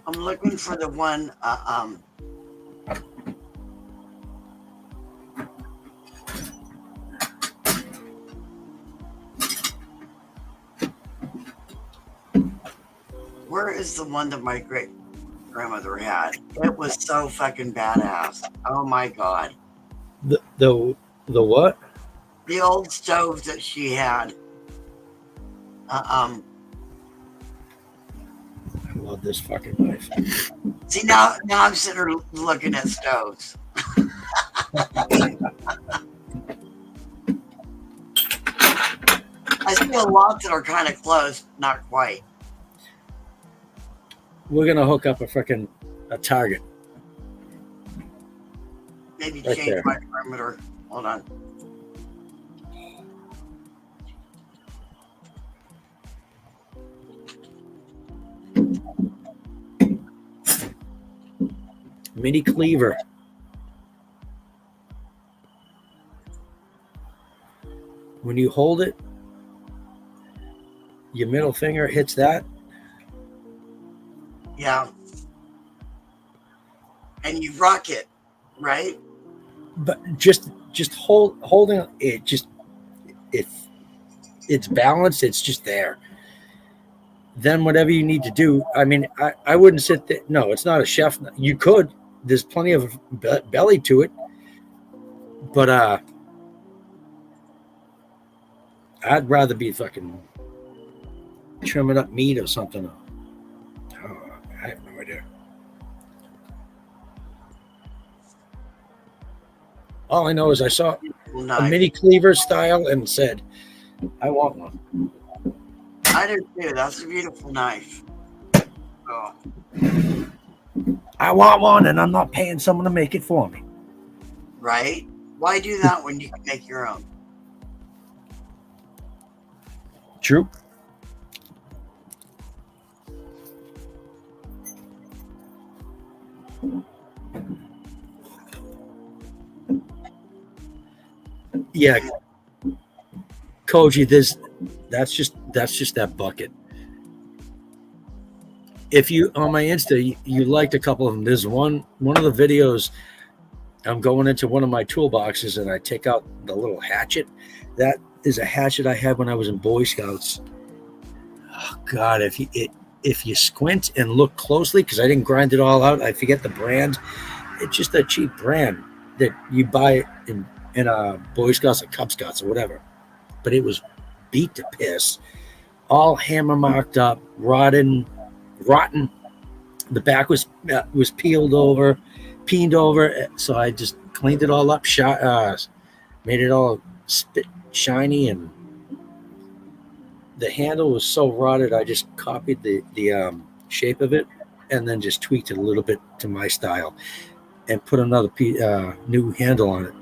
I'm looking for the one. Where is the one that my great grandmother had? It was so fucking badass. Oh my god. The what? The old stove that she had. I love this fucking knife. See, now I'm sitting here looking at stoves. I see a lot that are kind of close, not quite. We're gonna hook up a target. Maybe right change there. my perimeter. Hold on. Mini cleaver. When you hold it, your middle finger hits that. Yeah. And you rock it, right? But just holding it, just if it's balanced, it's just there. Then whatever you need to do, I mean, I wouldn't sit there. No, it's not a chef. You could. There's plenty of belly to it, but I'd rather be fucking trimming up meat or something. Oh, I have no idea. All I know is I saw a mini cleaver style and said, I want one. I do too. That's a beautiful knife. Oh. I want one, and I'm not paying someone to make it for me. Right? Why do that when you can make your own? True. Yeah, Koji, that's just that bucket. If you on my Insta, you liked a couple of them. There's one of the videos. I'm going into one of my toolboxes and I take out the little hatchet. That is a hatchet I had when I was in Boy Scouts. Oh God, if you squint and look closely, because I didn't grind it all out, I forget the brand. It's just a cheap brand that you buy in Boy Scouts or Cub Scouts or whatever. But it was beat to piss, all hammer marked up, rotten. The back was peeled over, peened over. So I just cleaned it all up, made it all shiny, and the handle was so rotted. I just copied the shape of it and then just tweaked it a little bit to my style and put another new handle on it,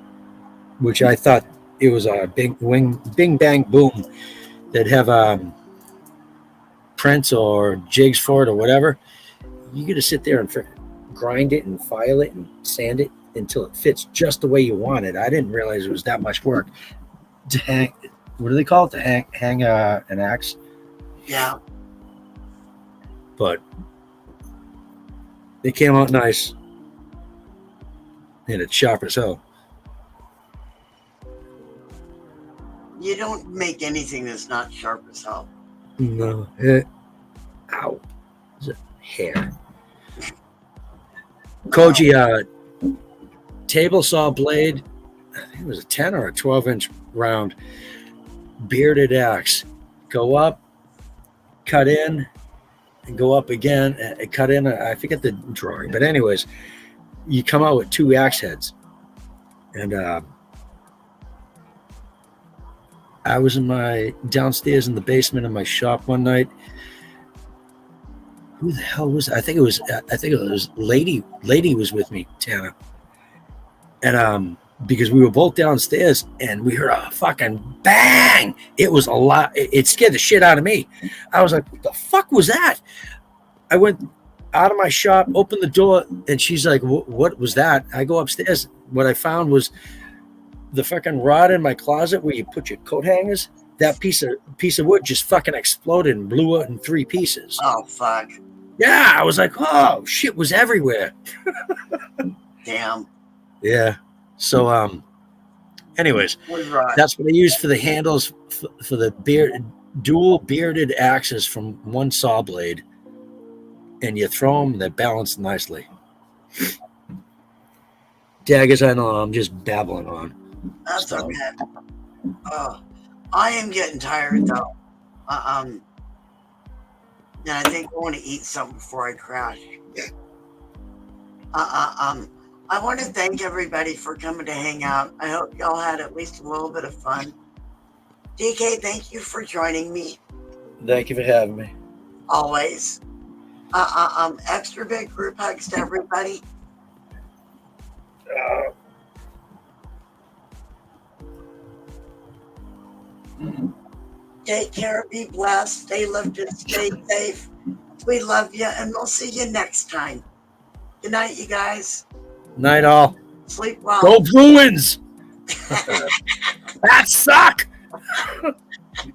which I thought it was a bing bang boom that have prints or jigs for it or whatever. You got to sit there and grind it and file it and sand it until it fits just the way you want it. I didn't realize it was that much work to hang. What do they call it? To hang an axe? Yeah. But it came out nice. And it's sharp as hell. You don't make anything that's not sharp as hell. No. Ow. It's a hair. Koji, table saw blade. I think it was a 10 or a 12-inch round bearded axe. Go up, cut in, and go up again, and cut in. I forget the drawing, but anyways, you come out with two axe heads. And I was downstairs in the basement of my shop one night. Who the hell was it? I think it was Lady was with me, Tana. And because we were both downstairs and we heard a fucking bang. It was a lot. It scared the shit out of me. I was like, what the fuck was that? I went out of my shop, opened the door, and she's like, what was that? I go upstairs. What I found was the fucking rod in my closet where you put your coat hangers. That piece of wood just fucking exploded and blew out in 3 pieces. Oh, fuck. Yeah, I was like, oh, shit was everywhere. Damn. Yeah. So, anyways, that's what I use for the handles for the dual bearded axes from one saw blade. And you throw them, they're balanced nicely. Daggers, I know I'm just babbling on. That's okay. Oh, I am getting tired though. And I think I want to eat something before I crash. I want to thank everybody for coming to hang out. I hope y'all had at least a little bit of fun. DK, thank you for joining me. Thank you for having me. Always. Extra big group hugs to everybody. Take care, be blessed, stay lifted, stay safe. We love you, and we'll see you next time. Good night, you guys. Night all. Sleep well. Go Bruins! That suck!